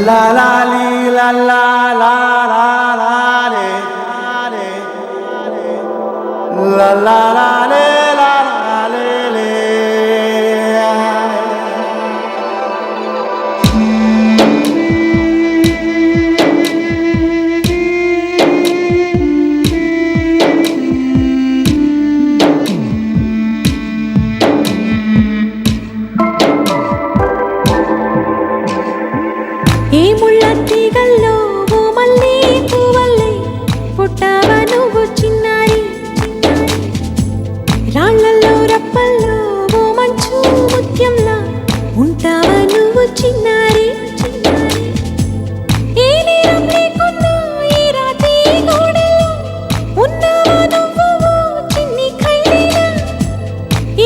la la li la la la la la le la la la le la la le le. ఏ ముళ్ళ తీగల్లో ఓ మల్లె పువ్వల్లే పుట్టావా నువ్వు చిన్నారి, రాళ్ళల్లో రప్పల్లో ఓ మంచు ముత్యంలా ఉంటావా నువ్వు చిన్నారి. ఏ నేరం లేకున్నా ఈ రాతి గోడల్లో ఉన్నావా నువ్వు చిన్ని ఖైదీలా,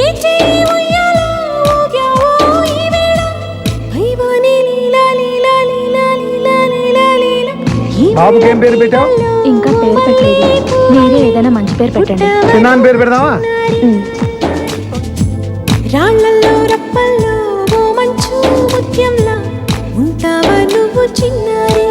ఏ చేయి ఉయ్యాలో ఊగావో ఈ వేళ భైవాని లీలా లీలా లీలా లీలా లీలా లీలా. బాబుకి ఏం పేరు పెట్టావు? ఇంకా పేరు పెట్టలేదు. మీరే ఏదైనా మంచి పేరు పెట్టండి. చిన్నాని పేరు పెడదామా? రాళ్ళల్లో రప్పల్లో ఓ మంచు ముత్యంలా ఉంటావా నువ్వు చిన్నారి.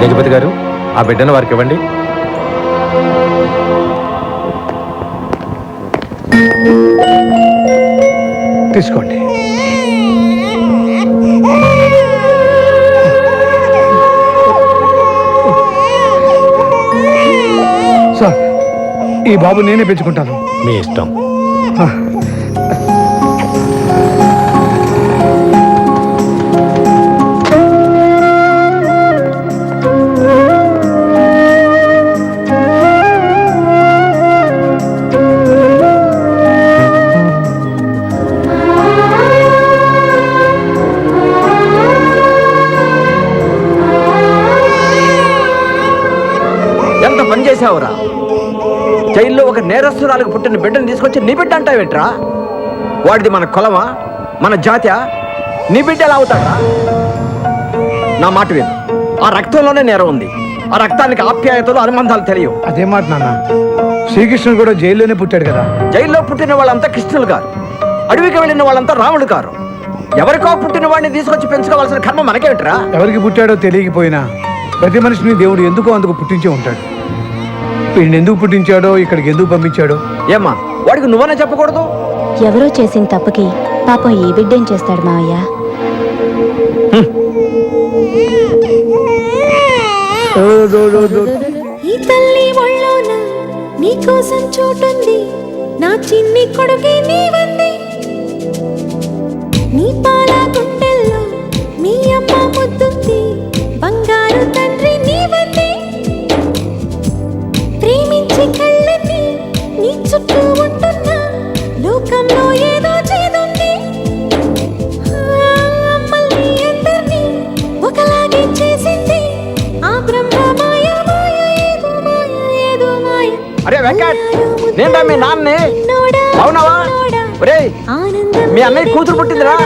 గజపతి గారు, ఆ బిడ్డను వారికి ఇవ్వండి. తీసుకోండి. సార్, ఈ బాబు నేనే పెంచుకుంటాను. మీ ఇష్టం. ఎంత పని చేసావురా? జైల్లో ఒక నేరస్తురాలకు పుట్టిన బిడ్డను తీసుకొచ్చి నీ బిడ్డ అంటావేంట్రా? వాడిది మన కులమా, మన జాత్యా? నీ బిడ్డ ఎలా అవుతాడా? నా మాట విను, ఆ రక్తంలోనే నేరం ఉంది. ఆ రక్తానికి ఆప్యాయతలు అనుబంధాలు తెలియవు. అదే మాట నాన్న, శ్రీకృష్ణుడు కూడా జైల్లోనే పుట్టాడు కదా. జైల్లో పుట్టిన వాళ్ళంతా కృష్ణులు కారు, అడవికి వెళ్ళిన వాళ్ళంతా రాముడు కారు. ఎవరికో పుట్టిన వాడిని తీసుకొచ్చి పెంచుకోవాల్సిన కర్మ మనకేమిట్రా? ఎవరికి పుట్టాడో తెలియకపోయినా ప్రతి మనిషిని దేవుడు ఎందుకో అందుకు పుట్టించే ఉంటాడు. వీడిని ఎందుకు పుట్టించాడో, ఇక్కడికి ఎందుకు పంపించాడో ఏమ్మా, వాడికి నువ్వనే చెప్పకూడదు? ఎవరో చేసిన తప్పుకి పాపం ఈ బిడ్డేం చేస్తాడు మావయ్య? ఈ తల్లి ఒళ్ళోన నీకోసం చోటుంది, నా చిన్ని కొడుకే నీవంది. నీ పాల గుండెల్లో మీ అమ్మ ముద్దుంది, బంగారు తండ్రి నీవంది. ప్రేమించి కళ్ళని నీ చుట్టూ ఉంటున్నా లోకంలో ఏదో చేదుంది. అమ్మల్ని అందరినీ ఒకలాగే చేసింది ఆ బ్రహ్మ మాయ, మాయ ఏదో మాయ, ఏదో మాయ. అరే వెంకట్, నేను మీ నాన్నే. అవునవా? ఒరేయ్, మీ అన్నయ్య కూతురు పుట్టిందిరా.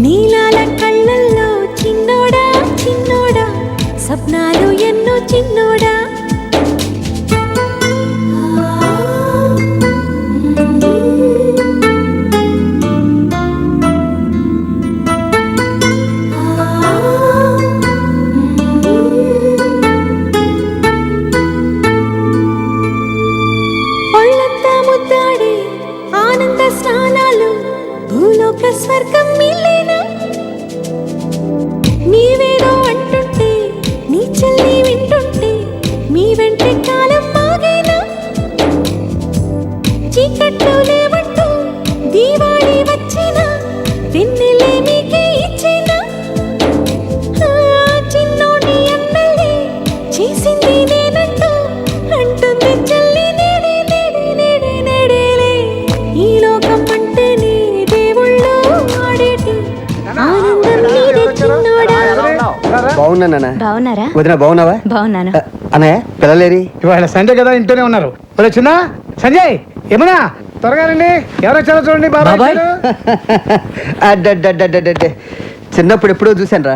నీలాల కళ్ళల్లో చిన్నోడా చిన్నోడా, స్వప్నాలు ఎన్నో చిన్నోడా. ఒళ్ళంతా ముద్దాడే ఆనంద స్నానాలు, భూలోక స్వర్గం మిలేనా. నీవేదో అంటుంటే నీ చెల్లి వింటుంటే బాగున్నానా? బాగున్నారా? వదిన బాగున్నావా? బాగున్నాను. అన్నయ్య పిల్లలేరి? ఇవాళ సండే కదా ఇంట్లోనే ఉన్నారు. ఒరే చిన్న సంజయ్ ఏమన్నా త్వరగా రండి. ఎవరో వచ్చారో చూడండి. బాబాయ్ అడ్డడ్డడ్డడ్డడ్డే. చిన్నప్పుడు ఎప్పుడో చూశాను రా.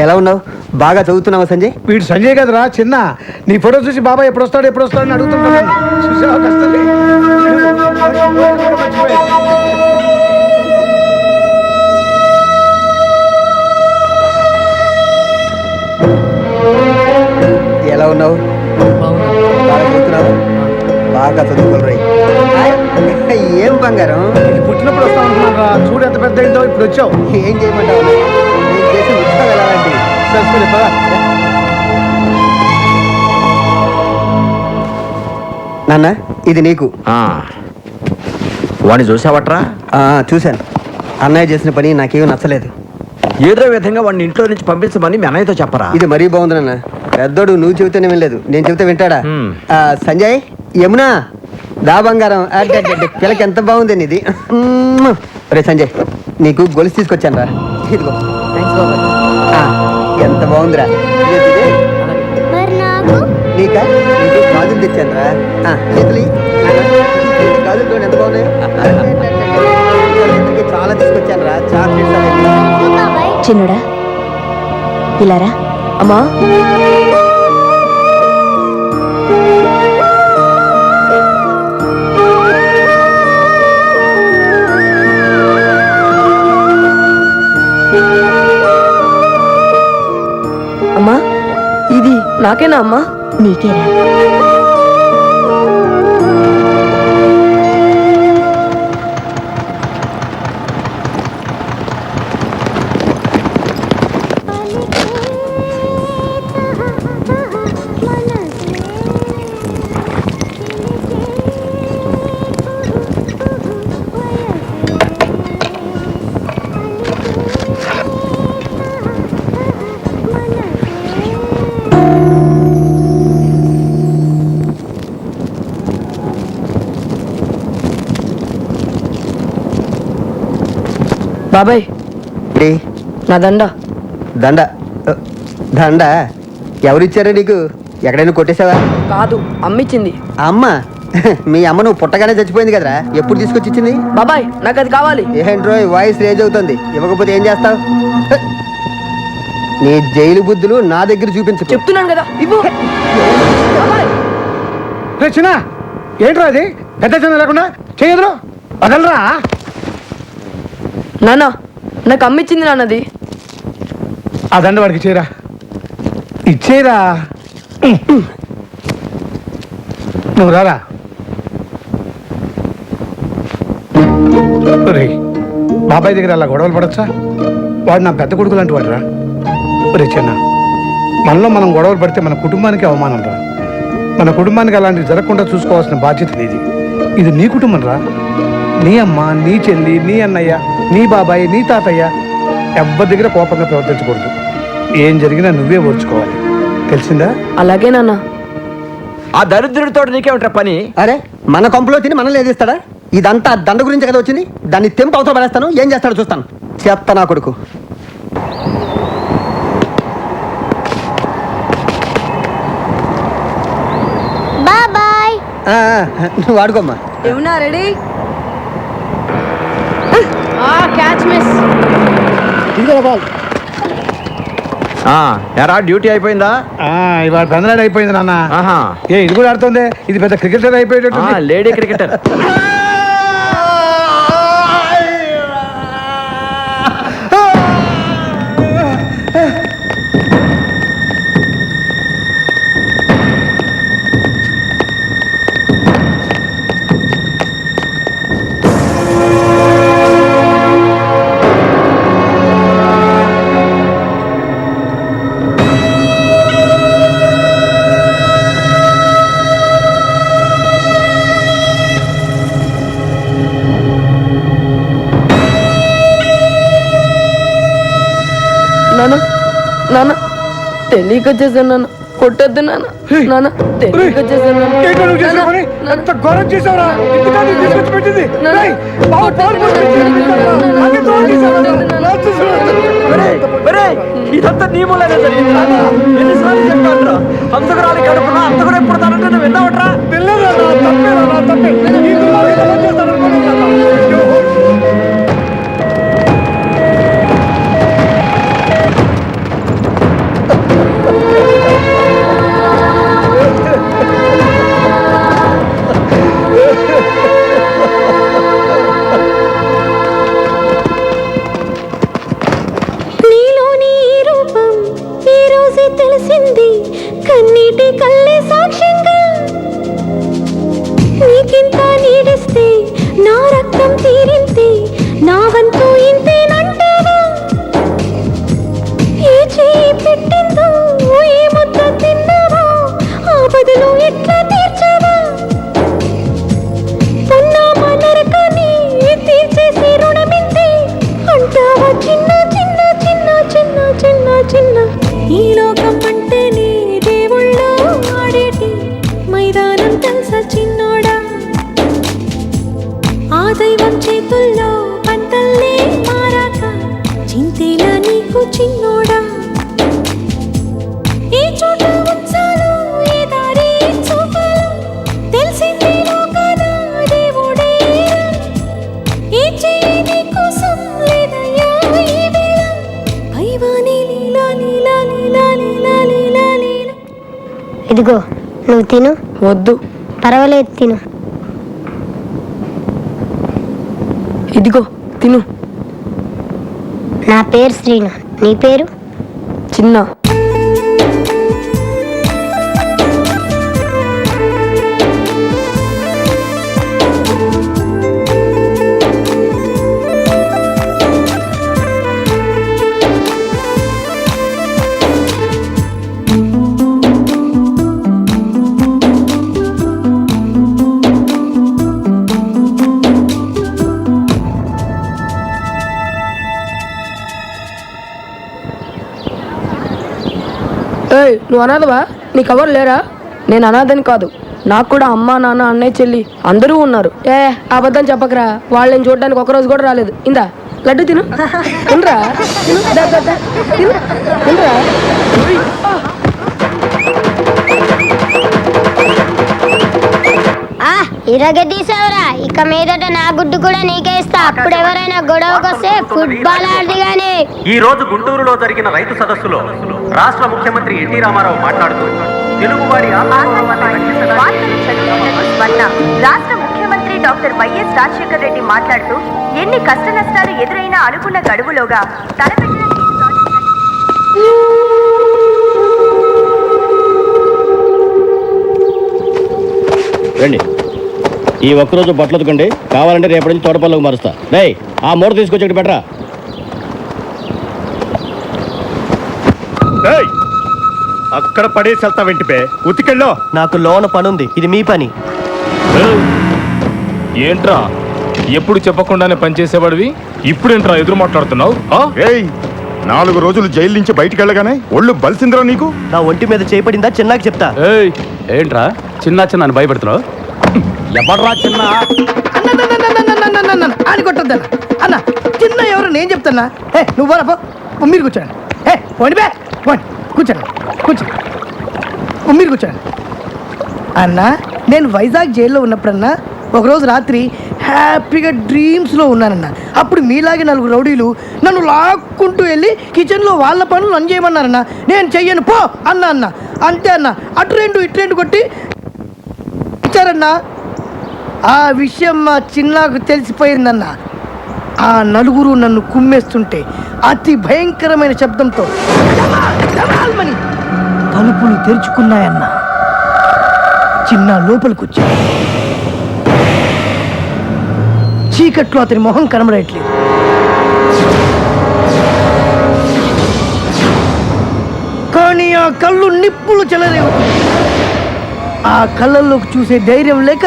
ఎలా ఉన్నావు? బాగా చదువుతున్నావా సంజయ్? వీడు సంజయ్ కదరా చిన్న. నీ ఫోటో చూసి బాబాయ్ ఎప్పుడు వస్తాడు అని అడుగుతుంటాను. చూసావా కష్టం. ఎలా ఉన్నావు? బాగా చదువుతున్నావు? బాగా చదువుకోరు. ఏం బంగారం? ఇది పుట్టినప్పుడు వస్తా ఉంటున్నారా? చూడు ఎంత పెద్ద అయిందో. ఇప్పుడు వచ్చావు. ఏం చేయమంటావు? నేను చేసి ఉత్సవం వెళ్ళాలంటే సరే బాగా. నాన్న ఇది నీకు. వాడిని చూసావట్రా? చూశాను. అన్నయ్య చేసిన పని నాకేమీ నచ్చలేదు. ఏదో విధంగా వాడిని ఇంట్లో నుంచి పంపించమని మీ అన్నయ్యతో చెప్పరా? ఇది మరీ బాగుంది నాన్న. పెద్దోడు నువ్వు చెబితేనే వినలేదు, నేను చెబితే వింటాడా? సంజయ్ యమునా దా బంగారం. పిల్లకి ఎంత బాగుంది ఇది. రే సంజయ్ నీకు గొలుసు తీసుకొచ్చాను రా. ఇదిగో. ఎంత బాగుందిరా. మరి నాకు నీకా? నీకు గాజులు తెచ్చాను రా. చేతులు గాజులు చూడండి ఎంత బాగున్నాయో. చాలా తీసుకొచ్చాను రా. చాక్లెట్స్ అవన్నీ. బాబాయ్ చిన్నుడా ఇలారా. అమ్మా అమ్మా ఇది నాకేనా అమ్మా? నీకేరా. బాబాయ్ రే నా దండ. దండ. దండ ఎవరిచ్చారా నీకు? ఎక్కడైనా కొట్టేసావా? కాదు అమ్మిచ్చింది. అమ్మ మీ అమ్మ నువ్వు పుట్టగానే చచ్చిపోయింది కదరా. ఎప్పుడు తీసుకొచ్చి ఇచ్చింది? బాబాయ్ నాకు అది కావాలి. ఏంట్రో వాయిస్ రేజ్ అవుతుంది. ఇవ్వకపోతే ఏం చేస్తావు? నీ జైలు బుద్ధులు నా దగ్గర చూపించు. చెప్తున్నాను కదా ఇవ్వు. బాబాయ్ రే చిన్న ఏంట్రా అది? పెద్ద చిన్న లేకుండా చేయదురు వదలరా. నాన్న నాకు అమ్మిచ్చింది నాన్నది. ఆ దండ వాడికి ఇచ్చేరా. ఇచ్చేరా. నువ్వు రారా. రేయ్ బాబాయ్ దగ్గర అలా గొడవలు పడచ్చా? వాడు నా పెద్ద కొడుకు లాంటి వాడు రా. రే చిన్న మనలో మనం గొడవలు పడితే మన కుటుంబానికి అవమానం రా. మన కుటుంబానికి అలాంటివి జరగకుండా చూసుకోవాల్సిన బాధ్యత నీది. ఇది నీ కుటుంబం రా. నీ అమ్మ, నీ చెల్లి, నీ అన్నయ్య, నీ బాబాయ్, నీ తాతయ్య ఎవ్వరి దగ్గర కోపంగా ప్రవర్తించకూడదు. ఏం జరిగినా నువ్వే ఓర్చుకోవాలి. తెలిసిందా? అలాగే నాన్న. ఆ దరిద్రుడితో నీకేమిట్రా పని? అరే మన కొంపలో తిని మనల్ని ఏదిస్తాడా? ఇదంతా ఆ దండ గురించి కదా వచ్చింది. దాన్ని తెంపు అవతల పడేస్తాను. ఏం చేస్తాడో చూస్తాను. చెత్త నా కొడుకు. బాబాయ్ నువ్వు వాడుకోమ్మా. ఏమన్నా రెడీ? Catch miss. ఎరా డ్యూటీ అయిపోయిందా? ఇవాళ పెందలాడు అయిపోయింది నాన్న. ఆహా. ఇది కూడా ఆడుతుంది. ఇది పెద్ద క్రికెటర్ అయిపోయేటట్టు. Lady cricketer. నాన్న నాన్న తెలియక చేశాను నాన్న. కొట్టొద్దు నాన్న నాన్న తెలియక చేశాను నాన్న. ఏంటో నువ్వు చేసిన పని? ఎంత ఘోరం చేసావురా? ఇంతగా నీకు తీసుకొచ్చి పెట్టింది. రేయ్, బావ పాలు పోసి అన్ని దూరం చేశావురా? రాక్షసుడు. ఇదంతా నీ మూలనే జరిగింది నాన్న. ఎన్నిసార్లు చెప్పానురా హంసకురాలి కడుపున అంతకుడు ఎప్పుడు తనంటే నువ్వు విన్నావట్రా? పిల్లరా నా తప్పేరా నా తప్పే. ఈ దుర్మార్గుడు ఎలా చేస్తాడు అనుకోలేదు. నీలోని ఈ రూపం ఈ రోజే తెలిసింది కన్నీటి కళ్ళే సాక్ష్యంగా నీకింత నీడిస్తే నా రక్తం తీరింతే నా వంతు ఇంతేనంటావా ఏ చేయి పెట్టిందో ఏ ముద్ద తిన్నావా ఆ బదులు ఎట్లా తీర్చావా పొన్నామా నరకాన్ని తీర్చేసి రుణమింది అంటావా చిన్న చిన్న చిన్న చిన్న చిన్న చిన్న ఈ లోకం అంటే నీ దేవుళ్ళో ఆడేటి మైదానం తెలుసా చిన్నోడా ఆ దైవం చేతుల్లో పంటల్లే మారాక చింతేలా నీకు చిన్నోడా ఏ చోట ఉంచాలో ఏ దారి చూపాలో తెలిసింది లోకాన దేవుడే ఏ చేయి నీ కోసం లేదయ్యా ఈ వేళ పైవాని లీలా లీలా లీలా లీలా లీలా లీలా. ఇదిగో నువ్వు తిను. వద్దు పర్వాలేదు తిను. ఇదిగో తిను. నా పేరు శ్రీను. నీ పేరు? చిన్న. ఏయ్ నువ్వు అనాథవా? నీకు ఎవరు లేరా? నేను అనాథని కాదు, నాకు కూడా అమ్మ నాన్న అన్నయ్య చెల్లి అందరూ ఉన్నారు. అబద్ధం చెప్పకరా, వాళ్ళని చూడడానికి ఒక రోజు కూడా రాలేదు. ఇందా లడ్డు తిను. తినరా తిను. దా, దా, దా. తిను. తినరా. ఇరగదీసావురా. ఇక మీదట నా గుడ్డు కూడా నీకే ఇస్తా. అప్పుడు ఎవరైనా గొడవకొస్తే ఫుట్బాల్ ఆడది గాని. ఈ రోజు గుంటూరులో జరిగిన రైతు సదస్సులో రాష్ట్ర ముఖ్యమంత్రి ఎన్టీ రామారావు మాట్లాడుతూ తెలుగువాడి రాష్ట్ర ముఖ్యమంత్రి డాక్టర్ వైఎస్ రాజశేఖర్ రెడ్డి మాట్లాడుతూ ఎన్ని కష్ట నష్టాలు ఎదురైనా అనుకున్న గడువులోగా తలపెట్టిన రండి. ఈ ఒక్కరోజు బట్టలు ఉతకండి, కావాలంటే రేపటి నుంచి తోటపల్లకు మారుస్తా. రేయ్ ఆ మూట తీసుకొచ్చి బెటరా. అక్కడ పడేసి వెళ్తా వెంటిపే ఉతికెళ్ళో. నాకు లోన పనుంది, ఇది మీ పని. ఏంట్రా ఎప్పుడు చెప్పకుండానే పనిచేసేవాడివి, ఇప్పుడేంట్రా ఎదురు మాట్లాడుతున్నావు? 4 రోజులు జైలు నుంచి బయటికి వెళ్ళగానే ఒళ్ళు బలిసిందిరా నీకు. నా ఒంటి మీద చేపడిందా చిన్నాకి చెప్తా. ఏంట్రా చిన్న చిన్న అని భయపెడుతున్నావు? ఎవడ్రా చిన్న? అని కొట్టద్దా అన్న. చిన్న ఎవరు నేను చెప్తానా? నువ్వు పోరా, పో. మీరు కూర్చోండి. పోండి బే, పోండి. కూర్చోండి, కూర్చోండి. మీరు కూర్చోండి. అన్న నేను వైజాగ్ జైల్లో ఉన్నప్పుడన్నా ఒకరోజు రాత్రి హ్యాపీగా డ్రీమ్స్లో ఉన్నానన్న. అప్పుడు మీలాగే 4 రౌడీలు నన్ను లాక్కుంటూ వెళ్ళి కిచెన్లో వాళ్ళ పనులు నన్ను చేయమన్నారన్న. నేను చెయ్యను పో అన్న. అంతే అన్న, అటు 2 ఇటు 2 కొట్టి ఇచ్చారన్న. ఆ విషయం మా చిన్నాకు తెలిసిపోయిందన్న. ఆ 4 నన్ను కుమ్మేస్తుంటే అతి భయంకరమైన శబ్దంతో డమాల్మని తలుపులు తెరుచుకున్నాయన్న. చిన్న లోపలికి వచ్చాడు. చీకట్లో అతని మొహం కనబడట్లేదు. కానీ ఆ కళ్ళు నిప్పులు చెలరేవు. ఆ కళ్ళల్లోకి చూసే ధైర్యం లేక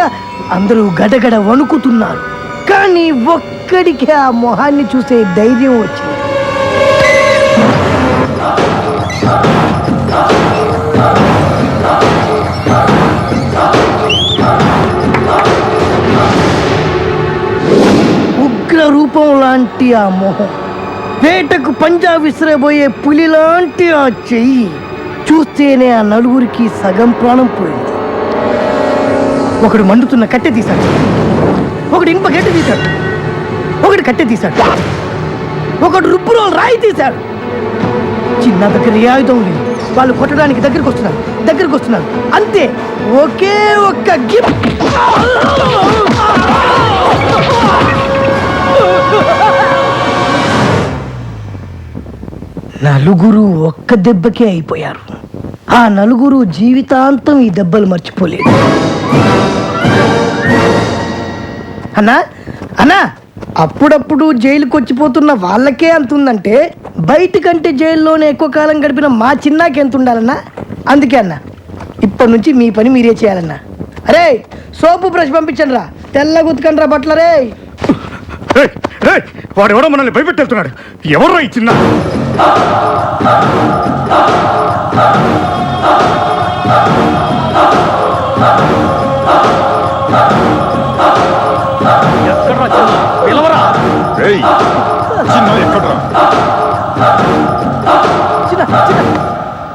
అందరూ గడగడ వణుకుతున్నారు. కానీ ఒక్కడికి ఆ మొహాన్ని చూసే ధైర్యం వచ్చింది. లాంటి ఆ మొహం, వేటకు పంజా విసిరబోయే పులి లాంటి ఆ చెయ్యి చూస్తేనే ఆ నలుగురికి సగం ప్రాణం పోయింది. ఒకడు మండుతున్న కట్టె తీశాడు, ఒకడు ఇనుప గట్టి తీశాడు, ఒకడు కట్టె తీశాడు, ఒకడు రుబ్బులో రాయి తీశాడు. చిన్న దగ్గర ఏ ఆయుధం లేదు. వాళ్ళు కొట్టడానికి దగ్గరికి వస్తున్నారు అంతే. ఒకే ఒక్క నలుగురు ఒక్క దెబ్బకే అయిపోయారు. ఆ నలుగురు జీవితాంతం ఈ దెబ్బలు మర్చిపోలేదు. అన్నా అప్పుడప్పుడు జైలుకి వచ్చిపోతున్న వాళ్ళకే అంత ఉందంటే బయటకంటే జైల్లోనే ఎక్కువ కాలం గడిపిన మా చిన్నాకి ఎంత ఉండాలన్నా? అందుకే అన్న ఇప్పటి నుంచి మీ పని మీరే చేయాలన్నా. అరే సోపు బ్రష్ పంపించండి రా, తెల్ల గుతకండి రా బట్లరే. వాడు ఎవడో మనల్ని భయపెట్టేస్తున్నాడు. ఎవరు ఈ చిన్న?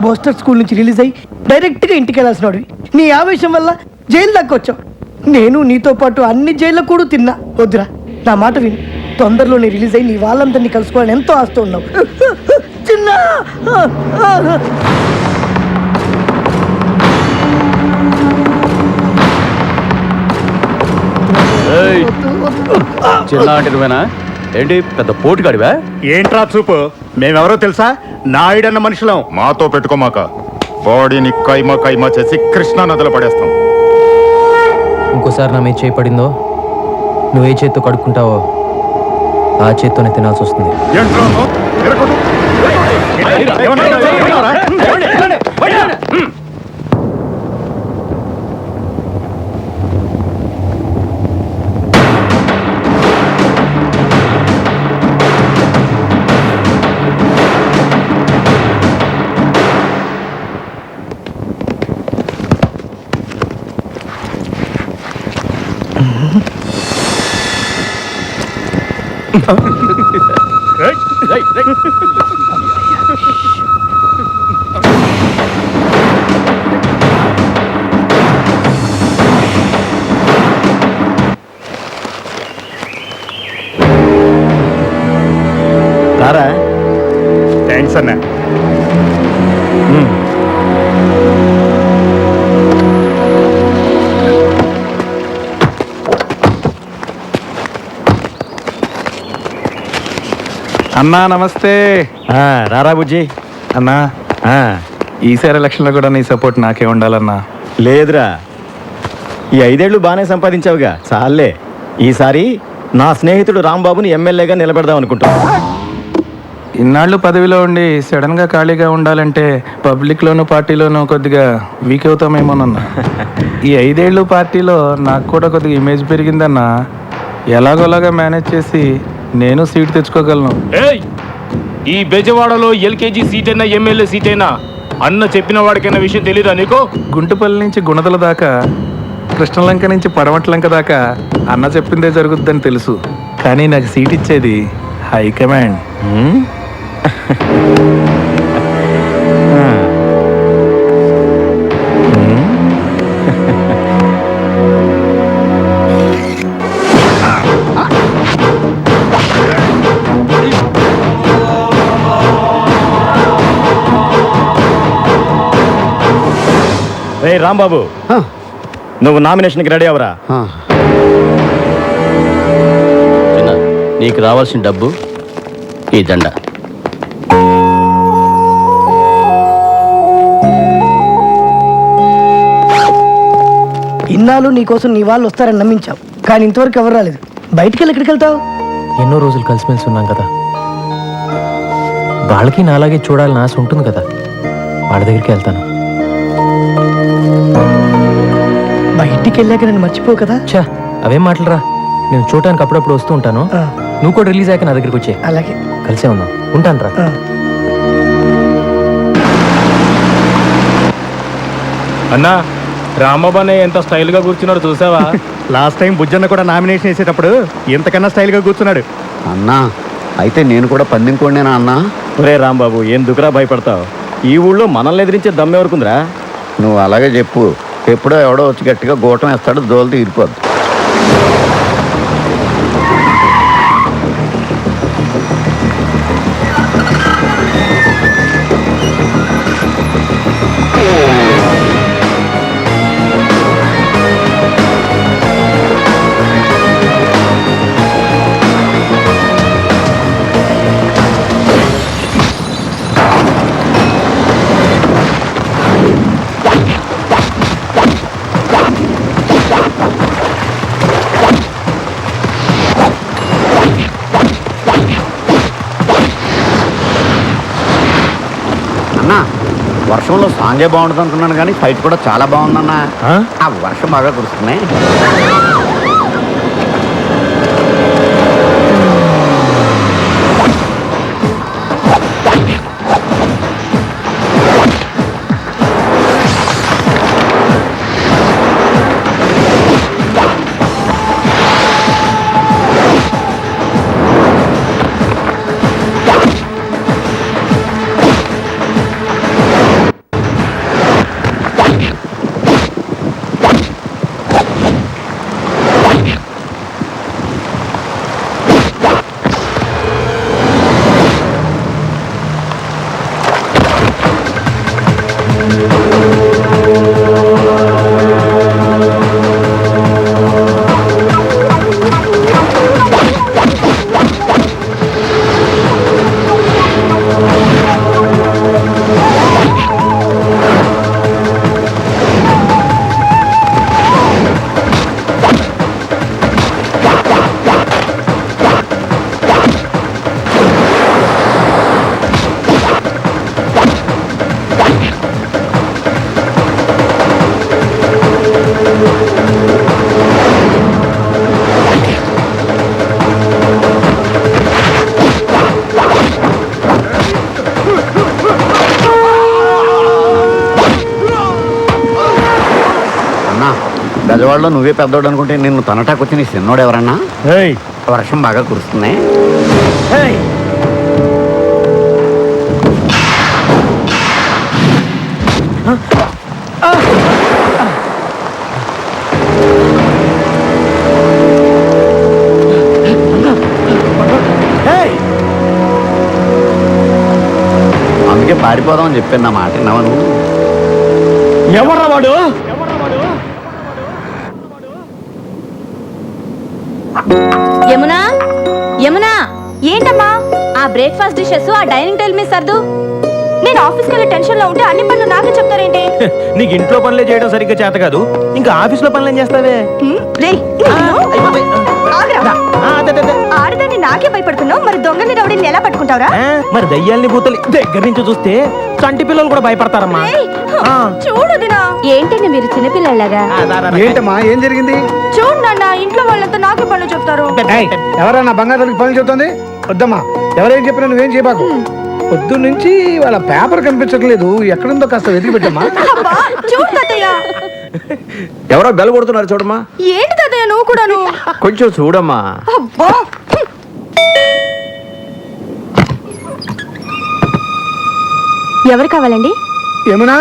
బోస్టర్ స్కూల్ నుంచి రిలీజ్ అయ్యి డైరెక్ట్గా ఇంటికి వెళ్ళాల్సిన వాడివి. నీ ఆవేశం వల్ల జైలు దాకా వచ్చావు. నేను నీతో పాటు అన్ని జైల్లో కూడా తిన్నా. వద్దురా, నా మాట విని తొందరలోనే రిలీజ్ అయ్యి నీ వాళ్ళందరినీ కలుసుకోవాలని ఎంతో ఆస్తూ ఉన్నావు. చిన్న చిన్న ఏంటి పెద్ద పోటుగాడివా? ఏంట్రా చూపు? మేమెవరో తెలుసా? నాయుడన్న మనుషులం. మాతో పెట్టుకోమాక, బాడీని కైమా చేసి కృష్ణా నదిలో పడేస్తాం. ఇంకోసారి నా మీద చేయి పడిందో, నువ్వు ఏ చేత్తో కడుక్కుంటావో ఆ చేత్తోనే తినాల్సి వస్తుంది. రారా. థ్యాంక్స్ అన్నా. అన్నా నమస్తే. రారా బుజ్జి. అన్నా ఈసారి ఎలక్షన్లో కూడా నీ సపోర్ట్ నాకే ఉండాలన్నా. లేదురా, ఈ 5 ఏళ్ళు బాగానే సంపాదించావుగా, చాలే. ఈసారి నా స్నేహితుడు రాంబాబుని ఎమ్మెల్యేగా నిలబెడదాం అనుకుంటున్నా. ఇన్నాళ్ళు పదవిలో ఉండి సడన్గా ఖాళీగా ఉండాలంటే పబ్లిక్లోనూ పార్టీలోనూ కొద్దిగా వీక్ అవుతామేమోనన్నా. ఈ 5 ఏళ్ళు పార్టీలో నాకు కూడా కొద్దిగా ఇమేజ్ పెరిగిందన్నా. ఎలాగోలాగా మేనేజ్ చేసి నేను సీట్ తెచ్చుకోగలను. ఈ బెజవాడలో ఎల్కేజీ సీట్ అయినా ఎమ్మెల్యే సీట్ అయినా అన్న చెప్పిన వాడికైనా విషయం తెలీదా నీకు? గుంటుపల్లి నుంచి గుణదల దాకా, కృష్ణలంక నుంచి పడమట్లంక దాకా అన్న చెప్పిందే జరుగుద్దని తెలుసు. కానీ నాకు సీట్ ఇచ్చేది హైకమాండ్. రాంబాబు, నువ్వు నామినేషన్కి రెడీ అవరా. నీకు రావాల్సిన డబ్బు ఈ దండ. ఇన్నాళ్ళు నీకోసం నీ వాళ్ళు వస్తారని నమ్మించావు, కానీ ఇంతవరకు ఎవరు రాలేదు. బయటికి వెళ్ళి ఎక్కడికి వెళ్తావు? ఎన్నో రోజులు కలిసిమెలిసి ఉన్నాం కదా, వాళ్ళకి నాలాగే చూడాలని ఆశ ఉంటుంది కదా, వాళ్ళ దగ్గరికి వెళ్తాను. బయటికి వెళ్ళాక నన్ను మర్చిపోవు కదా? చా, అవేం మాటలరా. నేను చూడటానికి అప్పుడప్పుడు వస్తూ ఉంటాను. నువ్వు కూడా రిలీజ్ అయ్యాక నా దగ్గరికి వచ్చే. అలాగే, కలిసే ఉందాం. ఉంటాను రా. అన్నా, రామబాబు ఎంత స్టైల్ గా కూర్చున్నాడు చూసావా? లాస్ట్ టైం బుజ్జన్న కూడా నామినేషన్ వేసేటప్పుడు ఇంతకన్నా స్టైల్ గా కూర్చున్నాడు. అన్నా అయితే నేను కూడా పందెం కోడినేనా అన్నా? ఒరే రాంబాబు ఎందుకురా భయపడతావు? ఈ ఊళ్ళో మనల్ని ఎదిరించే దమ్మెవరకుందిరా? నువ్వు అలాగే చెప్పు. ఎప్పుడో ఎవడో వచ్చి గట్టిగా గోటం వేస్తాడు, దోలు తీరిపోద్దు. అన్నా, వర్షంలో సాంగే బాగుంటుంది అనుకున్నాను కానీ ఫైట్ కూడా చాలా బాగుందన్నా. ఆ వర్షం బాగా కురుస్తున్నాయి. గజవాడలో నువ్వే పెద్దోడు అనుకుంటే నిన్ను తనటాకొచ్చి నీ చిన్నోడు ఎవరన్నా? వర్షం బాగా కురుస్తుంది. అందుకే పారిపోదామని చెప్పాను. నా మాట విన్నావా నువ్వు? ఎవర్రా వాడు? యమునా, యమునా, ఏంటమ్మా ఆ బ్రేక్ఫాస్ట్ డిషెస్ ఆ డైనింగ్ టేబుల్ మీద సర్దు. నేను ఆఫీస్కి వెళ్ళే టెన్షన్ లో ఉంటే అన్ని పనులు నాకే చెప్తారేంటి? నీకు ఇంట్లో పనులే చేయడం సరిగ్గా చేత కాదు, ఇంకా ఆఫీస్ లో పనులు ఏం చేస్తావే? ఆడదాన్ని నాకే భయపడుతున్నావు, మరి దొంగని రౌడీని ఎలా పట్టుకుంటావురా? మరి దయ్యాల్ని భూతల్ని దగ్గర నుంచి చూస్తే చంటి పిల్లలు కూడా భయపడతారమ్మా. చూడదినా ఏంటండి మీరు చిన్నపిల్లలాగా? ఏంటమ్మా, ఏం జరిగింది? చూడు నాన్న, ఇంట్లో వాళ్ళంతా నాకే పనులు చెప్తారు. ఎవరన్నా బంగారానికి పనులు చెప్తుంది? వద్దమ్మా, ఎవరేం చెప్పినా నువ్వేం చేయబాకు. పొద్దు నుంచి వాళ్ళ పేపర్ కనిపించట్లేదు, ఎక్కడుందో కాస్త వెతికి పెట్టమ్మా. చూడు తాతయ్య, ఎవరో బెల్ కొడుతున్నారు చూడమ్మా. ఏంటి తాతయ్య నువ్వు కూడాను? కొంచెం చూడమ్మా. అబ్బా, ఎవరు కావాలండి? యమునా,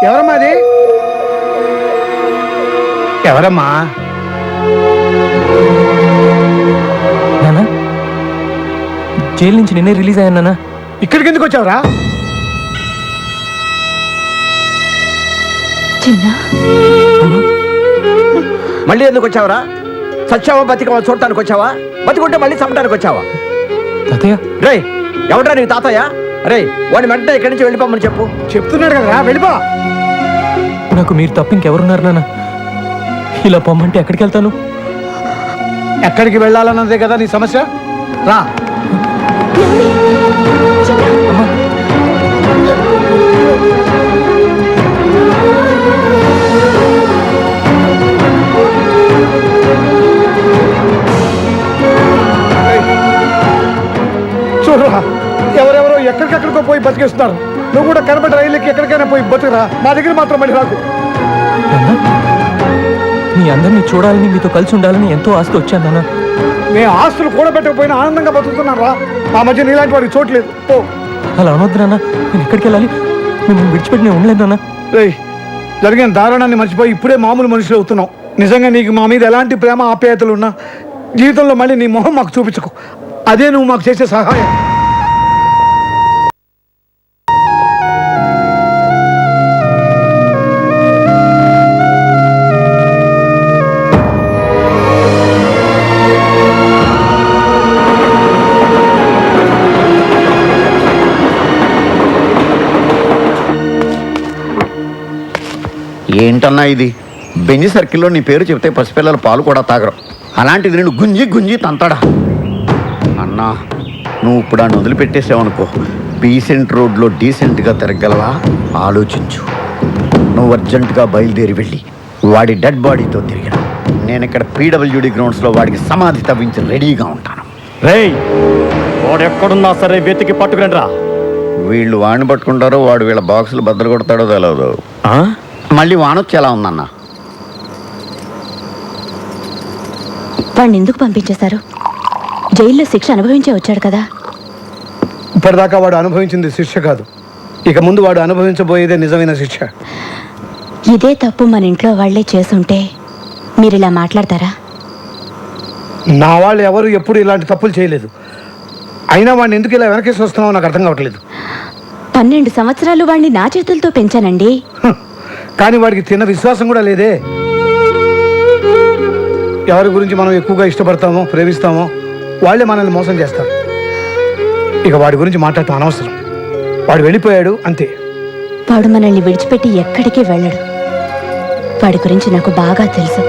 ఎవరమ్మా అది? ఎవరమ్మా? నానా, జైలు నుంచి నిన్నే రిలీజ్ అయ్యాను నానా. ఇక్కడికి ఎందుకు వచ్చావురా? మళ్ళీ ఎందుకు వచ్చావరా? సచ్చావా బతికవా చూడటానికి వచ్చావా? బతికుంటే మళ్ళీ చంపడానికి వచ్చావా? తాతయ్య, రే ఎవడ్రా నీ తాతయ్య? రే వాడిని వెంటనే ఇక్కడి నుంచి వెళ్ళిపోమని చెప్పు. చెప్తున్నాడు కదా, వెళ్ళిపో. నాకు మీరు తప్ప ఇంకెవరున్నారు నాన్న? ఇలా పొమ్మంటే ఎక్కడికి వెళ్తాను? ఎక్కడికి వెళ్ళాలన్నదే కదా నీ సమస్య. రా. చూడరా, ఎవరెవరో ఎక్కడికెక్కడికో పోయి బతికేస్తున్నారు. నువ్వు కూడా కనబడి రైలుకి ఎక్కడికైనా పోయి బతుకురా, మా దగ్గర మాత్రం మళ్ళీ రాకు. మీ అందరినీ చూడాలని మీతో కలిసి ఉండాలని ఎంతో ఆశతో వచ్చాను నాన్న. మేము ఆస్తులు కూడబెట్టకపోయినా ఆనందంగా బతుకుతున్నాం రా. మా మధ్య నీలాంటి వాడికి చోట్లేదు. ఓ అలా అనొద్దు నాన్న. నేను ఎక్కడికి వెళ్ళాలి? మిమ్మల్ని విడిచిపెట్టి నేను ఉండలేదు నాన్న. రేయ్, జరిగిన దారుణాన్ని మర్చిపోయి ఇప్పుడే మామూలు మనుషులు అవుతున్నావు. నిజంగా నీకు మా మీద ఎలాంటి ప్రేమ ఆప్యాయతలు ఉన్నా జీవితంలో మళ్ళీ నీ మొహం మాకు చూపించకు. అదే నువ్వు మాకు చేసే సహాయం. ఏంటన్నా ఇది? బెంజి సర్కిల్లో నీ పేరు చెప్తే పసిపిల్లలు పాలు కూడా తాగరు. అలాంటిది నేను గుంజి గుంజి తంతాడా? అన్నా, నువ్వు ఇప్పుడు ఆయన వదిలిపెట్టేసావనుకో, డీసెంట్ రోడ్లో డీసెంట్గా తిరగలవా? ఆలోచించు. నువ్వు అర్జెంటుగా బయలుదేరి వెళ్ళి వాడి డెడ్ బాడీతో తిరిగా. నేను ఇక్కడ పీడబ్ల్యూడి గ్రౌండ్స్లో వాడికి సమాధి తవ్వించి రెడీగా ఉంటాను. రేయ్, వాడు ఎక్కడున్నా సరే వెతికి పట్టుకుని రా. వీళ్ళు వాడిని పట్టుకుంటారో వాడు వీళ్ళ బాక్సులు బద్దలు కొడతాడో తెలియదు. మళ్ళీ వానొచ్చి ఎలా ఉందన్నా? వాడిని ఎందుకు పంపించేశారు? జైల్లో శిక్ష అనుభవించే వచ్చాడు కదా. ఇప్పటిదాకా వాడు అనుభవించింది శిక్ష కాదు, ఇక ముందు వాడు అనుభవించబోయేదే నిజమైన శిక్ష. ఇదే తప్పు మన ఇంట్లో వాళ్లే చేసుంటే మీరు ఇలా మాట్లాడతారా? నా వాళ్ళు ఎవరు ఎప్పుడు ఇలాంటి తప్పులు చేయలేదు. అయినా వాడిని ఎందుకు ఇలా వెనకేసి వస్తున్నావో నాకు అర్థం కావట్లేదు. 12 సంవత్సరాలు వాడిని నా చేతులతో పెంచానండి. కానీ వాడికి తిన్న విశ్వాసం కూడా లేదే. ఎవరి గురించి మనం ఎక్కువగా ఇష్టపడతామో ప్రేమిస్తామో వాళ్ళే మనల్ని మోసం చేస్తారు. ఇక వాడి గురించి మాట్లాడటం అనవసరం. వాడు వెళ్ళిపోయాడు అంతే. వాడు మనల్ని విడిచిపెట్టి ఎక్కడికి వెళ్ళడు. వాడి గురించి నాకు బాగా తెలుసు.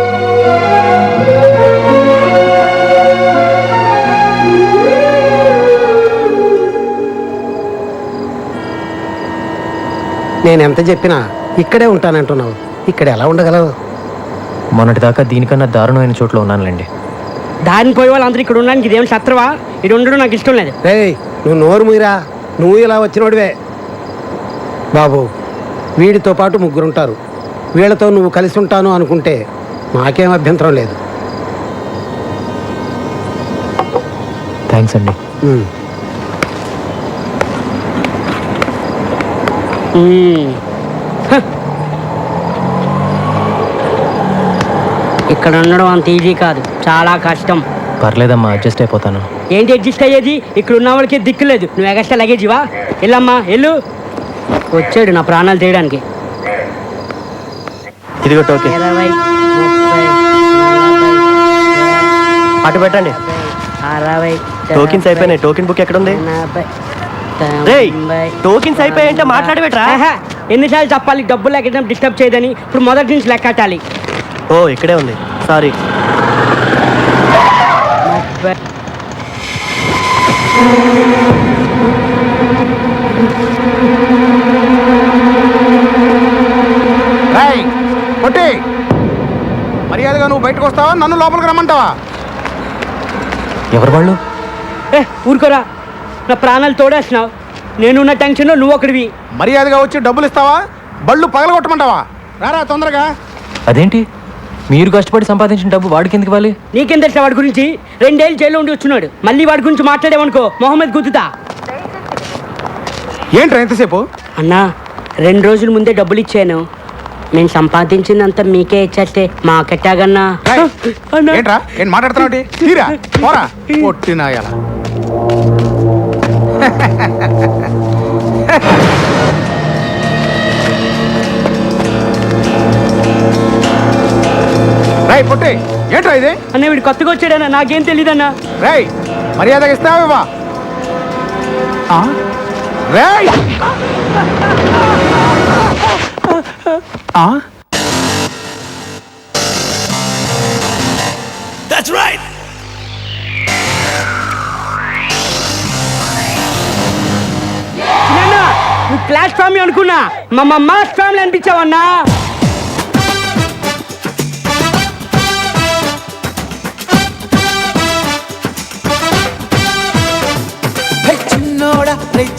నేను ఎంత చెప్పినా ఇక్కడే ఉంటానంటున్నావు. ఇక్కడ ఎలా ఉండగలవు? మొన్నటిదాకా దీనికన్నా దారుణమైన చోట్ల ఉన్నానులేండి. దారిని పోయే వాళ్ళందరూ ఇక్కడ ఉండడానికి ఇదేం శత్రువా? ఇది ఉండడం నాకు ఇష్టం లేదు. రేయ్, నువ్వు నోరు మూయరా. నువ్వు ఇలా వచ్చినోడివే బాబు. వీడితో పాటు 3 ఉంటారు. వీళ్ళతో నువ్వు కలిసి ఉంటాను అనుకుంటే నాకేం అభ్యంతరం లేదు. థ్యాంక్స్ అండి. ఇక్కడ ఉండడం అంత ఈజీ కాదు, చాలా కష్టం. పర్లేదమ్మా, అడ్జస్ట్ అయిపోతాను. ఏంటి అడ్జస్ట్ అయ్యేది? ఇక్కడ ఉన్న వాళ్ళకి దిక్కు లేదు. నువ్వు ఎగస్ట్రా లగేజివా? వెళ్ళమ్మా వెళ్ళు. వచ్చాడు నా ప్రాణాలు తీయడానికి. ఇదిగో టోకెన్. 20, 30, 40, అటు పెట్టండి. 60. టోకెన్స్ అయిపోయినాయి. టోకెన్ బుక్ ఎక్కడ ఉంది? టోకెన్స్ అయిపోయాయంటే మాట్లాడబెట్రా. ఎన్నిసార్లు చెప్పాలి డబ్బులు లేక డిస్టర్బ్ చేయదని? ఇప్పుడు మొదటి నుంచి లెక్కటాలి. ఓ, ఇక్కడే ఉంది. సారీ. కొట్టి మర్యాదగా నువ్వు బయటకు వస్తావా, నన్ను లోపలికి రమ్మంటావా? ఎవరు వాళ్ళు? ఊరుకోరా, నా ప్రాణాలు తోడేస్తున్నావు. నేనున్న టెన్షన్లో నువ్వు ఒకడివి. మర్యాదగా వచ్చి డబ్బులు ఇస్తావా, బళ్ళు పగలగొట్టమంటావా? రారా తొందరగా. అదేంటి, మీరు కష్టపడి సంపాదించిన డబ్బు వాడికి ఎందుకు ఇవ్వాలి? నీకేం తెలుసా వాడి గురించి? 2 ఏళ్ళు జైల్లో ఉండి వచ్చున్నాడు. మళ్ళీ వాడి గురించి మాట్లాడేవనుకో మొహమ్మద్ గుద్దుతా. ఏంట్రా ఎంతసేపు? అన్నా, 2 రోజుల ముందే డబ్బులు ఇచ్చాను. నేను సంపాదించిందంతా మీకే ఇచ్చేస్తే మాకెట్టాగన్నా. ఏంట్రా ఏం మాట్లాడుతున్నావు? తీరా పోరా పొట్టినాయాల. రై పొట్టి, ఏంట్రా ఇది? అన్న వీడు కొత్తగా వచ్చాడన్నా, నాకేం తెలీదన్నా. రై మర్యాదగా ఇస్తావా? రై That's right. నువ్వు క్లాస్ ఫ్యామిలీ అనుకున్నా, మా మాస్ ఫ్యామిలీ అనిపించావన్నా.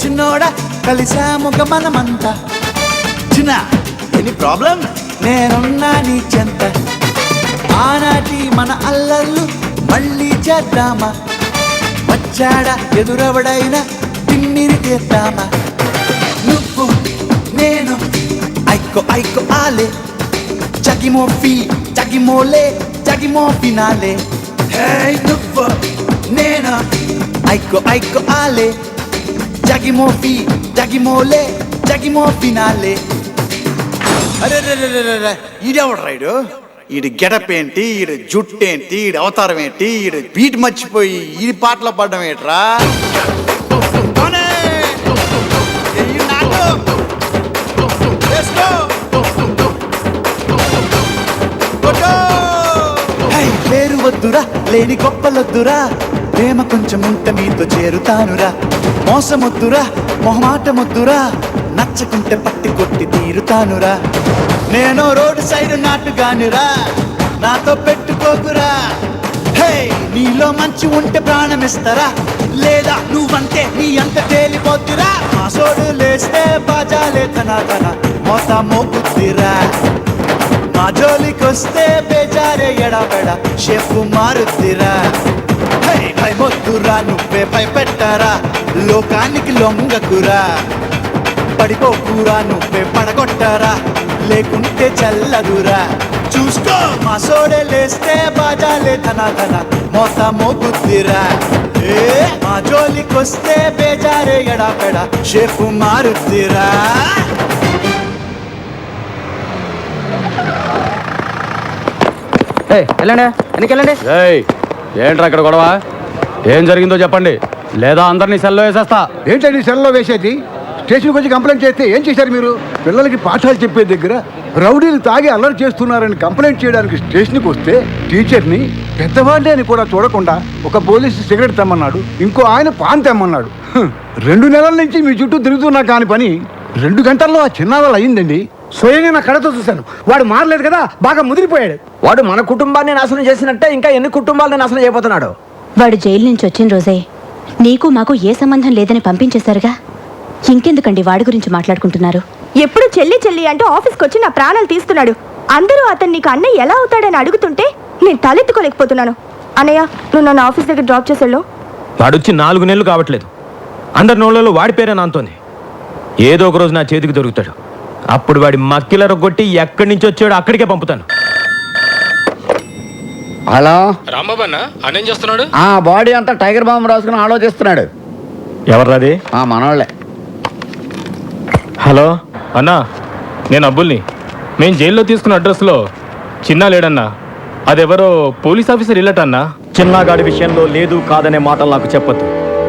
చిన్నోడా కలిసాముగ మనమంతా. చిన్న ఎనీ ప్రాబ్లం? నేనున్నా నీ చెంత. ఆనాటి మన అల్లర్లు మళ్ళీ చేద్దామా, వచ్చాడా ఎదురవడైనా తిమ్మిరి చేద్దామా. నువ్వు నేను ఐకో ఐకో ఆలే, జగిమోఫీ జగిమోలే జగిమో ఫినాలే. హే నువ్వు నేను ఐకో ఐకో ఆలే, జగిమోఫీ జగిమోలే జగిమో ఫినాలే. అరే ఈడెవడు రైడు, ఈడి గెటప్ ఏంటి, ఈడి జుట్టు ఏంటి, ఈడి అవతారం ఏంటి, ఈడి బీట్ మర్చిపోయి ఈ పాటలో పడ్డం ఏంట్రా. పేరు వద్దురా లేని గొప్పలొద్దురా, ప్రేమ కొంచెం ఉంట మీతో చేరుతానురా. మోసమొద్దురా మొహమాటమొద్దురా, నచ్చకుంటే పట్టి కొట్టి తీరుతానురా. నేను రోడ్డు సైడ్ నాటుగానురా, నాతో పెట్టుకోకురా. హే నీలో మంచి ఉంటే ప్రాణమిస్తారా, లేదా నువ్వంటే నీ అంత తేలిపోతురా. మా సోడు లేస్తే బాజాలే తన తన మోత మోపుద్దిరా. మా జోలికొస్తే బేజారే ఎడబెడ షేపు మారుద్దిరా. హే భయమొద్దురా నువ్వే భయపెట్టారా, లోకానికి లొంగకురా. పడిపోకురా నువ్వే పడగొట్టారా, లేకుంటే చల్లదురా. చూసుకో మా సోడే లేస్తే బాజాలే ధన ధన మోత మోగుద్దిరా. ఏ మా జోలికొస్తే బేజారే ఎడబెడ షేపు మారుద్దిరా. వెళ్ళండి వెనకెళ్ళండి. ఏంట్రా ఇక్కడ గొడవ, ఏం జరిగిందో చెప్పండి, లేదా అందరినీ సెల్లో వేసేస్తా. ఏంటండి సెల్లో వేసేది? స్టేషన్కి వచ్చి కంప్లైంట్ చేస్తే ఏం చేశారు మీరు? పిల్లలకి పాఠాలు చెప్పే దగ్గర రౌడీలు తాగి అల్లరి చేస్తున్నారని కంప్లైంట్ చేయడానికి స్టేషన్కి వస్తే టీచర్ని పెద్దవాళ్ళే అని కూడా చూడకుండా ఒక పోలీసు సిగరెట్ తెమ్మన్నాడు, ఇంకో ఆయన పాన్ తెమ్మన్నాడు. 2 నెలల నుంచి మీ చుట్టూ తిరుగుతున్నా కాని పని 2 గంటల్లో ఆ చిన్నవాళ్ళు అయ్యిందండి. స్వయంగా నా కళ్ళతో చూశాను. వాడు మారలేదు కదా, బాగా ముదిరిపోయాడు. వాడు మన కుటుంబాన్ని నాశనం చేసినట్టే ఇంకా ఎన్ని కుటుంబాలను నాశనం చేయబోతున్నాడు. వాడు జైలు నుంచి వచ్చిన రోజే నీకు మాకు ఏ సంబంధం లేదని పంపించేశారుగా, ఇంకెందుకండి వాడి గురించి మాట్లాడుకుంటున్నారు? ఎప్పుడు చెల్లి చెల్లి అంటూ ఆఫీస్కి వచ్చి నా ప్రాణాలు తీస్తున్నాడు. అందరూ అతను నీకు అన్నయ్య ఎలా అవుతాడని అడుగుతుంటే నేను తలెత్తుకోలేకపోతున్నాను. అన్నయ్య నువ్వు నన్ను ఆఫీస్ దగ్గర డ్రాప్ చేసేళ్ళు. వాడొచ్చి 4 నెలలు కావట్లేదు, అందరి నోళ్ళలో వాడి పేరే నాంతోంది. ఏదో ఒక రోజు నా చేతికి దొరుకుతాడు, అప్పుడు వాడి మక్కిల రొగ్గొట్టి ఎక్కడి నుంచి వచ్చాడో అక్కడికే పంపుతాను. హలో రాంబాబు అన్న అన్నేం చేస్తున్నాడు? ఆ బాడీ అంతా టైగర్ బాంబు రాసుకుని ఆలోచిస్తున్నాడు. ఎవర్రాది? మనోళ్ళే. హలో అన్నా, నేను అబ్బుల్ని. మేము జైల్లో తీసుకున్న అడ్రస్లో చిన్న లేడన్నా, అదెవరో పోలీస్ ఆఫీసర్ ఇల్లటన్నా. చిన్నగాడి విషయంలో లేదు కాదనే మాటలు నాకు చెప్పొద్దు.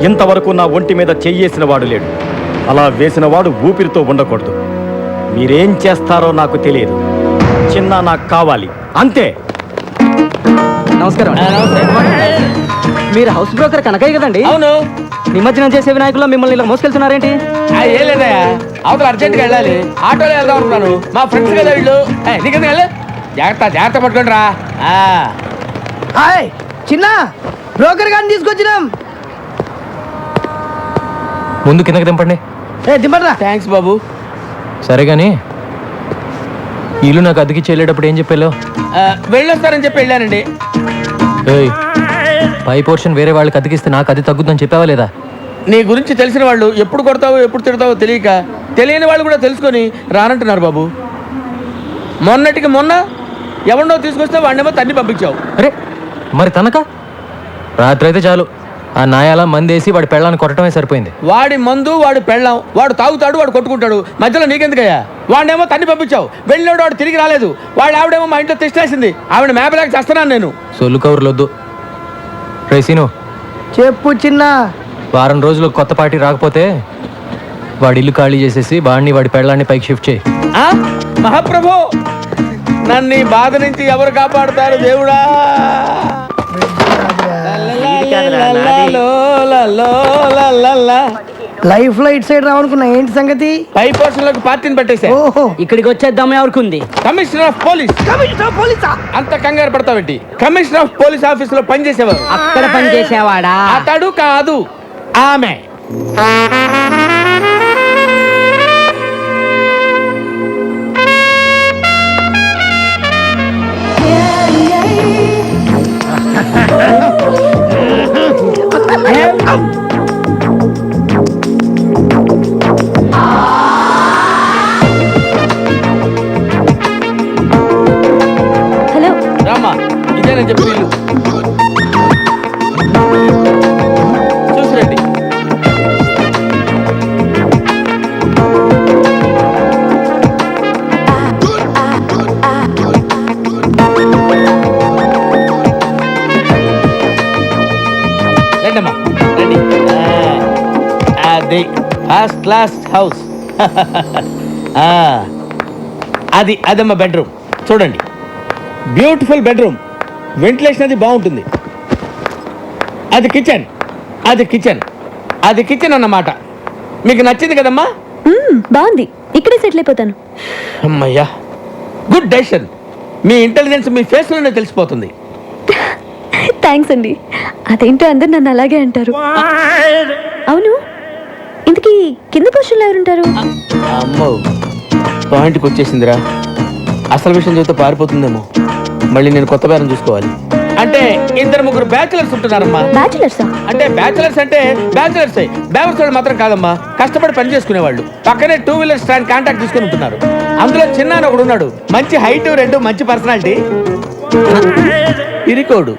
ఇంతవరకు నా ఒంటి మీద చెయ్యేసిన వాడు లేడు, అలా వేసిన వాడు ఊపిరితో ఉండకూడదు. మీరేం చేస్తారో నాకు తెలియదు, చిన్న నాకు కావాలి అంతే. నమస్కారం. మీరు హౌస్ బ్రోకర్ కనకయ్య కదండి? అవును. నిమజ్జనం చేసే వినాయకుల్లో మిమ్మల్ని ఇలా మోసుకెళ్తున్నారేంటి? ఏం లేదయ్యా, అవతల అర్జెంట్గా వెళ్ళాలి, ఆటోలో వెళ్దాం అనుకున్నాను. మా ఫ్రెండ్స్ కదా వీళ్ళు. నీకెందుకు వెళ్ళి జాగ్రత్త జాగ్రత్త పట్టుకోండి రా. హాయ్ చిన్న, బ్రోకర్ గారిని తీసుకొచ్చినాం. ముందు కిందకి దింపండి. దింపరా. థ్యాంక్స్ బాబు. సరే కానీ ఇల్లు నాకు అద్దెకి వెళ్ళేటప్పుడు ఏం చెప్పాలో? వెళ్ళొస్తారని చెప్పి వెళ్ళానండి. పై పోర్షన్ వేరే వాళ్ళకి అద్దెకిస్తే నాకు అది తగ్గుద్దని చెప్పావా లేదా? నీ గురించి తెలిసిన వాళ్ళు ఎప్పుడు కొడతావో ఎప్పుడు తిడతావో తెలియక తెలియని వాళ్ళు కూడా తెలుసుకొని రానంటున్నారు బాబు. మొన్నటికి మొన్న ఎవరినో తీసుకొస్తే వాడినేమో తన్ని పంపించావు. అరే మరి తనక రాత్రి అయితే చాలు, ఆ నాయాల మందేసి వాడి పెళ్ళాన్ని కొట్టడమే సరిపోయింది. వాడి మందు వాడు పెళ్ళాం, వాడు తాగుతాడు, వాడు కొట్టుకుంటాడు, మధ్యలో నీకెందుకయ్యా? వాడినేమో తన్ని పంపించావు, వెళ్ళినాడు వాడు తిరిగి రాలేదు. వాడు ఆవిడేమో మా ఇంట్లో తెచ్చేసింది, ఆవిడ మేపలేక చేస్తున్నాను నేను. సొల్లు కౌరులొద్దు. రేసీను చెప్పు చిన్న. వారం రోజులు కొత్త పార్టీ రాకపోతే వాడి ఇల్లు ఖాళీ చేసేసి వాడిని వాడి పెళ్ళాన్ని పైకి షిఫ్ట్ చేయి. మహాప్రభు, నన్ను ఈ బాధ నుంచి ఎవరు కాపాడుతారు దేవుడా? లైఫ్ లో ఇటు సైడ్ రావనుకున్నా, ఏంటి సంగతి? పై పోర్షన్ లోకి పార్టీని పెట్టేసా. ఇక్కడికి వచ్చేద్దాం ఎవరికి ఉంది? Commissioner of police. Commissioner of పోలీసా? అంత కంగారు పడతావేంటి? కమిషనర్ ఆఫ్ పోలీస్ ఆఫీస్ లో పనిచేసేవారు. అక్కడ పనిచేసేవాడా? అతడు కాదు, ఆమె. నేను చెప్పిన ఇల్లు చూసిరండి. రండమ్మా రండి. అది ఫస్ట్ క్లాస్ హౌస్. అదమ్మా బెడ్రూమ్ చూడండి. బ్యూటిఫుల్ బెడ్రూమ్, వెంటిలేషన్ అది బాగుంటుంది. అది కిచెన్ అన్నమాట. మీకు నచ్చింది కదమ్మా? బాగుంది, ఇక్కడే సెటిల్ అయిపోతాను. అమ్మయ్యా, గుడ్ డెసిషన్. మీ ఇంటెలిజెన్స్ మీ ఫేస్లోనే తెలిసిపోతుంది. థ్యాంక్స్ అండి. అదేంటో అందరు నన్ను అలాగే అంటారు. అవును, ఇంతకీ కింద పొజిషన్లో ఎవరుంటారు? అమ్మో, పాయింట్కి వచ్చేసిందిరా. అసలు విషయం చెబితే పారిపోతుందేమో. మళ్ళీ నేను కొత్త బేరం చూసుకోవాలి. అంటే 2-3 బ్యాచులర్స్ ఉంటున్నారమ్మా. బ్యాచులర్సా? అంటే బ్యాచులర్స్ బ్యాచులర్స్ మాత్రం కాదమ్మా, కష్టపడి పని చేసుకునేవాళ్ళు. పక్కనే 2 వీలర్ స్టాండ్ కాంటాక్ట్ తీసుకుని ఉంటున్నారు. అందులో చిన్న ఒకడు ఉన్నాడు, మంచి హైట్, 2 మంచి పర్సనాలిటీ, ఇరికోడు.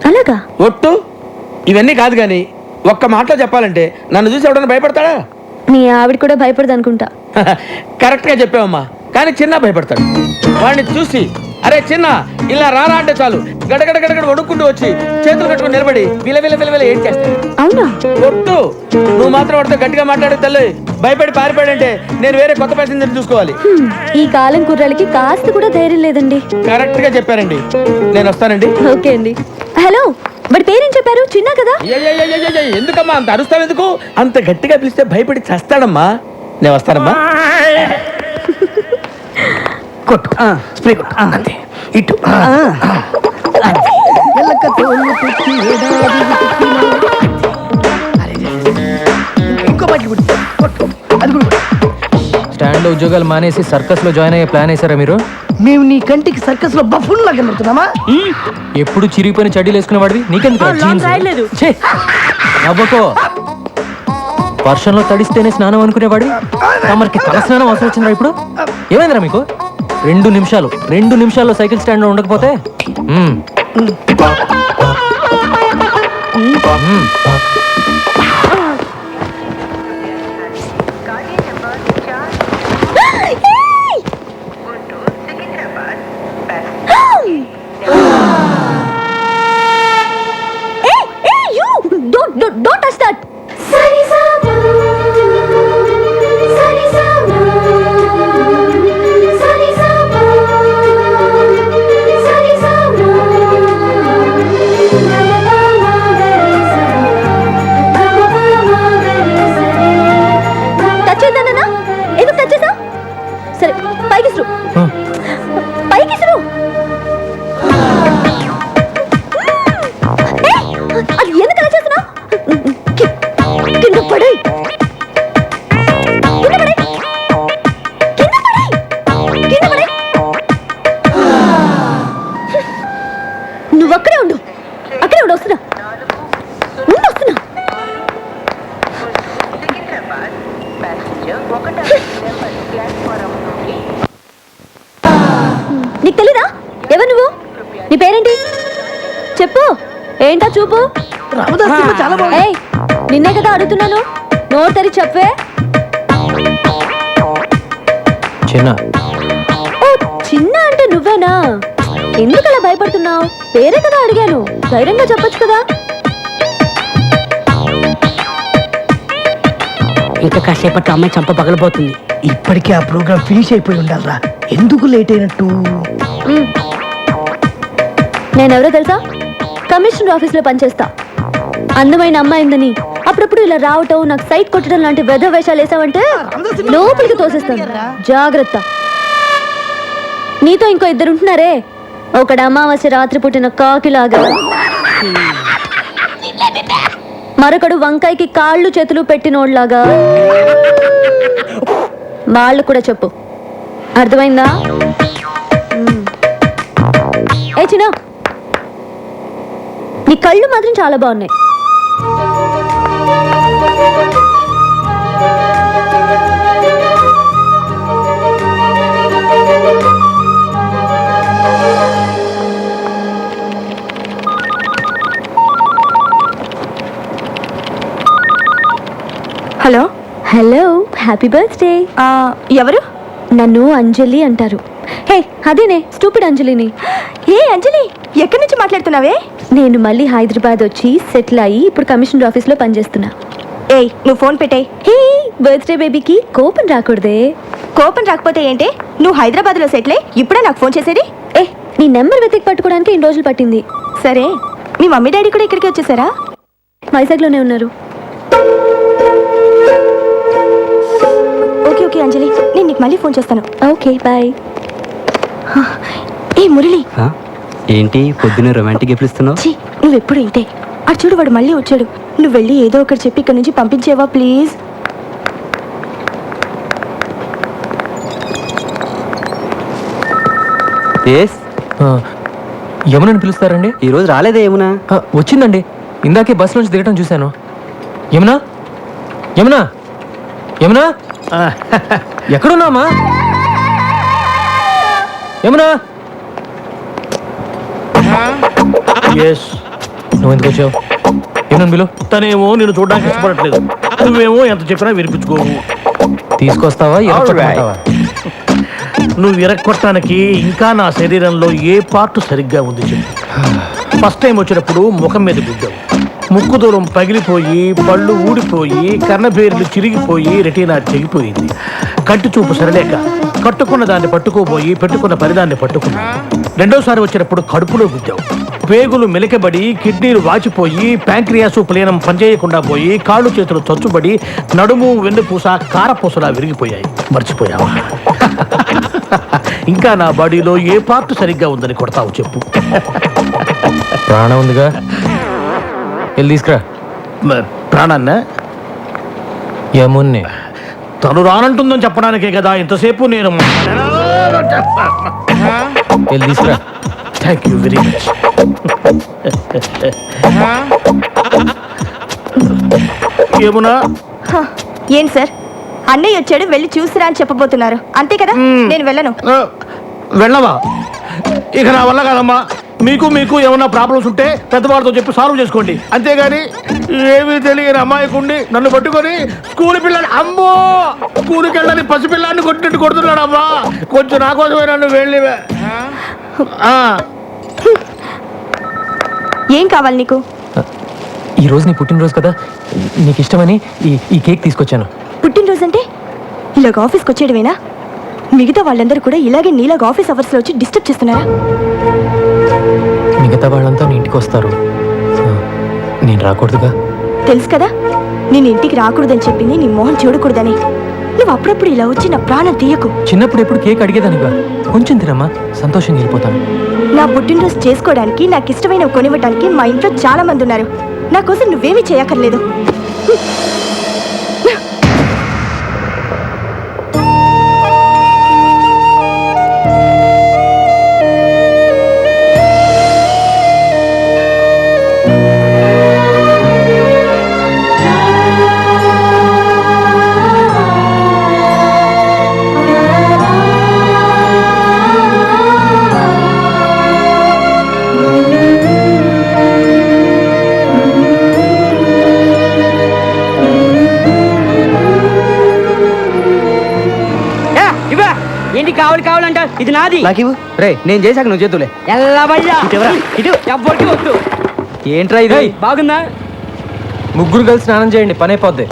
అలాగా? ఒట్టు ఇవన్నీ కాదు కానీ ఒక్క మాటలో చెప్పాలంటే నన్ను చూసి ఎవడన్నా భయపడతాడా? మీ ఆవిడ కూడా భయపడదు అనుకుంటా. కరెక్ట్ గా చెప్పావమ్మా. కానీ చిన్న భయపడతాడు. వాడిని చూసి అరే చిన్న ఇలా రారా అంటే చాలు గడగడ గడగడ వడుక్కుంటూ వచ్చి చేతులు కట్టుకుని నిలబడి విల ఏం చేస్తాడు. అవునా? ఒట్టు నువ్వు మాత్రం వాడితో గట్టిగా మాట్లాడే తల్లి. భయపడి పారిపోయాడంటే నేను వేరే కొత్త ప్యాసింజర్ చూసుకోవాలి. ఈ కాలం కుర్రాలకి కాస్త కూడా ధైర్యం లేదండి. కరెక్ట్ గా చెప్పారండి. నేను వస్తానండి. ఓకే అండి. హలో, వాడి పేరేం చెప్పారు? చిన్న కదా? ఎందుకమ్మా అంత అరుస్తావు? ఎందుకు అంత గట్టిగా పిలిస్తే భయపడి చస్తాడమ్మా. నేను వస్తానమ్మా. కొట్టు, స్ప్రే కొట్టు, అంతే. ఇటు ఇంకో బట్టి కొట్టు, అది కూడా స్టాండ్ లో ఉద్యోగాలు మానేసి సర్కస్ లో జాయిన్ అయ్యే ప్లాన్ వేసారా మీరు? మేము నీ కంటికి సర్కస్ లో బఫూన్ లాగా కనబడుతున్నామా? ఎప్పుడు చిరిగిపోయిన చడ్డీలు వేసుకునే వాడివి నీకెందుకు? నవ్వుకో. వర్షంలో తడిస్తేనే స్నానం అనుకునేవాడివి. తమరికి తల స్నానం అవసరం వచ్చిందా ఇప్పుడు? ఏమైందిరా మీకు? 2 నిమిషాల్లో సైకిల్ స్టాండ్ లో ఉండకపోతే Don't touch that. సరే, పైకి అది ఎందుకు అలా చేస్తున్నావు? కింద పడే నువ్వు అక్కడే ఉండు. వస్తున్నా. నీకు తెలీదా? ఎవరు నువ్వు? నీ పేరేంటి చెప్పు. ఏంటా చూపు? ఏయ్, నిన్నే కదా అడుగుతున్నాను. నోరు తెరి చెప్పే. చిన్న. ఓ, చిన్న అంటే నువ్వేనా? ఎందుకలా భయపడుతున్నావు? పేరే కదా అడిగాను, ధైర్యంగా చెప్పొచ్చు కదా. ఇంకా కాసేపట్లో అమ్మాయి చంప పగలబోతుంది. ఇప్పటికే ఆ ప్రోగ్రామ్ ఫినిష్ అయిపోయి ఉండాలరా. ఎందుకు లేట్ అయినట్టు? నేనెవరో తెలుసా? కమిషనర్ ఆఫీస్ లో పనిచేస్తా. అందమైన అమ్మాయిందని అప్పుడప్పుడు ఇలా రావటం, నాకు సైట్ కొట్టడం లాంటి వెధ వేషాలు వేసావంటే లోపలికి తోసేస్తాను. జాగ్రత్త. నీతో ఇంకో 2 ఉంటున్నారే, ఒకడు అమావాస్య రాత్రి పుట్టిన కాకిలాగా, మరొకడు వంకాయకి కాళ్ళు చేతులు పెట్టినోడ్లాగా. వాళ్ళు కూడా చెప్పు, అర్థమైందా? ఏ చిన్న, నీ కళ్ళు మాత్రం చాలా బాగున్నాయి. Hello, happy birthday. ఎవరు? నన్ను అంజలి అంటారు. హే, అదేనే స్టూపిడ్ అంజలిని. ఏ అంజలి, ఎక్కడి నుంచి మాట్లాడుతున్నావే? నేను మళ్ళీ హైదరాబాద్ వచ్చి సెటిల్ అయ్యి ఇప్పుడు కమిషనర్ ఆఫీస్లో పనిచేస్తున్నా. ఏయ్, నువ్వు ఫోన్ పెట్టాయి. హే, బర్త్డే బేబీకి కోపం రాకూడదే. కోపం రాకపోతే ఏంటి? నువ్వు హైదరాబాద్లో సెటిల్ అయ్యి ఇప్పుడే నాకు ఫోన్ చేసేది? ఏ, నీ నెంబర్ వెతికి పట్టుకోవడానికి ఇన్ని రోజులు పట్టింది. సరే, మీ మమ్మీ డాడీ కూడా ఇక్కడికి వచ్చేసారా? వైజాగ్లోనే ఉన్నారు. ఓకే ఓకే అంజలి, నేను నీకు మళ్ళీ ఫోన్ చేస్తాను. Okay, bye. ఏ మురళి, ఏంటి పొద్దున్న రొమాంటిక్ గిఫ్ట్లు ఇస్తున్నావు? నువ్వు ఎప్పుడు ఇంతే. అటు చూడు, వాడు మళ్ళీ వచ్చాడు. నువ్వు వెళ్ళి ఏదో ఒకటి చెప్పి ఇక్కడ నుంచి పంపించేవా ప్లీజ్? యమునని పిలుస్తారండి? ఈరోజు రాలేదే యమునా? వచ్చిందండి, ఇందాకే బస్ నుంచి దిగటం చూశాను. యమునా, యమునా, యమునా, ఎక్కడున్నామా? యమునా, నువ్వు ఎందుకు వచ్చావు? ఏమన్నా బిలు? తనేమో నేను చూడడానికి ఇష్టపడట్లేదు, నువ్వేమో ఎంత చెప్పినా వినిపించుకోవు. తీసుకొస్తావా? నువ్వు విరక్కొట్టడానికి ఇంకా నా శరీరంలో ఏ పార్ట్ సరిగ్గా ఉంది చెప్పు. ఫస్ట్ టైం వచ్చినప్పుడు ముఖం మీద గుద్దావు, ముక్కు దూరం పగిలిపోయి పళ్ళు ఊడిపోయి కర్ణబేర్లు చిరిగిపోయి రెటీనా తెగిపోయింది. కంటి చూపు సరలేక కట్టుకున్న దాన్ని పట్టుకోబోయి పెట్టుకున్న పరిదాన్ని పట్టుకున్నా. రెండోసారి వచ్చినప్పుడు కడుపులో గుద్దావు, పేగులు మెలికబడి కిడ్నీలు వాచిపోయి ప్యాంక్రియాసు ప్లీనం పనిచేయకుండా పోయి కాళ్ళు చేతులు చచ్చుబడి నడుము వెన్నుపూస కారపూసలా విరిగిపోయాయి. మర్చిపోయావా? ఇంకా నా బాడీలో ఏ పార్ట్ సరిగ్గా ఉందని కొడతావు చెప్పు. ప్రాణం ఉందిగా, వెళ్ళి తీసుకురా. ప్రాణాన్న? యమున్ని. తను రానంటుందని చెప్పడానికే కదా ఇంతసేపు నేను. వెళ్ళి తీసుకురా. Thank you very much. Yamuna, ఏంటి సార్, అన్నయ్య వచ్చాడు, వెళ్ళి చూసిరా అని చెప్పబోతున్నారు అంతే కదా? నేను వెళ్ళను. వెళ్ళవా? ఇక నా వల్ల కాదమ్మా. మీకు మీకు ఏమన్నా ప్రాబ్లమ్స్ ఉంటే పెద్దవాడితో చెప్పి సాల్వ్ చేసుకోండి, అంతేగాని ఏమీ తెలియని అమ్మాయికుండి నన్ను పట్టుకొని స్కూల్ పిల్లని, అమ్మో స్కూల్కి వెళ్ళని పసిపిల్లాన్ని కొట్టినట్టు కొడుతున్నాడు అమ్మా. కొంచెం నా కోసమే నన్ను వెళ్ళి. ఏం కావాలి నీకు? ఈ రోజు నీ పుట్టినరోజు కదా, నీకు ఇష్టమని ఈ కేక్ తీసుకొచ్చాను. పుట్టినరోజు అంటే ఇలాగ ఆఫీస్కి వచ్చేయడమేనా? మిగతా వాళ్ళందరూ కూడా ఇలాగే నీలాగ ఆఫీస్ అవర్స్లో వచ్చి డిస్టర్బ్ చేస్తున్నారా? మిగతా వాళ్ళంతా నీ ఇంటికి వస్తారు, నేను రాకూడదుగా? తెలుసు కదా, నేను ఇంటికి రాకూడదని చెప్పింది నీ మొహం చూడకూడదని. నువ్వు అప్పుడప్పుడు ఇలా వచ్చి నా ప్రాణం తీయకు. చిన్నప్పుడు ఎప్పుడు కేక్ అడిగేదానిగా, కొంచెం తినమ్మా, సంతోషంగా వెళ్ళిపోతాను. నా పుట్టినరోజు చేసుకోవడానికి, నాకు ఇష్టమైనవి కొనివ్వడానికి మా ఇంట్లో చాలా మంది ఉన్నారు. నా కోసం నువ్వేమీ చేయక్కర్లేదు. ఏంటి కావాలి కావాలంట? ఇది నాది. నాకు రే, నేను చేశాక నువ్వు చేతులే. ఎవ్వరికి వద్దు. ఏంట్రా ఇది? బాగుందా? ముగ్గురు కలిసి స్నానం చేయండి, పని అయిపోద్ది.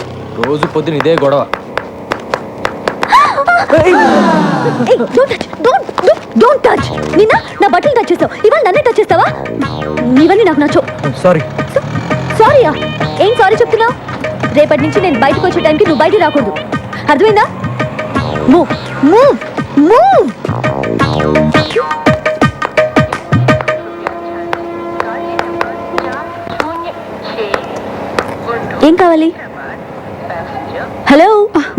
రోజు పొద్దున ఇదే గొడవ. నా బట్టలు టచ్ చేస్తావు, ఇవాళ నన్నే టచ్ చేస్తావా? ఇవన్నీ నాకు నచ్చవు. సారీ. సారీయా? ఏం సారీ చెప్తున్నావు? రేపటి నుంచి నేను బయటకు వచ్చే టైంకి నువ్వు బయటికి రాకూడదు, అర్థమైందా? Move move move. ఏం కావాలి? హలో,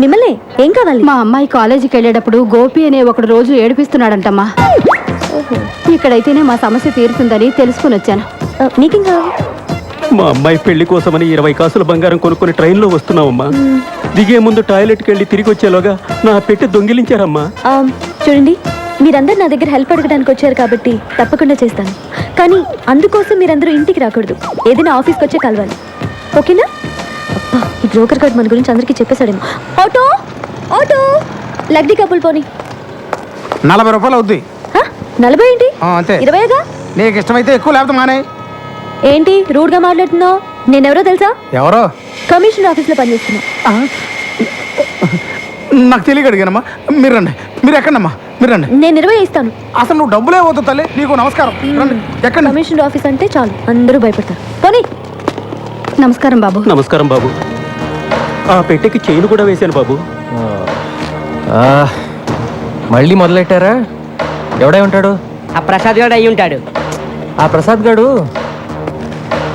మిమ్మల్ని. ఏం కావాలి? మా అమ్మాయి కాలేజీకి వెళ్ళేటప్పుడు గోపి అనే ఒకడు రోజు ఏడిపిస్తున్నాడంటమ్మా. ఇక్కడైతేనే మా సమస్య తీరుతుందని తెలుసుకుని వచ్చాను. నీకేం కావాలి? మా అమ్మాయి పెళ్లి కోసమని 20 కాసుల బంగారం కొనుక్కొని ట్రైన్లో వస్తున్నావమ్మా. దిగే ముందు టాయిలెట్కి వెళ్ళి తిరిగి వచ్చేలోగా నా పెట్టి దొంగిలించారమ్మా. చూడండి, మీరందరూ నా దగ్గర హెల్ప్ అడగడానికి వచ్చారు కాబట్టి తప్పకుండా చేస్తాను. కానీ అందుకోసం మీరందరూ ఇంటికి రాకూడదు, ఏదైనా ఆఫీస్కి వచ్చే కలవాలి, ఓకేనా? అబ్బా, బ్రోకర్ గార్డ్ మన గురించి అందరికీ చెప్పేశాడేమో. ఆటో ఆటో లగ్డి కప్పులు పోని. 40 రూపాయలు అవుద్ది. 40 ఏంటి? అంతే. 20గా? నీకు ఇష్టమైతే ఎక్కువ లేకపోతే మానే. ఏంటి రూడ్ గా మాట్లాడుతున్నావు? నేనెవరో తెలుసా? ఎవరో? కమిషన్ ఆఫీస్ లో పనిచేస్తున్నా. నాకు తెలియక అడిగానమ్మా. మీరు రండి. మీరు ఎక్కడమ్మా? మీరు రండి. నేను 20 ఇస్తాను. అసలు నువ్వు డబ్బులే పోతావు తల్లి. నీకు నమస్కారం. రండి. ఎక్కడ? కమిషన్ ఆఫీస్ అంటే చాలు అందరూ భయపడతారు. పోనీ. నమస్కారం బాబు. నమస్కారం బాబు. ఆ పెట్టెకి చైన్ కూడా వేశాను బాబు. మళ్ళీ మొదలెట్టారా? ఎవడై ఉంటాడు? ఆ ప్రసాద్ గారు అయి ఉంటాడు. ఆ ప్రసాద్ గాడు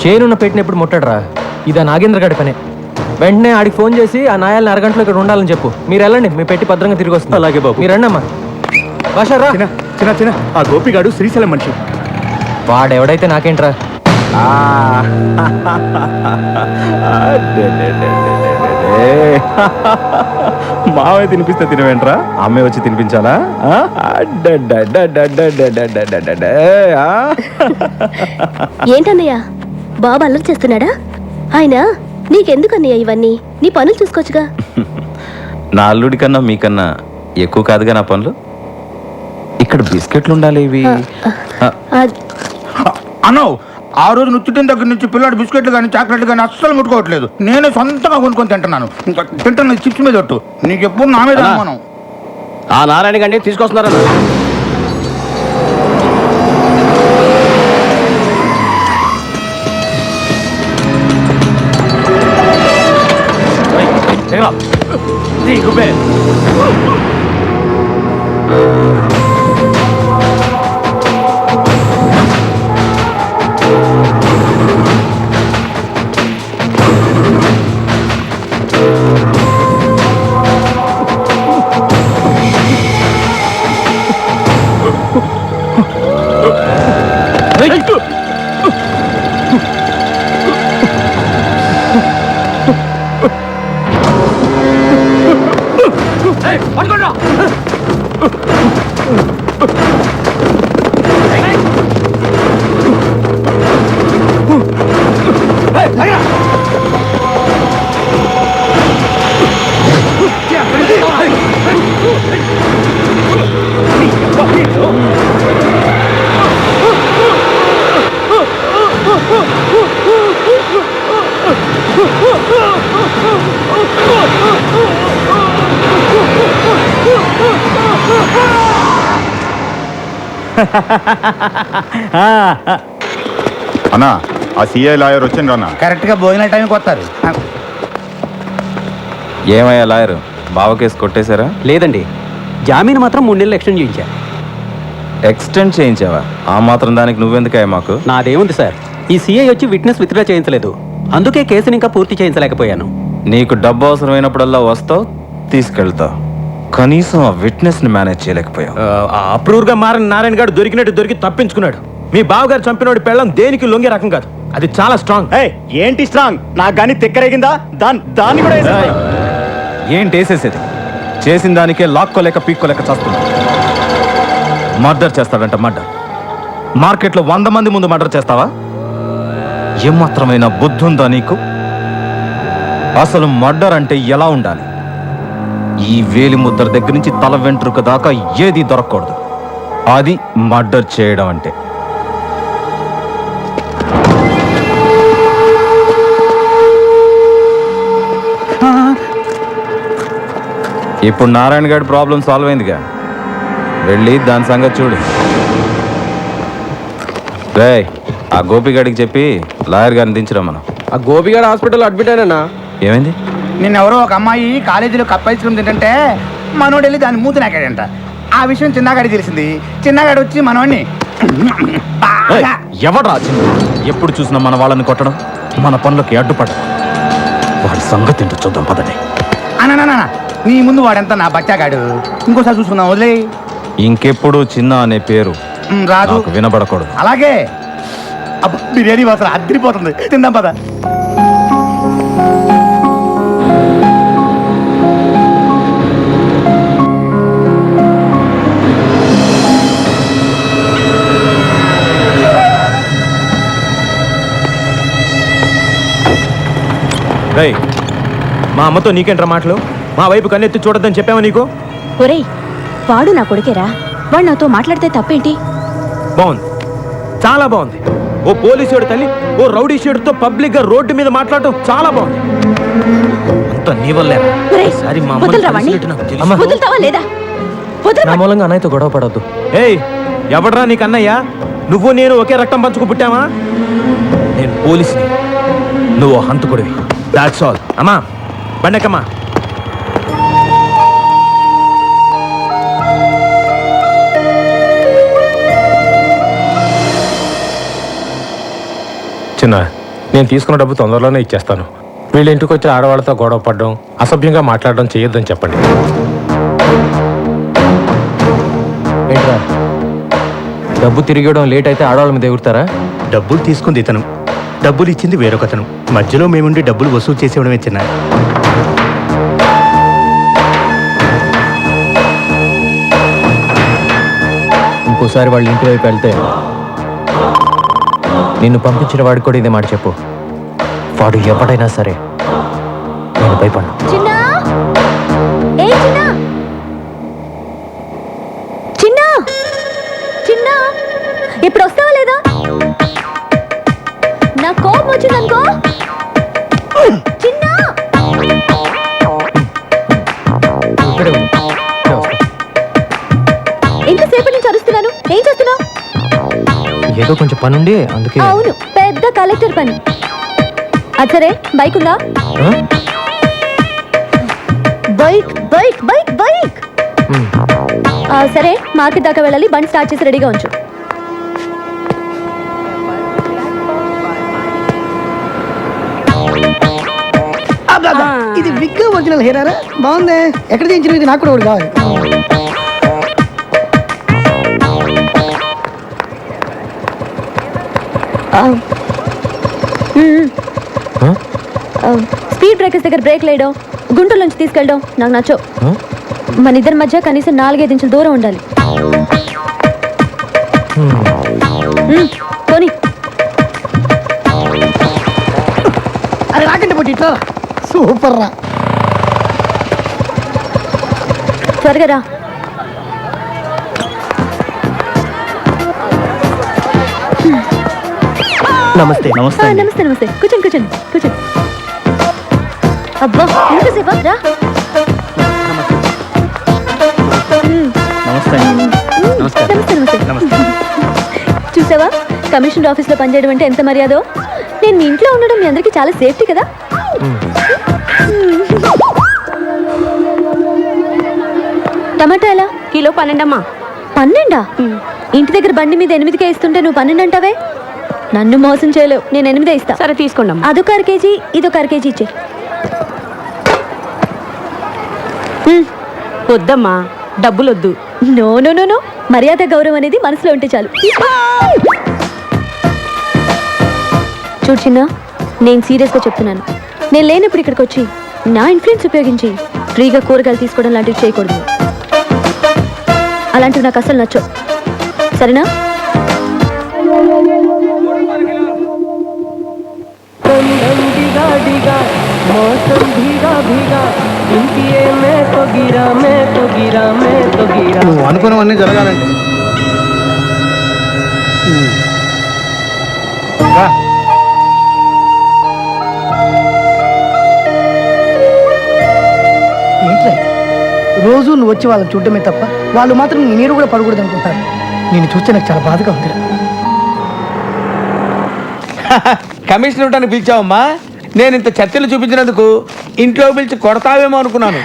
చేనున్న పెట్టిన ఎప్పుడు ముట్టాడురా. ఇది ఆ నాగేంద్ర గాడి పనే. వెంటనే ఆడికి ఫోన్ చేసి ఆ నాయాలని అరగంటలో ఇక్కడ ఉండాలని చెప్పు. మీరు వెళ్ళండి, మీ పెట్టి భద్రంగా తిరిగి వస్తుంది. అలాగే బాబు. మీరు రండి అమ్మా. బాషారా చిన్న ఆ గోపిగాడు శ్రీశైలం మనిషి. వాడెవడైతే నాకేంట్రా. మావే తినిపిస్తే తినవేంట్రా? అమ్మే వచ్చి తినిపించాలా? ఏంటన్నయ్య బాబు అల్లరి చేస్తున్నాడా? ఆయన నీకెందుకన్నయ్య ఇవన్నీ? నీ పనులు చూసుకోవచ్చుగా. నా అల్లుడి కన్నా మీకన్నా ఎక్కువ కాదుగా నా పనులు. ఇక్కడ బిస్కెట్లు ఉండాలి ఇవి. అన్నో ఆ రోజు నుచ్చుటిన దగ్గర నుంచి పిల్లాడు బిస్కెట్లు కానీ చాక్లెట్లు కానీ అస్సలు ముట్టుకోవట్లేదు. నేనే సొంతంగా కొనుక్కొని తింటున్నాను. ఇంకా తింటున్న చిప్స్ మీద ఒట్టు. నీకు ఎప్పుడు నా మీద అనుమానం. ఆ నారాయణ గండి తీసుకొస్తున్నారా? అన్నా ఆ సిఐ లాయర్ వచ్చిండ్రు అన్న. కరెక్ట్ గా భోజన టైంకి వస్తారు. ఏమయ్యా లాయరు, బావ కేసు కొట్టేశారా? లేదండి, జామీన్ మాత్రం 3 నెలలు ఎక్స్టెండ్ చేయించా. ఎక్స్టెండ్ చేయించావా? ఆ మాత్రం దానికి నువ్వెందుకయ్యా మాకు? నాదేముంది సార్, ఈ సిఐ వచ్చి విట్నెస్ విత్డ్రా చేయించలేదు, అందుకే కేసుని ఇంకా పూర్తి చేయించలేకపోయాను. నీకు డబ్బు అవసరమైనప్పుడల్లా వస్తావు, తీసుకెళ్తావు, కనీసం ఆ విట్నెస్ ని మేనేజ్ చేయలేకపోయావు. అప్రూవ్ గా మారిన నారాయణ గారు దొరికినట్టు దొరికి తప్పించుకున్నాడు. మీ బావగారు చంపినోడి పెళ్ళం దేనికి లొంగే రకం కాదు, అది చాలా స్ట్రాంగ్. ఏంటి స్ట్రాంగ్? నాకు కానీ తిక్కరేగిందా? దాన్ని కూడా ఏంటి వేసేసేది? చేసిన దానికే లాక్కోలేక పీక్కోలేక చేస్తున్నా. మర్డర్ చేస్తాడంట. మర్డర్ మార్కెట్లో 100 మంది ముందు మర్డర్ చేస్తావా? ఏమాత్రమైన బుద్ధి ఉందా నీకు? అసలు మర్డర్ అంటే ఎలా ఉండాలి? ఈ వేలి ముద్ర దగ్గర నుంచి తల వెంట్రుక దాకా ఏది దొరకకూడదు. అది మర్డర్ చేయడం అంటే. ఇప్పుడు నారాయణ గారి ప్రాబ్లం సాల్వ్ అయిందిగా, వెళ్ళి దాని సంగతి చూడు. రే, ఆ గోపిగాడికి చెప్పి లాయర్ గారిని దించరా. మనం ఆ గోపిగాడు హాస్పిటల్లో అడ్మిట్ అయినా. ఏమైంది? నిన్నెవరో ఒక అమ్మాయి కాలేజీలో కప్ ఐస్ క్రీమ్ తింటే మనోడు వెళ్ళి దాన్ని మూతి నాకాడంట. ఆ విషయం చిన్నగాడికి తెలిసింది. చిన్నగాడు వచ్చి మనోడిని ఎవడ్రా చిన్న? ఎప్పుడు చూసినా మన వాళ్ళని కొట్టడం, మన పనులకి అడ్డుపడడం. వాడి సంగతి ఏంటో చూద్దాం పదండి. అన్న నీ ముందు వాడెంత నా బచ్చాగాడు. ఇంకోసారి చూసుకుందాం, వదిలే. ఇంకెప్పుడు చిన్న అనే పేరు రాదు, నాకు వినబడకూడదు. అలాగే. బిర్యానీ మాత్రం అద్దరిపోతుంది, తిందాం పద. మా అమ్మతో నీకేంట్రా మాటలు? మా వైపు కన్నెత్తి చూడొద్దని చెప్పావా నీకు? ఒరేయ్ వాడు నా కొడుకేరా, వాడు నాతో మాట్లాడితే తప్పేంటి? బాగుంది, చాలా బాగుంది. ఓ పోలీసుడు తల్లి ఓ రౌడీ షేడుతో పబ్లిక్ గా రోడ్డు మీద మాట్లాడటం చాలా బాగుంది. అంత నీ వల్లేరా? ఒరేయ్, ఈసారి మా అమ్మని వదలరా వాణ్ణి? కలిసినట్టు నాకు తెలుసు. అమ్మ. వదులుతావా లేదా? నా మూలంగా అన్నయ్యతో గొడవ పడవద్దు. ఏయ్, ఎవడ్రా నీకు అన్నయ్య? నువ్వు నేను ఒకే రక్తం పంచుకు పుట్టావా? నేను పోలీసుని, నువ్వు హంతకుడివి. That's all. అమ్మా బండకమ్మా. చిన్న, నేను తీసుకున్న డబ్బు తొందరలోనే ఇచ్చేస్తాను. వీళ్ళ ఇంటికి వచ్చి ఆడవాళ్ళతో గొడవ పడడం, అసభ్యంగా మాట్లాడడం చేయొద్దని చెప్పండి. ఏంట్రా, డబ్బు తిరిగడం లేట్ అయితే ఆడవాళ్ళ మీద ఎగురుతారా? డబ్బులు తీసుకుంది ఇతను, డబ్బులు ఇచ్చింది వేరొకతను. మధ్యలో మేముండి డబ్బులు వసూలు చేసేవడమే చిన్న. ఇంకోసారి వాళ్ళ ఇంటి వైపు వెళ్తే నిన్ను పంపించిన వాడికి కూడా ఇదే మాట చెప్పు. వాడు ఎవడైనా సరే నేను భయపడ్డా. చిన్నా, ఏ చిన్నా, చిన్నా, చిన్నా, ఇప్పుడు వస్తావా లేదా? నా కోపం వచ్చిందనుకో. చిన్నా, ఇక్కడే ఉండు. ఇక్కడే వస్తా. ఎంతసేపటి నుంచి అరుస్తున్నాను, ఏం చేస్తున్నావు? ఏదో కొంచెం పనుండి అందుకే. అవును, పెద్ద కలెక్టర్ పని. అది సరే, బైక్ ఉందా? ఆ? Bike bike bike bike. సరే, మార్కెట్ దాకా వెళ్ళాలి. బండి స్టార్ట్ చేసి రెడీగా ఉంచు. ఇది విగ్ ఒరిజినల్ హెయిరారా? బాగుంది. ఎక్కడ చేయించిన ఇది? నాకు కూడా ఒకటి కావాలి. స్పీడ్ బ్రేకర్స్ దగ్గర బ్రేక్ లేయడం, గుంటల నుంచి తీసుకెళ్ళడం నాకు నచ్చో. మన ఇద్దరి మధ్య కనీసం 4-5 ఇంచుల దూరం ఉండాలి. పోనీ. అది రాకండి పోటీ ఇట్లా. సూపర్ రా. త్వరగా రా. నమస్తే. నమస్తే నమస్తే. కూర్చోండి కూర్చోండి కూర్చోండి. అబ్బా, ఎంతసేపా? రా. నమస్తే. నమస్తే నమస్తే. చూసావా, కమిషనర్ ఆఫీస్ లో పనిచేయడం అంటే ఎంత మర్యాదో. నేను మీ ఇంట్లో ఉండడం మీ అందరికి చాలా సేఫ్టీ కదా. టమాటా ఎలా? కిలో 12 అమ్మా. 12? ఇంటి దగ్గర బండి మీద 8కే ఇస్తుంటే నువ్వు 12 అంటావే? నన్ను మోసం చేయలేవు. నేను 8 ఇస్తా. సరే తీసుకోండి అమ్మా. అదొక 1/2 కేజీ, ఇదొక 1/2 కేజీ ఇచ్చే. వద్దమ్మా, డబ్బులొద్దు. నో నో నో నో, మర్యాద గౌరవం అనేది మనసులో ఉంటే చాలు. చూడు చిన్న, నేను సీరియస్గా చెప్తున్నాను. నేను లేనప్పుడు ఇక్కడికి వచ్చి నా ఇన్ఫ్లుయెన్స్ ఉపయోగించి ఫ్రీగా కూరగాయలు తీసుకోవడం లాంటివి చేయకూడదు. అలాంటివి నాకు అసలు నచ్చవు. సరేనా? నువ్వు అనుకున్నవన్నీ జరగాలంటే రా. ఏంట్రా ఇది? రోజు నువ్వు వచ్చి వాళ్ళని చూడటమే తప్ప వాళ్ళు మాత్రం నీ నీరు కూడా పడకూడదు అనుకుంటారు. నేను చూస్తే నాకు చాలా బాధగా ఉందిరా. కమిషనర్ ఉంటాను పిలిచావమ్మా. నేను ఇంత చర్చలు చూపించినందుకు ఇంట్లో పిలిచి కొడతావేమో అనుకున్నాను.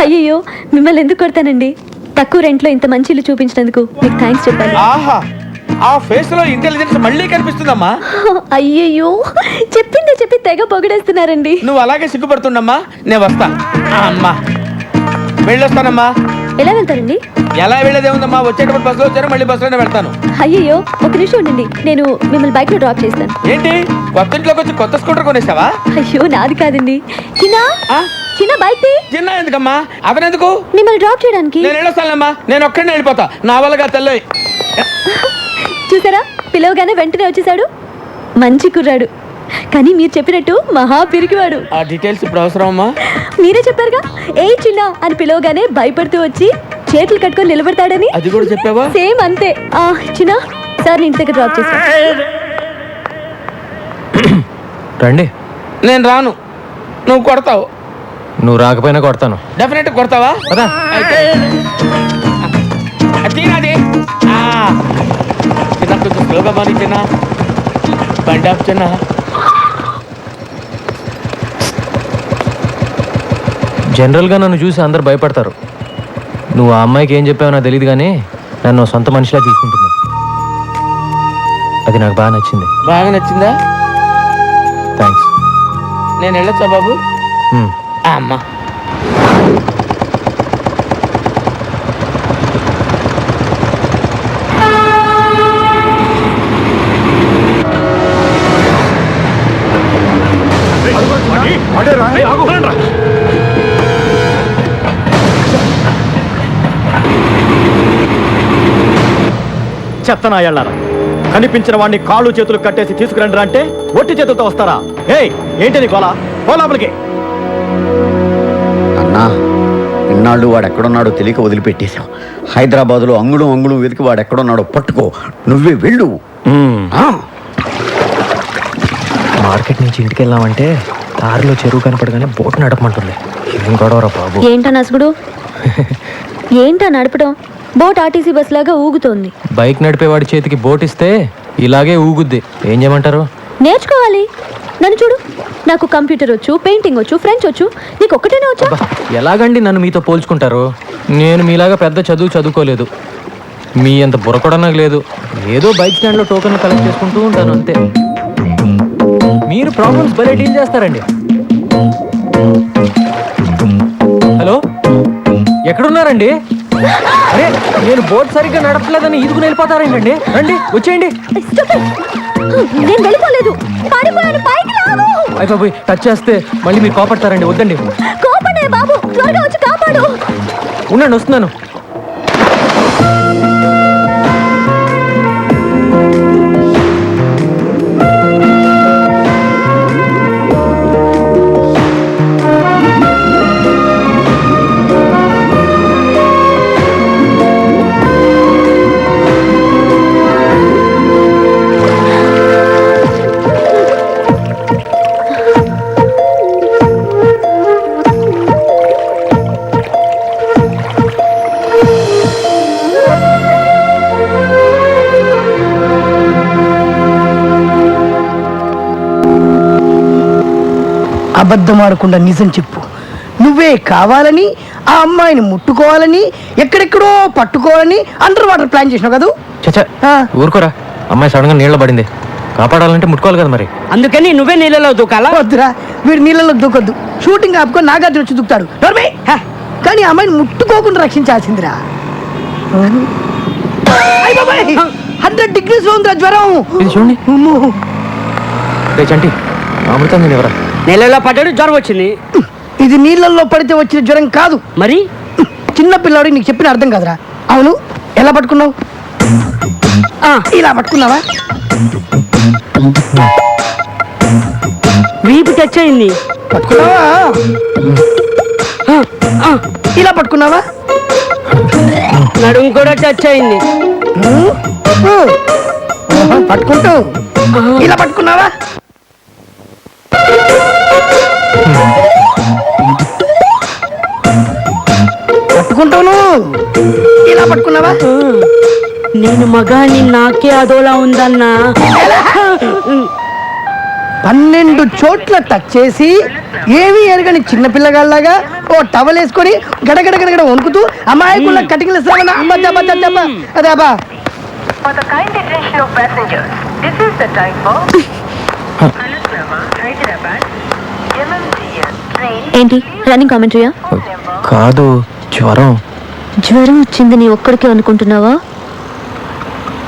అయ్యో, మిమ్మల్ని ఎందుకు కొడతానండి? తక్కువ రెంట్లో ఇంత మంచి ఇల్లు చూపించినందుకు మీకు థ్యాంక్స్ చెప్పాలి. ఆహా, ఆ ఫేస్ లో ఇంటెలిజెన్స్ మళ్ళీ కనిపిస్తుందమ్మా. అయ్యయ్యో, చెప్పిందే చెప్పి తెగ పొగిడేస్తున్నారండి. నువ్వు అలాగే సిగ్గుపడుతుండమ్మా. నేను వస్తా. అమ్మా వెళ్ళొస్తానమ్మా. ఎలా వెళ్తారండి? ఎలా వెళ్ళేదే ఉందమ్మా, వచ్చేటప్పుడు బస్సులో వచ్చాను, మళ్ళీ బస్సులోనే వెళ్తాను. అయ్యయ్యో, ఒక నిమిషం ఉండండి, నేను మిమ్మల్ని బైక్ లో డ్రాప్ చేస్తాను. ఏంటి, కొత్త ఇంట్లోకి వచ్చి కొత్త స్కూటర్ కొనేసావా? అయ్యో, నాది కాదండి. చిన్న బైక్ తీ. చిన్న ఎందుకమ్మా, అతనెందుకు? మిమ్మల్ని డ్రాప్ చేయడానికి. నేను వెళ్ళొస్తానమ్మా, నేను ఒక్కడినే వెళ్ళిపోతా. నా వల్లగా తెల్ల. చూసారా, పిలవగానే వెంటనే వచ్చేసాడు. మంచి కుర్రాడు. కానీ మీరు చెప్పినట్టు మహా పిరికివాడు. ఆ డీటెయిల్స్ ఇప్పుడు అవసరం అమ్మా. మీరే చెప్పారుగా ఏ చిన్న అని పిలవగానే భయపడుతూ వచ్చి చేతులు కట్టుకొని నిలబడతాడని. అది కూడా చెప్పావా? సేమ్ అంతే. చిన్న సార్ ఇంటి దగ్గర డ్రాప్ చేస్తా. రండి. నేను రాను, నువ్వు కొడతావు. నువ్వు రాకపోయినా కొడతాను. డెఫినెట్ కొడతావా? అయితే తీరాది చిన్న కొంచెం స్లోగా మాని చిన్న బండి ఆఫ్ చిన్న. జనరల్గా నన్ను చూసి అందరు భయపడతారు. నువ్వు ఆ అమ్మాయికి ఏం చెప్పావో నాకు తెలియదు, కానీ నన్ను సొంత మనిషిలా చూసుకుంటుంది. అది నాకు బాగా నచ్చింది. బాగా నచ్చిందా? థ్యాంక్స్. నేను వెళ్ళొచ్చా బాబు? అమ్మా చెత్తనా ఎళ్ళారా? కనిపించిన వాడిని కాళ్ళు చేతులు కట్టేసి తీసుకురండి అంటే ఒట్టి చేతులతో వస్తారా? ఏయ్ ఏంటిది గోలా? లోపలికి. అన్నా, ఇన్నాళ్ళు వాడు ఎక్కడున్నాడో తెలియక వదిలిపెట్టేశాం. హైదరాబాద్లో అంగుళం వెతికి వాడు ఎక్కడున్నాడో పట్టుకో. నువ్వే వెళ్ళు. మార్కెట్ నుంచి ఇంటికి వెళ్ళామంటే దారిలో చెరువు కనపడగానే బోట్ నడపమంటుంది. ఏం గొడవరా బాబు? ఏంటా నసుగుడు? ఏంటా నడపడం? బోట్ ఆర్టీసీ బస్ లాగా ఊగుతోంది. బైక్ నడిపేవాడి చేతికి బోట్ ఇస్తే ఇలాగే ఊగుద్ది. ఏం చేయమంటారు? నేర్చుకోవాలి. నన్ను చూడు, నాకు కంప్యూటర్ వచ్చు, పెయింటింగ్ వచ్చు, ఫ్రెంచ్ వచ్చు. నీకు ఒక్కటేనే వచ్చా? ఎలాగండి నన్ను మీతో పోల్చుకుంటారు? నేను మీలాగా పెద్ద చదువుకోలేదు. మీ అంత బుర్ర కూడా నాకు లేదు. ఏదో బైక్ స్టాండ్లో టోకెన్లు కలెక్ట్ చేసుకుంటూ ఉంటాను అంతే. మీరు ప్రాబ్లమ్స్ భలే డీల్ చేస్తారండి. హలో, ఎక్కడున్నారండి? అరే, నేను బోట్ సరిగ్గా నడపలేదని ఈదుకుని వెళ్ళిపోతారేంటండి? రండి, వచ్చేయండి. నేను వెళ్ళిపోలేదు, అయిపోయి టచ్ చేస్తే మళ్ళీ మీరు కోపడతారండి. వద్దండి. కోపడే బాబు, త్వరగా వచ్చి కాపాడు. ఉండండి, వస్తున్నాను. అబద్ధం ఆడకుండా నిజం చెప్పు. నువ్వే కావాలని ఆ అమ్మాయిని ముట్టుకోవాలని ఎక్కడెక్కడో పట్టుకోవాలని అండర్ వాటర్ ప్లాన్ చేసినావు కదా? చచ్చా, ఊరుకోరా. అమ్మాయి సడన్ గా నీళ్ళ పడింది. కాపాడాలంటే ముట్టుకోవాలి కదా మరి. అందుకని నువ్వే నీళ్ళలో దూకాలా? వద్దురా, వీడు నీళ్ళలో దూకొద్దు. షూటింగ్ ఆపుకొని నాగార్జున వచ్చి దూకుతాడు. కానీ ఆ అమ్మాయిని ముట్టుకోకుండా రక్షించాల్సిందిరా. 100 degrees ఉందిరా జ్వరం. ఇది చూడండి. చంటి, అమృతం నేను ఎవరా? నీళ్ళలో పడ్డాడు, జ్వరం వచ్చింది. ఇది నీళ్ళల్లో పడితే వచ్చిన జ్వరం కాదు. మరి చిన్న పిల్లాడు నీకు చెప్పిన అర్థం కాదురా. అవును, ఎలా పట్టుకున్నావు? ఇలా పట్టుకున్నావా? వీపు టచ్ అయింది. పట్టుకున్నావా? ఇలా పట్టుకున్నావా? నడుము కూడా టచ్ అయింది. పట్టుకుంటూ ఇలా పట్టుకున్నావా? పట్టుకుంటాను. ఇలా పట్టుకున్నావా? నేను మగాన్ని నాకే అదోలా ఉందన్నా. 12 చోట్ల టచ్ చేసి ఏమీ ఎరగని చిన్న పిల్లగాళ్ళలాగా ఓ టవల్ వేసుకొని గడగడ గడగడ వణుకుతూ అమాయకుల కటింగ్లు ఇస్తామన్నా. అదేబా ఏంటి రన్నింగ్ కామెంటరీయా? కాదు, జ్వరం. జ్వరం వచ్చింది నీ ఒక్కడికే అనుకుంటున్నావా?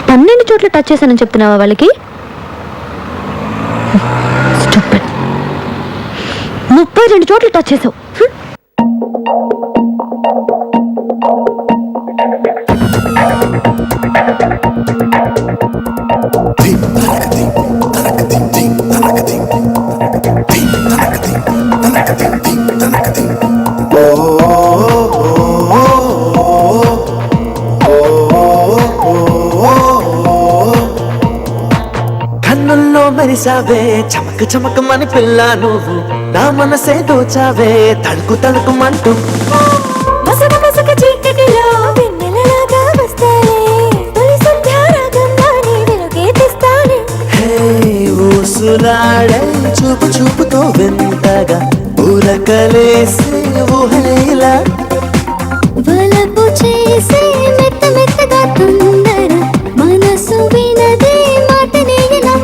12 చోట్ల టచ్ చేశానని చెప్తున్నావా వాళ్ళకి? 32 చోట్ల టచ్ చేసావు. ధిం తరక ధిం తరక ధిం ధిం తరక ధిం మెరిసావే చమక చమకమని పిల్ల నువ్వు నా మనసే దోచావే తడుకు తడుకుమంటూ మసక మసక చీకటిలో వెన్నెలలాగా వస్తానే తొలి సంధ్యారాగంగా నీ వెలుగే తెస్తానే హే ఊసులాడే చూపు చూపుతో వింతగా ఊరకలేసే ఊహలేలా వలపు చేసే మెత్త మెత్తగా తొందర మనసు వినదే మాట నేయలా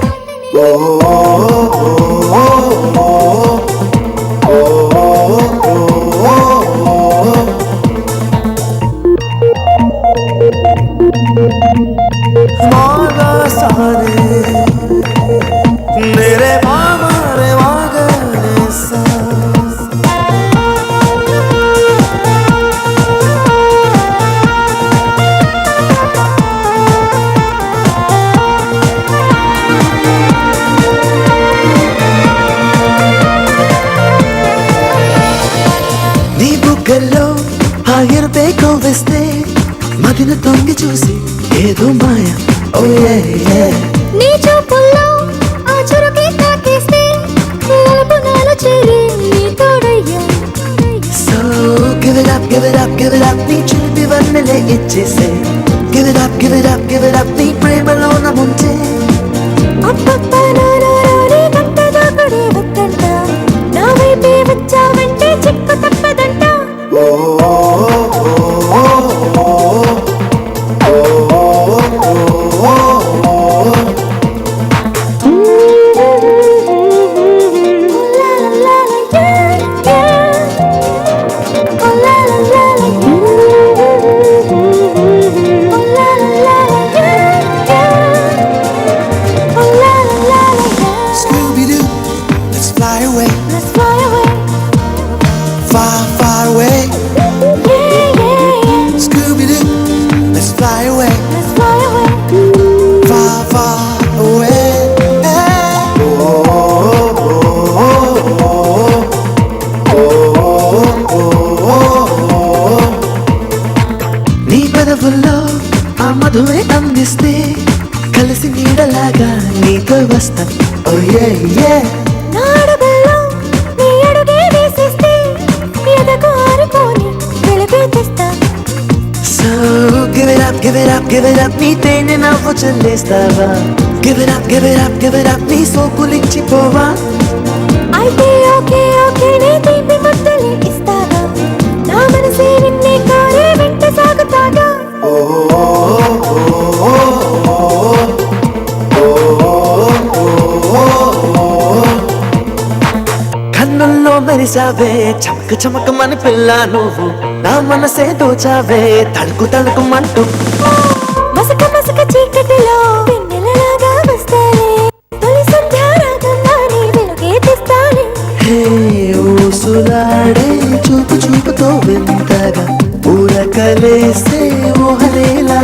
मागा सारे मेरे मामारे मागने सा నీ బుగ్గల్లో ఆగిరతే కోవిస్తే మదిన తొంగి చూసి ఏదో మాయ ఓ నీ చూపుల్లో ఆ చురుకే తాకేస్తే వలపు నాలో చేరి నీ తోడయ్యా so give it up give it up give it up నీ చూపి వన్నెలే ఇచ్చేసే give it up give it up give it up నీ ప్రేమలో నా ముంచే అప్పప్ప నాలో నీ గంట దాకుడే వద్దంట నా వైపే వచ్చావంటే చిక్కు తప్పదంట Scooby-Doo let's fly away Let's fly away, far far away yeah, yeah, yeah. Scooby-Doo let's fly away Let's fly away. far far away నీ పెదవుల్లో ఆ మధువే అందిస్తే కలిసి నీడలాగా నీతో వస్తా ఓ నా అడుగుల్లో నీ అడుగే వేసేస్తే ఎదకు ఆరుకోని వెలుగే తెస్తా so give it up give it up give it up నీ తేనె నవ్వు చల్లేస్తావా give it up give it up give it up నీ సోకులిచ్చిపోవా అయితే ఓకే ఓకే నీ తీపి ముద్దలే ఇస్తాగా నా మనసే నిన్నే కోరే వెంట సాగుతాగా కన్నుల్లో మెరిసావే చమక చమకమని పిల్ల నువ్వు నా మనసే దోచావే తడుకు తడుకుమంటూ మసక మసక చీకటిలో వెన్నెలలాగా వస్తానే తొలి సంధ్యారాగంగా నీ వెలుగే తెస్తానే హే ఊసులాడే చూపు చూపుతో వింతగా ఊరకలేసే ఊహలేలా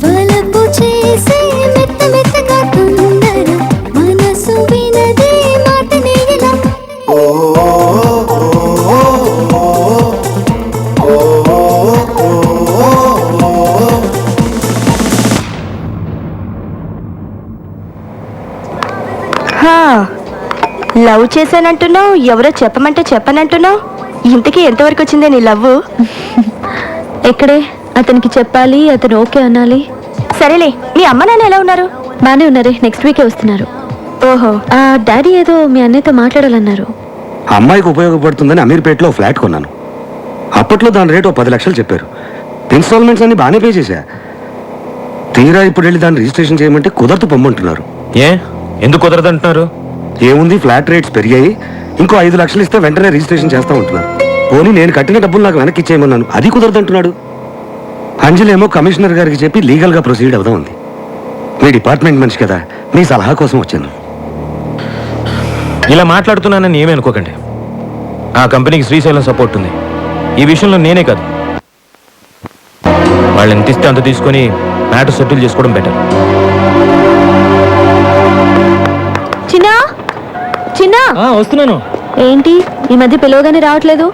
వలపు చేసే మెత్త మెత్తగా తొందర మనసు వినదే మాట నేయలా లవ్ చేశానంటున్నావు ఎవరో చెప్పమంటే చెప్పనంటున్నావు ఇంతకీ ఎంతవరకు వచ్చిందే నీ లవ్ ఎక్కడే అతనికి చెప్పాలి, అతను ఓకే అనాలి. సరేలే మీ అమ్మ నాన్న ఎలా ఉన్నారు? బానే ఉన్నారే, నెక్స్ట్ వీకే వస్తున్నారు. ఓహో, ఆ డాడీ ఏదో మీ అన్నయ్యతో మాట్లాడాలన్నారు. అమ్మాయికి ఉపయోగపడుతుందని అమీర్పేటలో ఫ్లాట్ కొన్నాను. అప్పట్లో దాని రేటు 10 లక్షలు చెప్పారు. ఇన్స్టాల్మెంట్స్ అన్ని బాగానే పే చేశా. తీరా ఇప్పుడు వెళ్ళి దాన్ని రిజిస్ట్రేషన్ చేయమంటే కుదరదు పొమ్మంటున్నారు. ఎందుకు కుదరదంటున్నారు? ఏముంది, ఫ్లాట్ రేట్స్ పెరిగాయి, ఇంకో 5 లక్షలు ఇస్తే వెంటనే రిజిస్ట్రేషన్ చేస్తా ఉంటున్నారు. పోనీ నేను కట్టిన డబ్బులు నాకు వెనక్కి ఇచ్చేయమన్నాను, అది కుదరదంటున్నాడు. అంజలేమో కమిషనర్ గారికి చెప్పి లీగల్గా ప్రొసీడ్ అవుదా ఉంది. మీ డిపార్ట్మెంట్ మనిషి కదా, మీ సలహా కోసం వచ్చాను. ఇలా మాట్లాడుతున్నానని ఏమీ అనుకోకండి. ఆ కంపెనీకి శ్రీశైలం సపోర్ట్ ఉంది. ఈ విషయంలో నేనే కాదు, వాళ్ళు ఎంత ఇస్తే అంత తీసుకొని మ్యాటర్ సెటిల్ చేసుకోవడం బెటర్. చిన్నా చిన్నా, వస్తున్నాను. ఏంటి ఈ మధ్య పిలవగానే రావట్లేదు?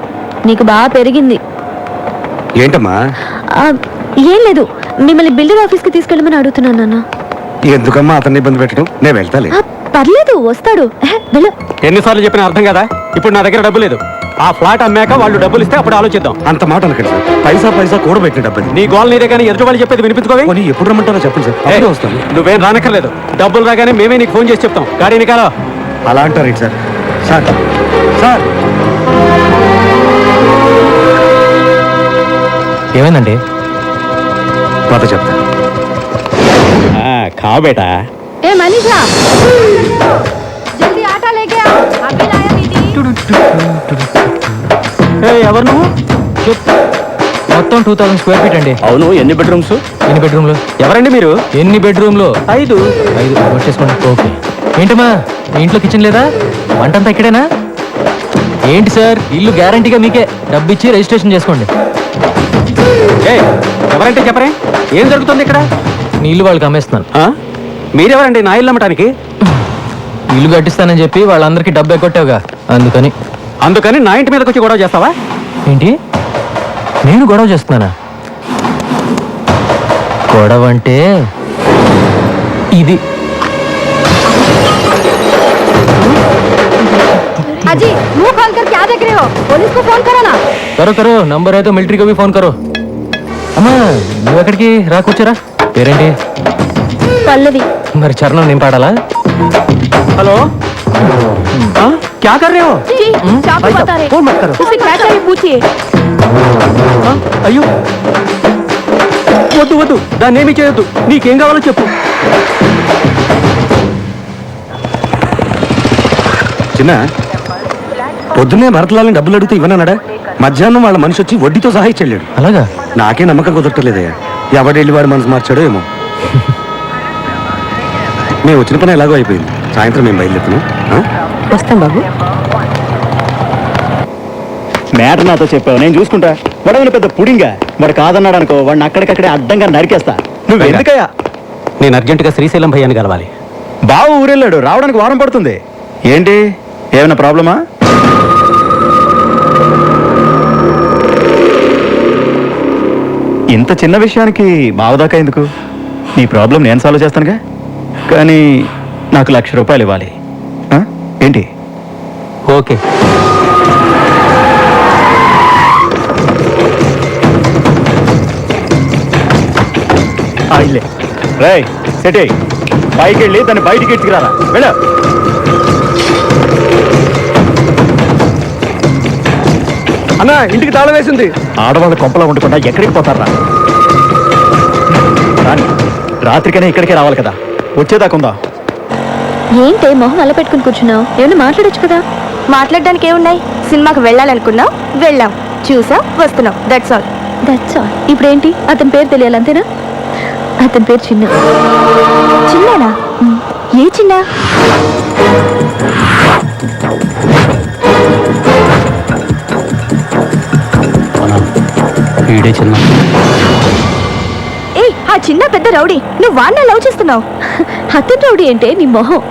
నీకు బాగా పెరిగింది. ఏంటమ్మా? ఏం లేదు, మిమ్మల్ని బిల్డర్ ఆఫీస్కి తీసుకెళ్ళమని అడుగుతున్నాను నాన్న. ఎందుకమ్మా అతన్ని ఇబ్బంది పెట్టడం? నేను వెళ్తాలే. పర్లేదు వస్తాడు వెళ్ళు. ఎన్నిసార్లు చెప్పినా అర్థం కదా. ఇప్పుడు నా దగ్గర డబ్బు లేదు. ఆ ఫ్లాట్ అమ్మాక వాళ్ళు డబ్బులు ఇస్తే అప్పుడు ఆలోచిద్దాం. అంత మాట అనకండి సార్. పైసా పైసా కూడబెట్టిన డబ్బు. నీ గోల్ నీదే కానీ ఎదుటి వాళ్ళు చెప్పేది వినిపించుకోవే. ఎప్పుడు రమ్మంటారో చెప్పండి సార్, అప్పుడే వస్తాను. నువ్వేం రానక్కర్లేదు. డబ్బులు రాగానే మేమే నీకు ఫోన్ చేసి చెప్తాం. గాడి ఎన్నికాలో అలా అంటారు సార్. సార్ సార్ ఏమైందండి? మాట చెప్తా. కా బేటా. ఏ మనీషా జల్దీ ఆటో లేకే ఆ అభి లాయా దీदी. ఎవరు నువ్వు? మొత్తం 2000 స్క్వేర్ ఫీట్ అండి. అవును, ఎన్ని బెడ్రూమ్స్? ఎన్ని బెడ్రూమ్లు? ఎవరండి మీరు? ఎన్ని బెడ్రూమ్లు? 5. వచ్చేసుకోండి. ఓకే. ఏంటమ్మా మీ ఇంట్లో కిచెన్ లేదా? వంటంతా ఇక్కడేనా? ఏంటి సార్, ఇల్లు గ్యారంటీగా మీకే. డబ్బు ఇచ్చి రిజిస్ట్రేషన్ చేసుకోండి. ఎవరంటే చెప్పరే, ఏం జరుగుతుంది ఇక్కడ? నీ ఇల్లు వాళ్ళకి అమ్మేస్తున్నాను. మీరెవరండి నా ఇల్లు అమ్మటానికి? ఇల్లు కట్టిస్తానని చెప్పి వాళ్ళందరికీ డబ్బు ఎక్కొట్టావుగా, అందుకని నా ఇంటి మీదకి వచ్చి గొడవ చేస్తావా ఏంటి? నేను గొడవ చేస్తున్నానా? గొడవ అంటే ఇది. अजी मुंह खोल कर क्या देख रहे हो? पुलिस को फोन करो ना. करो करो, नंबर है तो मिलिट्री को भी फोन करो. అమ్మా నువ్వు ఎక్కడికి రా, కూర్చోరా. పేరేంటి? పల్లవి. మరి చరణం నేను పాడాలా? హలో, क्या कर रहे हो? जी चाकू बता रहे. फोन मत करो. उसे क्या चाहिए पूछिए. అయ్యో వద్దు వద్దు, దాన్ని ఏమీ చేయొద్దు. నీకేం కావాలో చెప్పు. చిన్న పొద్దున్నే భరతలాలని డబ్బులు అడిగితే ఇవ్వనన్నాడా? మధ్యాహ్నం వాళ్ళ మనిషి వచ్చి వడ్డీతో సహా ఇచ్చెళ్ళాడు. అలాగా? నాకే నమ్మకం కుదరట్లేదయ్యా. ఎవడెళ్ళి వాడు మనసు మార్చాడో ఏమో. మేము వచ్చిన పని ఎలాగో అయిపోయింది. సాయంత్రం మేము బయలుదేరుతున్నాం. వస్తాం బాబు. మ్యాటర్ నాతో చెప్పావు, నేను చూసుకుంటా. వాడు పెద్ద పుడింగా. వాడు కాదన్నాడు అనుకో, వాడిని అక్కడికక్కడే అడ్డంగా నరికేస్తా. నువ్వు ఎందుకయ్యా? నేను అర్జెంటుగా శ్రీశైలం భయ్యాన్ని కలవాలి. బావు ఊరెళ్ళాడు, రావడానికి వారం పడుతుంది. ఏంటి, ఏమైనా ప్రాబ్లమా? ఇంత చిన్న విషయానికి బావదాకా ఎందుకు? నీ ప్రాబ్లం నేను సాల్వ్ చేస్తానుగా. కానీ నాకు 1,00,000 రూపాయలు ఇవ్వాలి. ఏంటి? ఓకే. ఇల్లే రేయ్ సెటే పైకి వెళ్ళి దాన్ని బయటికి ఎత్తుకురారా. వెళ్ళ. అన్నా ఇంటికి తాళం వేసింది. ఆడవాళ్ళ కొంపలా ఉండకుండా ఎక్కడికి పోతారా? రాత్రికైనా ఇక్కడికే రావాలి కదా. వచ్చేదాకుందా? ఏంటే మొహం అలా పెట్టుకుని కూర్చున్నావు? ఏమైనా మాట్లాడొచ్చు కదా. మాట్లాడడానికి ఏమున్నాయి? సినిమాకి వెళ్ళాలనుకున్నాం, వెళ్ళాం, చూసాం, వస్తున్నాం. That's all. ఇప్పుడు ఏంటి? అతని పేరు తెలియాలి అంతేనా? అతని పేరు చిన్న. చిన్ననా? ఏ చిన్న? వీడే చిన్న. ఏ ఆ చిన్న పెద్ద రౌడీ. నువ్వు వాడిని లవ్ చేస్తున్నావు. అతని రౌడీ అంటే నీ మొహం.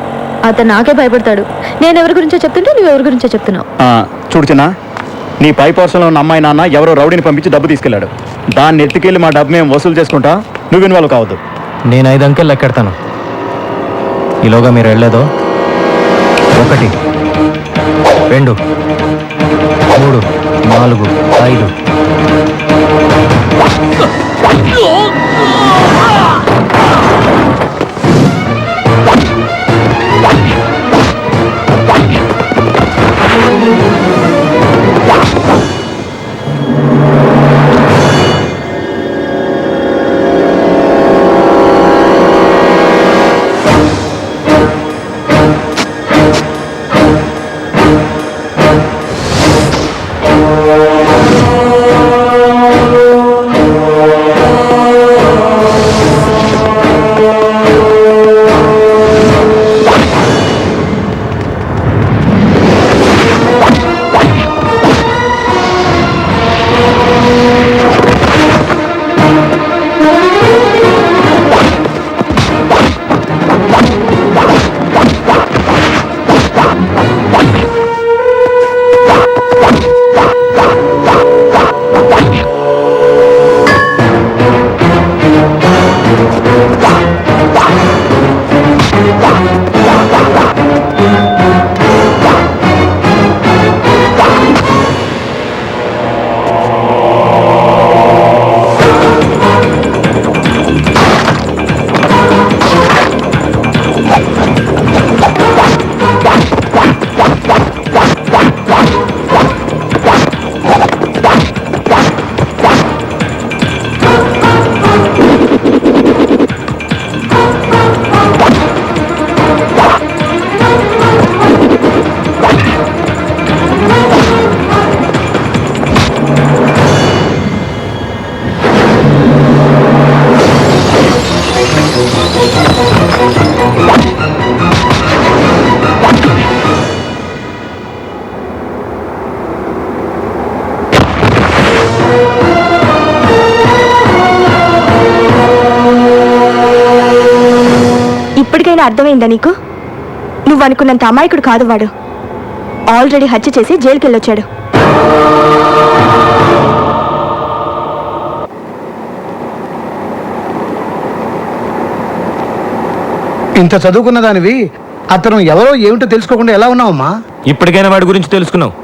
అతను నాకే భయపడతాడు. నేను ఎవరి గురించో చెప్తుంటే నువ్వు ఎవరి గురించో చెప్తున్నావు. చూడు చిన్న, నీ పై పోర్షన్లో ఉన్న అమ్మాయి నాన్న ఎవరో రౌడీని పంపించి డబ్బు తీసుకెళ్లాడు. దాన్ని ఎత్తుకెళ్ళి మా డబ్బు మేము వసూలు చేసుకుంటా. నువ్వు ఇన్వాల్వ్ కావద్దు. నేను 5 అంకెలు లెక్కెడతాను. ఈలోగా మీరు వెళ్ళేదో 1 2 3 4 5. ఇప్పటికైనా అర్థమైందా నీకు? నువ్వు అనుకున్నంత అమాయకుడు కాదు వాడు. ఆల్రెడీ హత్య చేసి జైలుకి వెళ్ళొచ్చాడు. ఇంత చదువుకున్న దానివి అతను ఎవరో ఏమిటో తెలుసుకోకుండా ఎలా ఉన్నావమ్మా? ఇప్పటికైనా వాడి గురించి తెలుసుకున్నావు,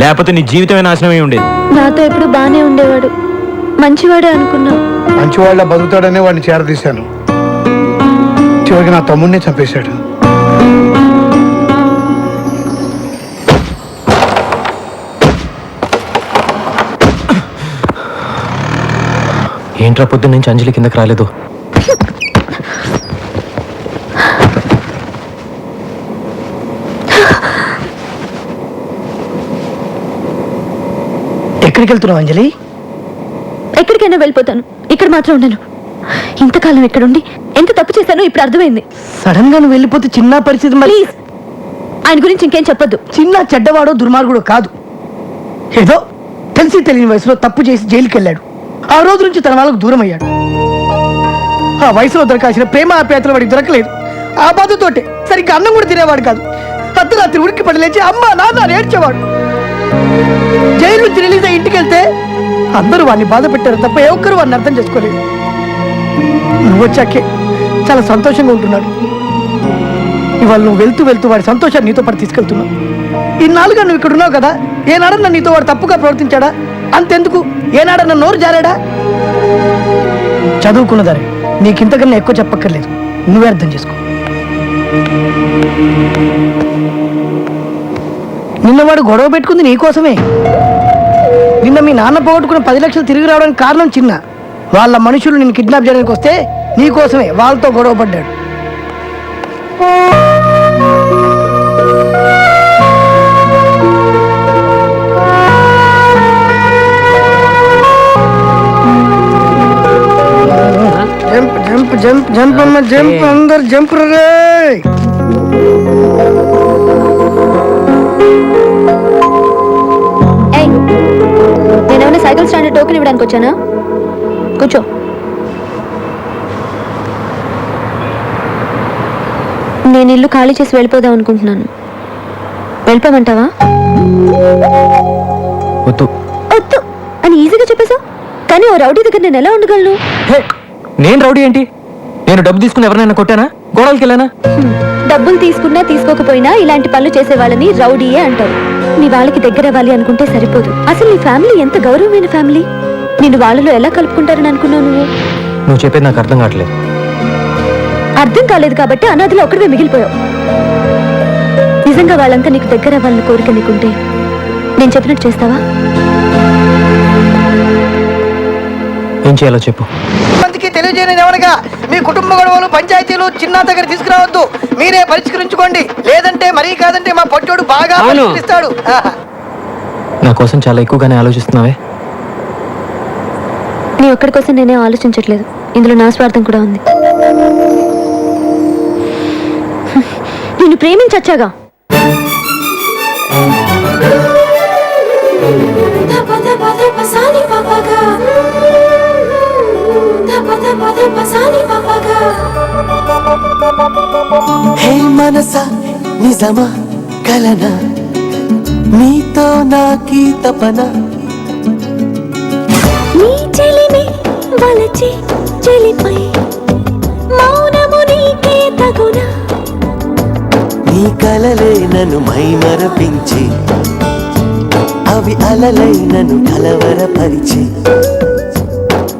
లేకపోతే నీ జీవితమే నాశనమై ఉండేది. నాతో ఎప్పుడు బానే ఉండేవాడు, మంచివాడే అనుకున్నా. మంచివాళ్ళ బతుకుతాడనే వాడిని చేరదీశాను. చివరికి నా తమ్ముడినే చంపేశాడు. ఏంట్రా పొద్దున్న నుంచి అంజలి కిందకి రాలేదు? ఎక్కడికి వెళ్తున్నావు అంజలి? ఎక్కడికైనా వెళ్ళిపోతాను, ఇక్కడ మాత్రం ఉండను. ఇంతకాలం ఇక్కడుండి ఎంత తప్పు చేశానో ఇప్పుడు అర్థమైంది. సడన్ గా నువ్వు వెళ్ళిపోతే చిన్న పరిస్థితి. ప్లీజ్ ఆయన గురించి ఇంకేం చెప్పొద్దు. చిన్న చెడ్డవాడో దుర్మార్గుడో కాదు, ఏదో తెలిసి తెలియని వయసులో తప్పు చేసి జైలుకి వెళ్ళాడు. ఆ రోజు నుంచి తన వాళ్ళకు దూరం అయ్యాడు. ఆ వయసులో దొరకాల్సిన ప్రేమ ఆప్యాయతలు వాడికి దొరకలేదు. ఆ బాధతోటే సరిగ్గా అన్నం కూడా తినేవాడు కాదు. అర్ధరాత్రి ఉడికి పడి లేచి అమ్మ నాన్న ఏడ్చేవాడు. జైలు నుంచి రిలీజ్ అయ్యి ఇంటికి వెళ్తే అందరూ వాడిని బాధ పెట్టారు తప్ప ఏ ఒక్కరు వాడిని అర్థం చేసుకోలేదు. నువ్వు వచ్చాకే చాలా సంతోషంగా ఉంటున్నాడు. ఇవాళ నువ్వు వెళ్తూ వెళ్తూ వాడి సంతోషాన్ని నీతో పాటు తీసుకెళ్తున్నావు. ఇన్నాళ్ళుగా నువ్వు ఇక్కడ ఉన్నావు కదా, ఏనాడన్నా నీతో వాడు తప్పుగా ప్రవర్తించాడా? అంతెందుకు, ఏనాడన్నా నోరు జారాడా? చదువుకున్నదారే నీకు ఇంతకన్నా ఎక్కువ చెప్పక్కర్లేదు, నువ్వే అర్థం చేసుకో. నిన్నవాడు గొడవ పెట్టుకుంది నీకోసమే. నిన్న మీ నాన్న పోగొట్టుకున్న 10 లక్షలు తిరిగి రావడానికి కారణం చిన్న. వాళ్ళ మనుషులు నిన్ను కిడ్నాప్ చేయడానికి వస్తే నీకోసమే వాళ్ళతో గొడవ పడ్డాడు. జంప్ జంప్ జంప్ జంప్ అమ్మ జంప్, అందరు జంప్ రే. నేనేమైనా సైకిల్ స్టాండ్ టోకెన్ ఇవ్వడానికి వచ్చానా? కూర్చో. నేను ఇల్లు ఖాళీ చేసి వెళ్ళిపోదాం అనుకుంటున్నాను. వెళ్ళిపోమంటావా? వద్దు వద్దు అని ఈజీగా చెప్పేశావు, కానీ ఓ రౌడీ దగ్గర నేను ఎలా ఉండగలను? నేను రౌడీ ఏంటి? నేను డబ్బు తీసుకుని ఎవరినైనా కొట్టానా? గోడలకి వెళ్ళానా? డబ్బులు తీసుకున్నా తీసుకోకపోయినా ఇలాంటి పనులు చేసే వాళ్ళని రౌడీయే అంటారు. నీ వాళ్ళకి దగ్గర అవ్వాలి అనుకుంటే సరిపోదు. అసలు నీ ఫ్యామిలీ ఎంత గౌరవమైన ఫ్యామిలీ. నిన్ను వాళ్ళలో ఎలా కలుపుకుంటారని అనుకున్నావు నువ్వు? నువ్వు చెప్పేది నాకు అర్థం కావట్లేదు. అర్థం కాలేదు కాబట్టి అనాథలో ఒక్కడివే మిగిలిపోయావు. నిజంగా వాళ్ళంతా నీకు దగ్గర అవ్వాలని కోరిక నీకుంటే నేను చెప్పినట్టు చేస్తావా? ఏం చేయాలో చెప్పు. మందికి తెలియజేయని ఎవరిగా మీ కుటుంబ గొడవలు పంచాయతీలు చిన్న దగ్గర తీసుకురావద్దు, మీరే పరిష్కరించుకోండి. లేదంటే మరీ కాదంటే మా పొట్టోడు బాగా పరిష్కరిస్తాడు. నా కోసం చాలా ఎక్కువగానే ఆలోచిస్తున్నావే. నీ ఒక్కడి కోసం నేనే ఆలోచించట్లేదు, ఇందులో నా స్వార్థం కూడా ఉంది. నిన్ను ప్రేమించచ్చాగా. హే మనసా నిజమా కలనా, నీతో నాకీ తపన. నీ చెలిమి వలచి చెలిపై మౌనము నీకే తగునా. నీ కలలే నన్ను మైమరపించి, అవి అలలై నన్ను కలవరపరిచి.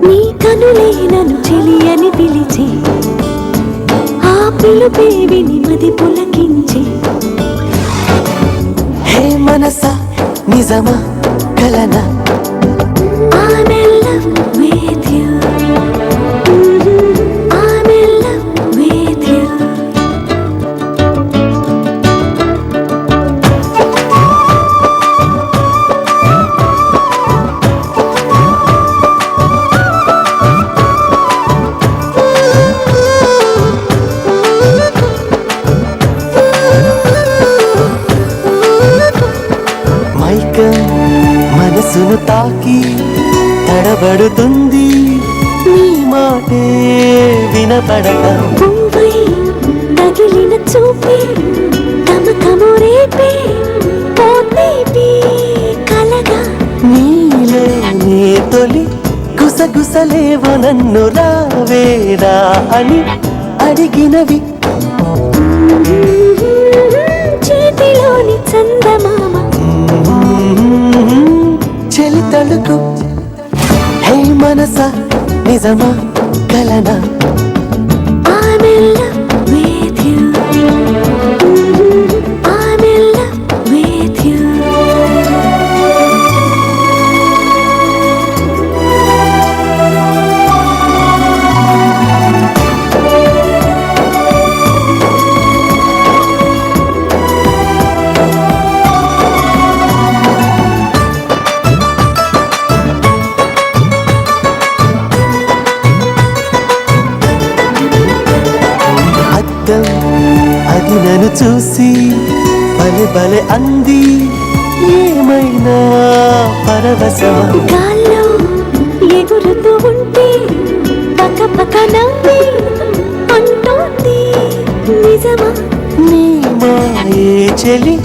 నీ కనులే నన్ను చెలియని పిలిచి, ఆ పిలుపే విని మది పులకించి. హే మనసా నిజమా కలనా, I'm in love with you. I'm in love with you. మైకం మనసును తాకి తడబడుతుంది, నీ మాటే వినపడక. పువ్వై తగిలి చూపి తమకము రేపే పోతేపి కలగా నీలే నీ తొలి గుసగుసలేవో నన్ను రావేరా అని అడిగినవి చేతిలోని చందమామ చెలి తలుకు హే మనసా నిజమా కలనా I'm in love with you. I'm in love with you. అద్దం అది నన్ను చూసి బలె బలె అంది ఏమైనా పరవశమా గాల్లో ఎగురుతూ ఉంటే పక్క పక్క నవ్వి అంటోంది నిజమా నీ మాయే చెలి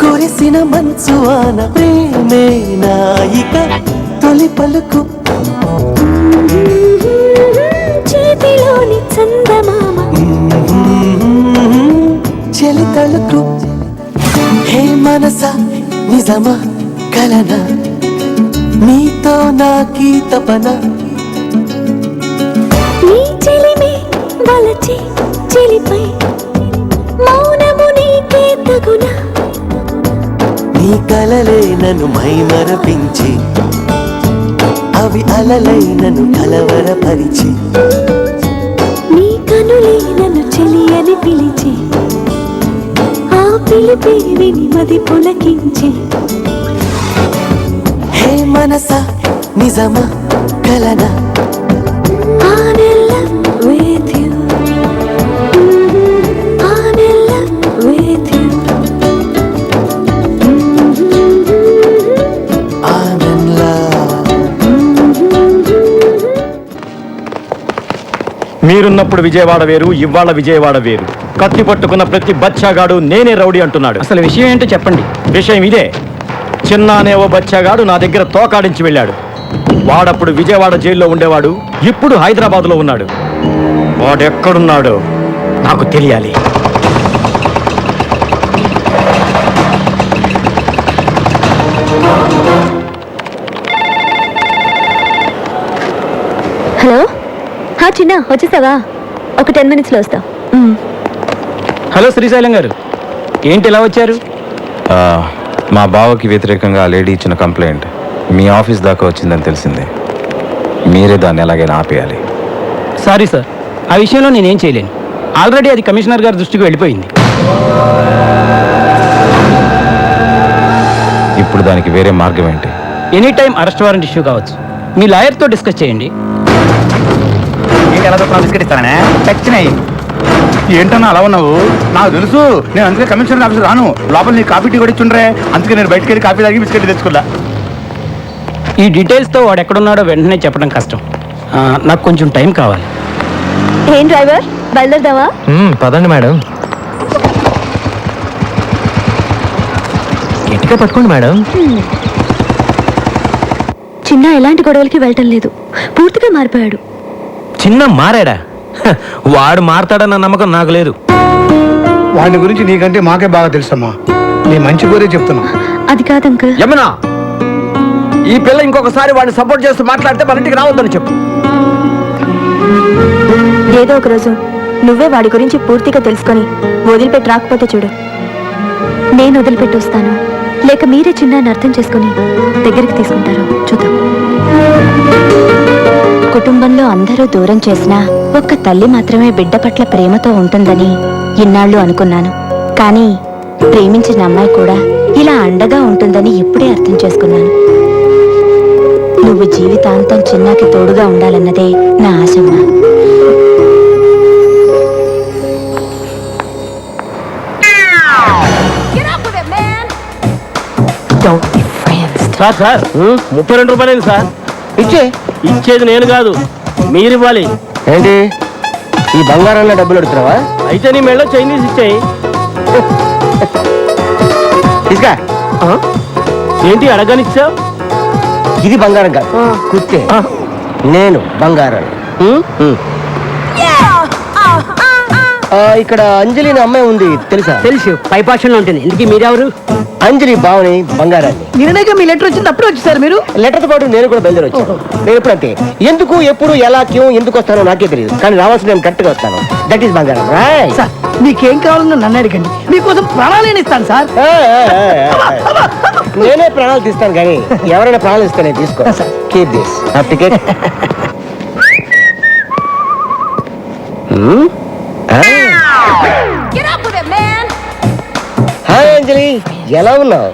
కురిసిన మంచు ఆన ప్రేమే నాయిక తొలి పలుకు చేతిలోని చందమామ చెలి తలుకు హే మనసా నిజమా కలనా నీతో నాకీ తపన నీ చెలిమే వలచి చెలిపై మౌనము నీకే తగునా నీ కలలే నన్ను మైమరపించి అవి అలలై నన్ను కలవరపరిచి నీ కనులే నన్ను చెలి అని పిలిచి ఆ పిలిపే విని మది పులకించి హే మనసా నిజమా కలనా I'm in love with you. I'm in love with you. I'm in love. మీరున్నప్పుడు Vijayawada వేరు, ఇవాళ విజయవాడ వేరు. కత్తి పట్టుకున్న ప్రతి బచ్చాగాడు నేనే రౌడీ అంటున్నాడు. అసలు విషయం ఏంటో చెప్పండి. విషయం ఇదే. చిన్న అనే ఓ బచ్చాగాడు నా దగ్గర తోకాడించి వెళ్ళాడు. వాడప్పుడు విజయవాడ జైల్లో ఉండేవాడు, ఇప్పుడు హైదరాబాద్లో ఉన్నాడు. వాడెక్కడున్నాడో నాకు తెలియాలి. హలో చిన్న వచ్చేసావా? ఒక 10 minutesలో వస్తా. హలో శ్రీశైలం గారు, ఏంటి ఇలా వచ్చారు? మా బావకి వ్యతిరేకంగా ఆ లేడీ ఇచ్చిన కంప్లైంట్ మీ ఆఫీస్ దాకా వచ్చిందని తెలిసింది. మీరే దాన్ని ఎలాగైనా ఆపేయాలి. సారీ సార్, ఆ విషయంలో నేనేం చేయలేను. ఆల్రెడీ అది కమిషనర్ గారి దృష్టికి వెళ్ళిపోయింది. ఇప్పుడు దానికి వేరే మార్గం ఏంటి? Any time arrest warrant issue కావచ్చు. మీ లాయర్తో డిస్కస్ చేయండి. ఏంటన్నా అలా ఉన్నావు? నాకు తెలుసు, నేను అందుకే కమిషనర్ ఆఫీస్ రాను. లోపల నీ కాఫీ టీ కూడా ఇచ్చుండ్రే, అందుకే నేను బయటకు వెళ్ళి కాఫీ తాగి బిస్కెట్ తెచ్చుకున్నా. ఈ డీటెయిల్స్తో వాడు ఎక్కడున్నాడో వెంటనే చెప్పడం కష్టం. నాకు కొంచెం టైం కావాలి. ఏం డ్రైవర్, బయలుదేరదావా? పదండి మేడం. గట్టిగా పట్టుకోండి మేడం. చిన్న ఎలాంటి గొడవలకి వెళ్ళటం లేదు, పూర్తిగా మారిపోయాడు. చిన్న మారాడా? వాడు మారతాడన్న నమ్మకం నాకు లేదు. వాడి గురించి నీకంటే మాకే బాగా తెలుసమ్మా. నీ మంచి కోరే చెప్తున్నా. అది కాదు అంకుల్. యమునా, ఈ పిల్ల ఇంకొకసారి వాడిని సపోర్ట్ చేస్తూ మాట్లాడితే మన ఇంటికి రావద్దని చెప్పు. ఏదో ఒక రోజు నువ్వే వాడి గురించి పూర్తిగా తెలుసుకొని వదిలిపెట్టి రాకపోతే చూడు. నేను వదిలిపెట్టి వస్తాను, లేక మీరే చిన్నాన్ని అర్థం చేసుకుని దగ్గరికి తీసుకుంటారు, చూద్దాం. కుటుంబంలో అందరూ దూరం చేసినా ఒక్క తల్లి మాత్రమే బిడ్డ పట్ల ప్రేమతో ఉంటుందని ఇన్నాళ్ళు అనుకున్నాను. కానీ ప్రేమించిన అమ్మాయి కూడా ఇలా అండగా ఉంటుందని ఇప్పుడే అర్థం చేసుకున్నాను. నువ్వు జీవితాంతం చిన్నాకి తోడుగా ఉండాలన్నదే నా ఆశమ్మా. సార్ సార్ 32 రూపాయలు సార్. ఇచ్చేది నేను కాదు, మీరు ఇవ్వాలి. ఏంటి ఈ బంగారంలో డబ్బులు అడుగుతున్నావా? అయితే నీ మెళ్ళో చైనీస్ ఇచ్చాయి. తీసుకా. ఏంటి అడగనిచ్చావు? ఇది బంగారం కాదు, కుత్తే. నేను బంగారం. ఇక్కడ అంజలి అనే అమ్మాయి ఉంది, తెలుసా? తెలుసు, పైపాషంలో ఉంటుంది. ఇందుకీ మీరెవరు? అంజలి బావని బంగారాన్ని. నిన్నగా మీ లెటర్ వచ్చింది అప్పుడు వచ్చేసారు మీరు? లెటర్తో పాటు నేను కూడా బయలుదేరి వచ్చాను. నేను ఎప్పుడు అంతే, ఎందుకు ఎప్పుడు ఎలా క్యూ ఎందుకు వస్తానో నాకే తెలియదు, కానీ రావాల్సిన నేను కరెక్ట్గా వస్తాను. దట్ ఈస్ బంగారం. సార్ మీకేం కావాలన్నా నన్ను అడగండి, మీకోసం ప్రాణాలు ఇస్తాను సార్. నేనే ప్రాణాలు తీస్తాను, కానీ ఎవరైనా ప్రాణాలు ఇస్తే నేను తీసుకో. Keep this ticket. హాయ్ అంజలి, ఎలా ఉన్నావు?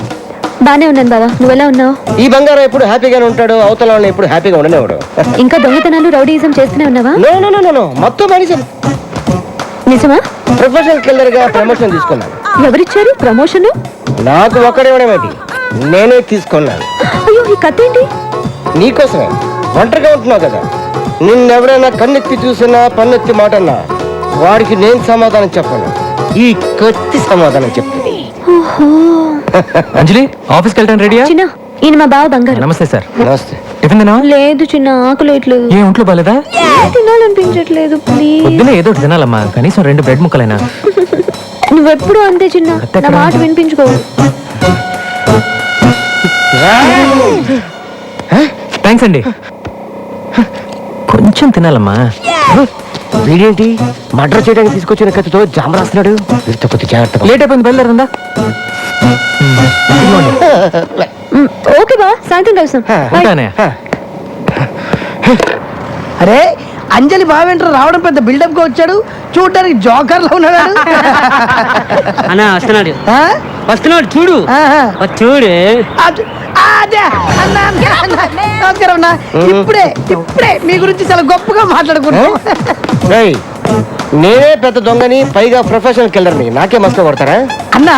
బానే ఉన్నాను బావా, నువ్వెలా ఉన్నావు? ఈ బంగారం ఎప్పుడు హ్యాపీగానే ఉంటాడు, అవతల వాళ్ళని ఎప్పుడు హ్యాపీగా ఉండనేవాడు. ఇంకా దొంగతనాలు రౌడీయిజం చేస్తూనే ఉన్నావా? నో మొత్తం మనిషి. నిజమా? ప్రొఫెషనల్ కిల్లర్ గా ప్రమోషన్ తీసుకున్నాను. ఎవరిచ్చారు ప్రమోషన్? నాకు ఒక్కడేమేంటి, నేనే తీసుకున్నాను. అయ్యో, ఈ కథ ఏంటి? నీకోసమే. ఒంటరిగా ఉంటున్నావు కదా, నిన్నెవరైనా కన్నెత్తి చూసినా పన్నెత్తి మాటన్నా వాడికి నేను సమాధానం చెప్పను, ఈ కత్తి సమాధానం చెప్తుంది. అంజలి, ఆఫీస్కి వెళ్ళడానికి రెడీయా? చిన్న, ఈయన మా బావ బంగారు. నమస్తే సార్. నమస్తే. టిఫిన్ తినా? లేదు చిన్న, ఆకలేట్లేదు. ఏ ఒంట్లో బాలేదా? తినాలనిపించట్లేదు, ప్లీజ్. పొద్దున ఏదో ఒకటి తినాలమ్మా, కనీసం 2 బ్రెడ్ ముక్కలైనా. నువ్వెప్పుడు అంతే చిన్న, నా మాట వినిపించుకో. థ్యాంక్స్ అండి. కొంచెం తినాలమ్మా. వీడేంటి మర్డర్ చేయడానికి తీసుకొచ్చిన కత్తితో జామ రాస్తున్నాడు? వీరితో కొద్ది జాగ్రత్త. లేట్ అయిపోయింది, బయలుదేరిందా? ఓకే బా, సాయంత్రం కలుస్తాం. ఉంటానే. అరే అంజలి బావేంటారు రావడం పెద్ద బిల్డప్ గా వచ్చాడు, చూడడానికి జోకర్ లో ఉన్నాడు. అన్నా వస్తున్నాడు, వస్తున్నాడు చూడు. చూడు నమస్కారం అన్న. ఇప్పుడే మీ గురించి చాలా గొప్పగా మాట్లాడుకున్నాం. నేనే పెద్ద దొంగని, పైగా ప్రొఫెషనల్ కిల్లర్ని, నాకే మస్తు కొడతారా? అన్నా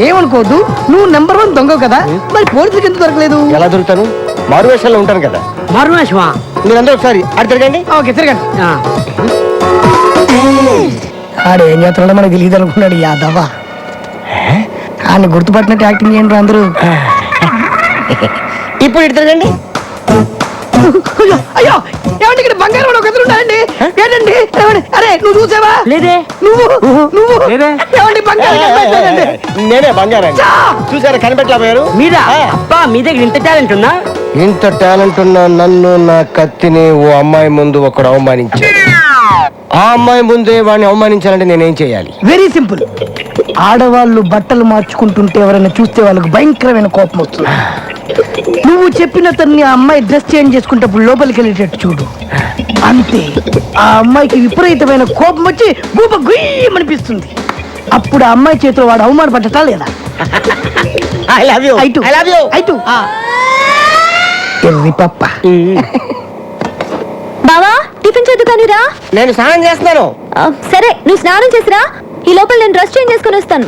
ఏమనుకోవద్దు, నువ్వు నెంబర్ 1 దొంగ కదా, మరి పోలీసులకు ఎందుకు దొరకలేదు? ఎలా దొరుకుతాను? మారువేషాల్లో ఉంటాను కదా. మారువేషమా? మీరందరూ ఒకసారి అటు తిరగండి. ఓకే తిరగండి. ఆడు ఏం చేస్తున్నాడో మనకు తెలియదు అనుకున్నాడు యాదవా. ఆయన గుర్తుపట్టినట్టు యాక్టింగ్ చేయండి అందరూ. ఇప్పుడు ఇటు తిరగండి. అయ్యో ఏమంటే ఇక్కడ బంగారం ఒక ఎదురు ఉన్నాయండి. ఏంటండి? అరే నువ్వు చూసావా? లేదే. నువ్వు ఏమండి బంగారం కనిపెట్టాడండి. నేనే బంగారం. చూసారా కనిపెట్టలేకపోయారు? మీద అబ్బా, మీ దగ్గర ఇంత టాలెంట్ ఉందా? ఇంత టాలెంట్ ఉన్న నన్ను, నా కత్తిని ఓ అమ్మాయి ముందు ఒకడు అవమానించాడు. ఆ అమ్మాయి ముందే వాడిని అవమానించాలంటే నేనేం చేయాలి? Very simple. ఆడవాళ్ళు బట్టలు మార్చుకుంటుంటే ఎవరైనా చూస్తే వాళ్ళకి భయంకరమైన కోపం వస్తుంది. నువ్వు చెప్పిన తన్ని ఆ అమ్మాయి డ్రెస్ చేంజ్ చేసుకుంటప్పుడు లోపలికి వెళ్ళేటట్టు చూడు, అంతే. ఆ అమ్మాయికి విపరీతమైన కోపం వచ్చి గూప గుయ్యమనిపిస్తుంది. అప్పుడు ఆ అమ్మాయి చేతిలో వాడు అవమానపడ్డటా లేదా? I love you. I love you. ఎర్రి పప్ప. బావా, టిఫిన్ చేద్దు కానీ రా. నేను స్నానం చేస్తున్నాను. సరే, నువ్వు స్నానం చేసిరా, ఈ లోపల నేను డ్రెస్ చేంజ్ చేసుకుని వస్తాను.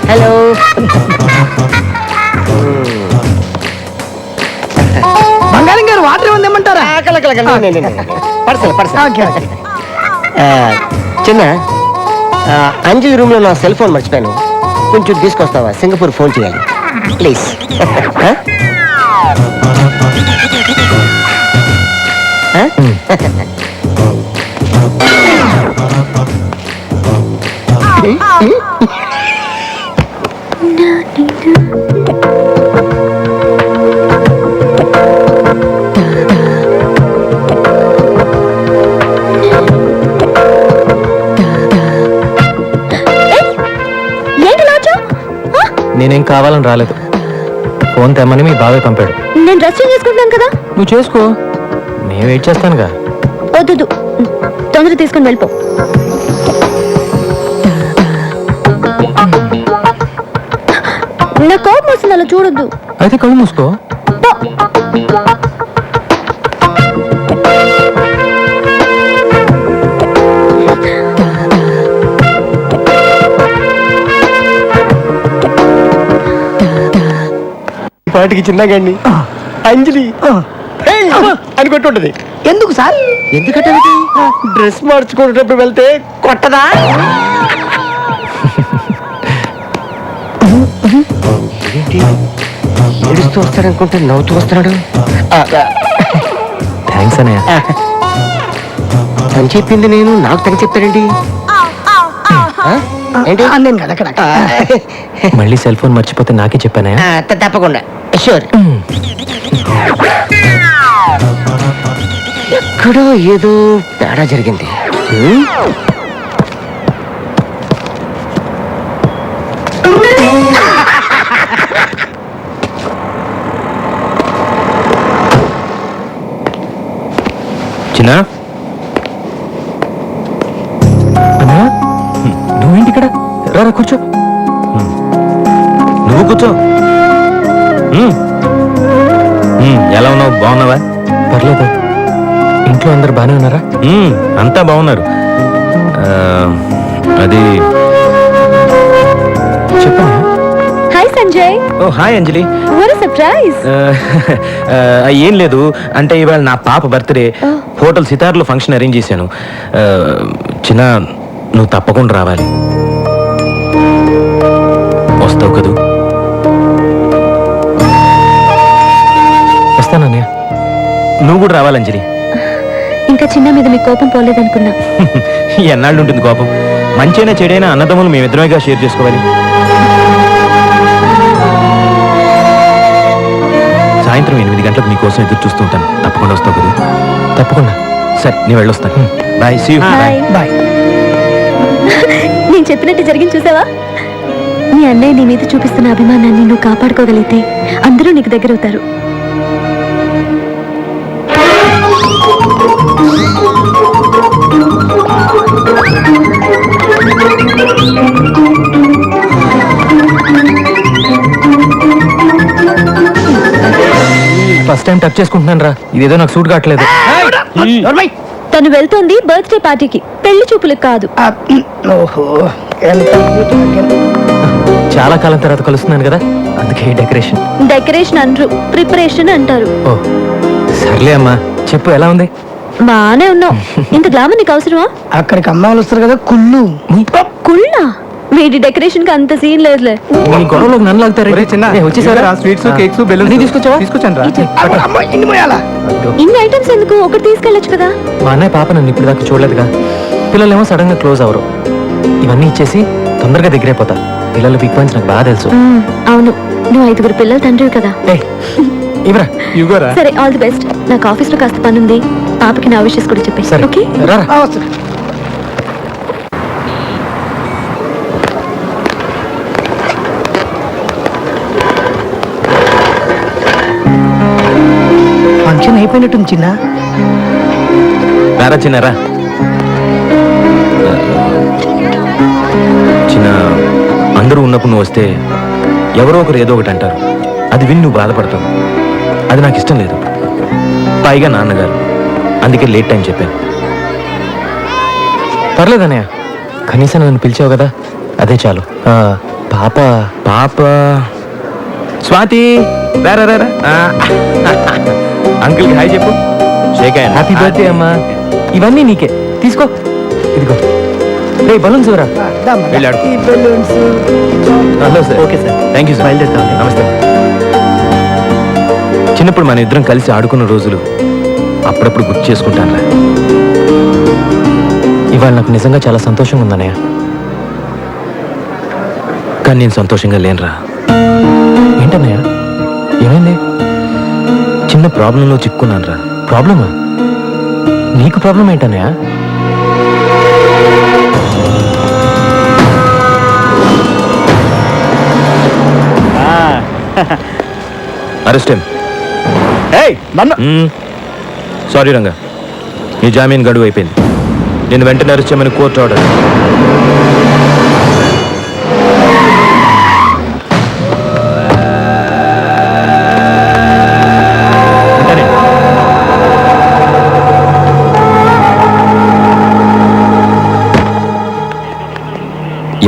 హలో. బంగారం గారు వాటర్ ఏమన్నా తెమ్మంటారా? చిన్న, అంజలి రూమ్ లో నా సెల్ ఫోన్ మర్చిపోయాను, కొంచెం తీసుకొస్తావా? సింగపూర్ ఫోన్ చేయాలి ప్లీజ్. నేనేం కావాలని రాలేదు, ఫోన్ తెమ్మని మీ బాబాయ్ పంపాడు. నేను డ్రెస్ చేంజ్ చేసుకుంటున్నాను కదా. నువ్వు చేసుకో, నేను వెయిట్ చేస్తానుగా. వద్దు, తొందరగా తీసుకొని వెళ్ళిపో. నా కోపం వస్తుంది, అలా చూడొద్దు. అయితే కళ్ళు మూసుకో. పాటికి చిన్నగాడిని అంజలి ఏయ్ అని కొట్టుంటది. ఎందుకు సార్? ఎందుకంటే డ్రెస్ మార్చుకునేటప్పుడు వెళ్తే కొట్టదా? ఏడుస్తూ వస్తాడనుకుంటే నవ్వుతూ వస్తున్నాడు. థ్యాంక్స్ అన్నయ్య. అని చెప్పింది నేను, నాకు తగ్గ చెప్తాడేంటి? ఏంటి నేను కదా అక్కడ. మళ్ళీ సెల్ ఫోన్ మర్చిపోతే నాకే చెప్పానయ్య. తప్పకుండా షూర్. ఎక్కడో ఏదో తేడా జరిగింది. చిన్న నువ్వేంటి ఇక్కడ? రారా కూర్చో. నువ్వు కూర్చో. ఎలా ఉన్నావు? బాగున్నావా? పర్లేదు. ఇంట్లో అందరు బాగానే ఉన్నారా? అంతా బాగున్నారు. అది చెప్పనా? Hi Sanjay. Oh hi Anjali. What a surprise. ఏం లేదు, అంటే ఇవాళ నా పాప బర్త్డే. హోటల్ సితార్లో ఫంక్షన్ అరేంజ్ చేశాను. చిన్న నువ్వు తప్పకుండా రావాలి. వస్తావు కదూ? వస్తానన్నయ్య. నువ్వు కూడా రావాలి అంజలి. ఇంకా చిన్న మీద మీ కోపం పోలేదనుకున్నా. ఎన్నాళ్ళు ఉంటుంది కోపం? మంచైనా చెడైనా అన్నదమ్ములు మేమిద్దరమేగా షేర్ చేసుకోవాలి. సాయంత్రం 8 గంటలకు మీకోసం ఎదురు చూస్తూ ఉంటాను. తప్పకుండా వస్తావు కదా? తప్పకుండా. సరే నేను వెళ్ళొస్తాను. బాయ్. See you. బాయ్. నేను చెప్పినట్టు జరిగింది చూసావా? నీ అన్నయ్య నీ మీద చూపిస్తున్న అభిమానాన్ని నువ్వు కాపాడుకోగలిగితే అందరూ నీకు దగ్గర అవుతారు. ఫస్ట్ టైం టచ్ చేసుకుంటున్నాను రా. ఇదేదో నాకు సూట్ కావట్లేదు. తను వెళ్తోంది బర్త్డే పార్టీకి, పెళ్లి చూపులకు కాదు. చాలా కాలం తర్వాత కలుస్తున్నాను కదా, అందుకే డెకరేషన్. డెకరేషన్ అనరు, ప్రిపరేషన్ అంటారు. ఓ సర్లే అమ్మా, చెప్పు ఎలా ఉంది? బానే ఉన్నావు. ఇంత గ్లామర్ నీకు అవసరమా? అక్కడికి అమ్మాయిలు వస్తారు కదా, కుళ్ళు. కుళ్ళా? వీడి డెకరేషన్ కి అంత సీన్ లేదులే. నీ గొడవలోకి నన్ను లాగుతారు. స్వీట్స్ కేక్స్ బెలూన్స్ తీసుకొచ్చావా? తీసుకొచ్చాను రా. ఇన్ని ఐటమ్స్ ఎందుకు? ఒకటి తీసుకెళ్ళొచ్చు కదా. మా అన్నయ్య పాప నన్ను ఇప్పుడు దాకా చూడలేదుగా. పిల్లలేమో సడన్ గా క్లోజ్ అవరు. ఇవన్నీ ఇచ్చేసి తొందరగా దగ్గరైపోతా. పిల్లలు బిగ్ పాయింట్స్ నాకు బాగా తెలుసు. అవును, నువ్వు 5 పిల్లలు తండ్రివి కదా. ఇవరా ఇవ్వరా. సరే, ఆల్ ది బెస్ట్. నాకు ఆఫీస్ లో కాస్త పని ఉంది. పాపకి నా విషయస్ కూడా చెప్పేసి. సరే ఓకే రా. ఫంక్షన్ అయిపోయినట్టుంది చిన్న. రారా చిన్నారా. చిన్న అందరూ ఉన్నప్పుడు నువ్వు వస్తే ఎవరో ఒకరు ఏదో ఒకటి అంటారు. అది విని నువ్వు బాధపడతావు. అది నాకు ఇష్టం లేదు. పైగా నాన్నగారు, అందుకే లేట్ టైం చెప్పాను. పర్లేదన్నయ్య, కనీసం నన్ను పిలిచావు కదా, అదే చాలు. పాప పాప స్వాతి, రారా రారా. అంకుల్కి హాయ్ చెప్పు. Shake hand. హ్యాపీ బర్త్డే అమ్మా. ఇవన్నీ నీకే, తీసుకో. ఇదిగో రే బలూన్స్ రా. వెళ్ళాడు. Hello sir. Okay sir, thank you sir. బయలుదేరుతాం. నమస్తే. చిన్నప్పుడు మన ఇద్దరం కలిసి ఆడుకున్న రోజులు అప్పుడప్పుడు గుర్తు చేసుకుంటానురా. ఇవాళ నాకు నిజంగా చాలా సంతోషంగా ఉందన్నయ్య. కానీ నేను సంతోషంగా లేనురా. ఏంటన్నయ్య, ఏమైంది? చిన్న ప్రాబ్లంలో చిక్కున్నాను రా. ప్రాబ్లమా? నీకు ప్రాబ్లం ఏంటన్నయ్య? అరెస్ట్ సారీ రంగా, నీ జామీన్ గడువు అయిపోయింది. నేను వెంటనే అరెస్ట్ చేయమని కోర్టు ఆర్డర్.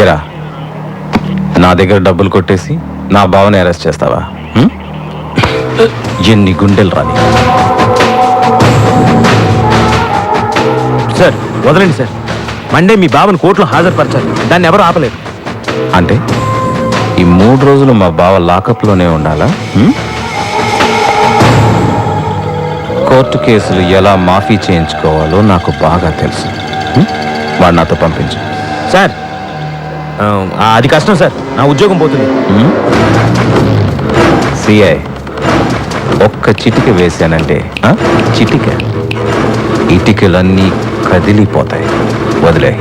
ఎరా, నా దగ్గర డబ్బులు కొట్టేసి నా బావని అరెస్ట్ చేస్తావా? ఎన్ని గుండెలు రాని. సార్ వదలండి సార్. మండే మీ బావని కోర్టులో హాజరుపరచాలి. దాన్ని ఎవరు ఆపలేరు. అంటే ఈ 3 రోజులు మా బావ లాకప్లోనే ఉండాలా? కోర్టు కేసులు ఎలా మాఫీ చేయించుకోవాలో నాకు బాగా తెలుసు. వాడు నాతో పంపించు. సార్ అది కష్టం సార్, నా ఉద్యోగం పోతుంది. సిఐ ఒక్క చిటిక వేశానంటే చిటిక ఇటికలన్నీ కదిలిపోతాయి. వదిలే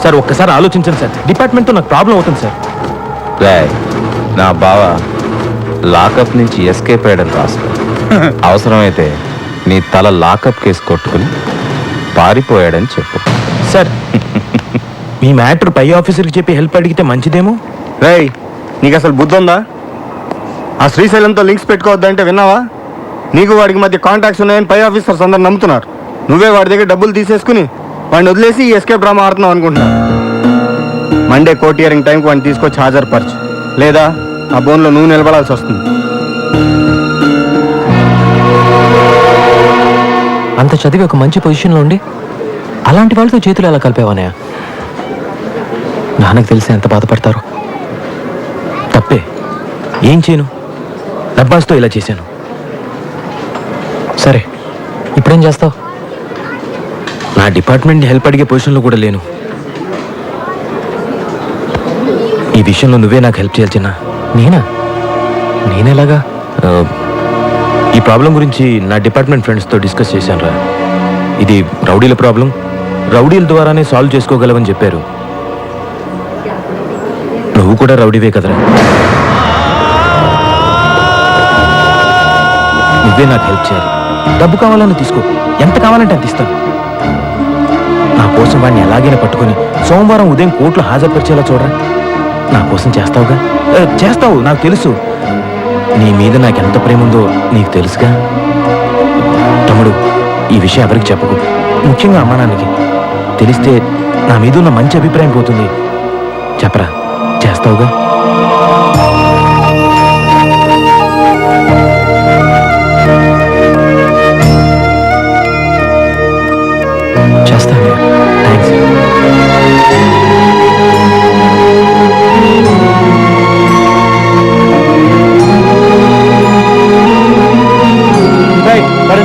సార్. ఒక్కసారి ఆలోచించండి సార్. డిపార్ట్మెంట్తో నాకు ప్రాబ్లం అవుతుంది సార్. నా బావ లాకప్ నుంచి ఎస్కేప్ అయ్యాడని రాసుకో. అవసరమైతే నీ తల లాకప్ కేసు కొట్టుకుని పారిపోయాడని చెప్పు. సార్ మీ మ్యాటర్ పై ఆఫీసర్కి చెప్పి హెల్ప్ అడిగితే మంచిదేమో. రేయ్, నీకు అసలు బుద్ధి ఉందా? ఆ శ్రీశైలంతో లింక్స్ పెట్టుకోవద్దంటే విన్నావా? నీకు వాడికి మధ్య కాంటాక్ట్స్ ఉన్నాయని పై ఆఫీసర్స్ అందరు నమ్ముతున్నారు. నువ్వే వాడి దగ్గర డబ్బులు తీసేసుకుని వాడిని వదిలేసి ఈ ఎస్కేప్ డ్రామా ఆడుతున్నావు అనుకుంటున్నావు. మండే కోర్ట్ హియరింగ్ టైంకి వాడిని తీసుకొచ్చి హాజరుపరచు, లేదా ఆ బోన్లో నువ్వు నిలబడాల్సి వస్తుంది. అంత చదివి ఒక మంచి పొజిషన్లో ఉండి అలాంటి వాళ్ళతో చేతులు ఎలా కలిపేవానయా? నాన్నకు తెలిసి ఎంత బాధపడతారు. తప్పే, ఏం చేయను, డబ్బాస్తో ఇలా చేశాను. సరే ఇప్పుడేం చేస్తావు? నా డిపార్ట్మెంట్ హెల్ప్ అడిగే పొజిషన్లో కూడా లేను. ఈ విషయంలో నువ్వే నాకు హెల్ప్ చేయాలి చిన్న. నేనేలాగా? ఈ ప్రాబ్లం గురించి నా డిపార్ట్మెంట్ ఫ్రెండ్స్తో డిస్కస్ చేశాను రా. ఇది రౌడీల ప్రాబ్లం, రౌడీల ద్వారానే సాల్వ్ చేసుకోగలవని చెప్పారు. నువ్వు కూడా రౌడీవే కదరా. నువ్వే నాకు హెల్ప్ చేయాలి. డబ్బు కావాలని తీసుకో, ఎంత కావాలంటే అంత ఇస్తాను. నా కోసం వాడిని ఎలాగైనా పట్టుకొని సోమవారం ఉదయం కోర్టులో హాజరుపరిచేలా చూడరా. నా కోసం చేస్తావుగా? చేస్తావు, నాకు తెలుసు. నీ మీద నాకు ఎంత ప్రేమ ఉందో నీకు తెలుసుగా. తమ్ముడు, ఈ విషయం ఎవరికి చెప్పకు, ముఖ్యంగా అమ్మా నాన్నకి. తెలిస్తే నా మీద ఉన్న మంచి అభిప్రాయం పోతుంది. చెప్పరా, చేస్తావుగా? చేస్తాను. థ్యాంక్స్.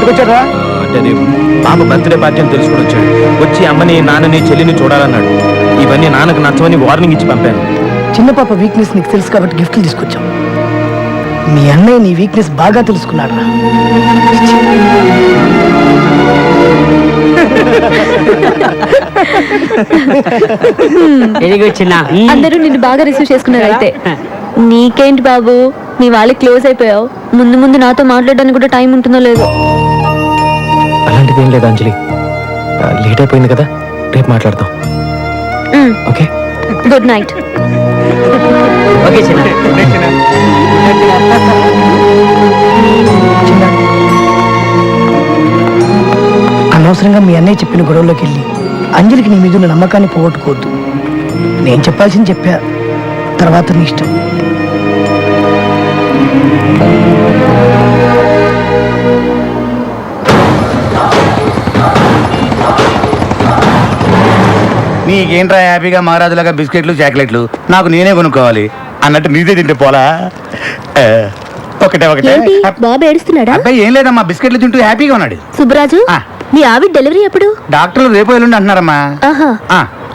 వచ్చారా? అంటే అది పాప బర్త్డే పార్టీ అని తెలుసుకుని వచ్చాడు. వచ్చి అమ్మని, నాన్నని, చెల్లిని చూడాలన్నాడు. ఇవన్నీ నాన్నకు నచ్చమని వార్నింగ్ ఇచ్చి పంపాను. చిన్న పాప వీక్నెస్ నీకు తెలుసు కాబట్టి గిఫ్ట్లు తీసుకొచ్చాం. మీ అన్నయ్య నీ వీక్నెస్ బాగా తెలుసుకున్నాడు రా. అందరూ నిన్ను బాగా రిసీవ్ చేసుకున్నారు. అయితే నీకేంటి బాబు, మీ వాళ్ళకి క్లోజ్ అయిపోయావు. ముందు ముందు నాతో మాట్లాడడానికి కూడా టైం ఉంటుందో లేదో. అలాంటిది ఏం లేదు అంజలి, లేట్ అయిపోయింది కదా, రేపు మాట్లాడతాం. Okay, good night. ఓకే చిన్న. అనవసరంగా మీ అన్నయ్య చెప్పిన గొడవలోకి వెళ్ళి అంజలికి నీ మీద ఉన్న నమ్మకాన్ని పోగొట్టుకోవద్దు. నేను చెప్పాల్సింది చెప్పా, తర్వాత నీ ఇష్టం. నీకేంట్రా హ్యాపీగా మహారాజులాగా బిస్కెట్లు చాక్లెట్లు నాకు నేనే కొనుక్కోవాలి అన్నట్టు నీదే తింటే పోలా. ఒకటే ఒకటే. బాబు ఏడుస్తున్నాడా? అబ్బాయి ఏం లేదమ్మా, బిస్కెట్లు తింటూ హ్యాపీగా ఉన్నాడు. సుబ్బరాజు, మీ ఆవిడ డెలివరీ ఎప్పుడు? డాక్టర్లు రేపు ఎల్లుండి అంటున్నారమ్మా. ఆహా,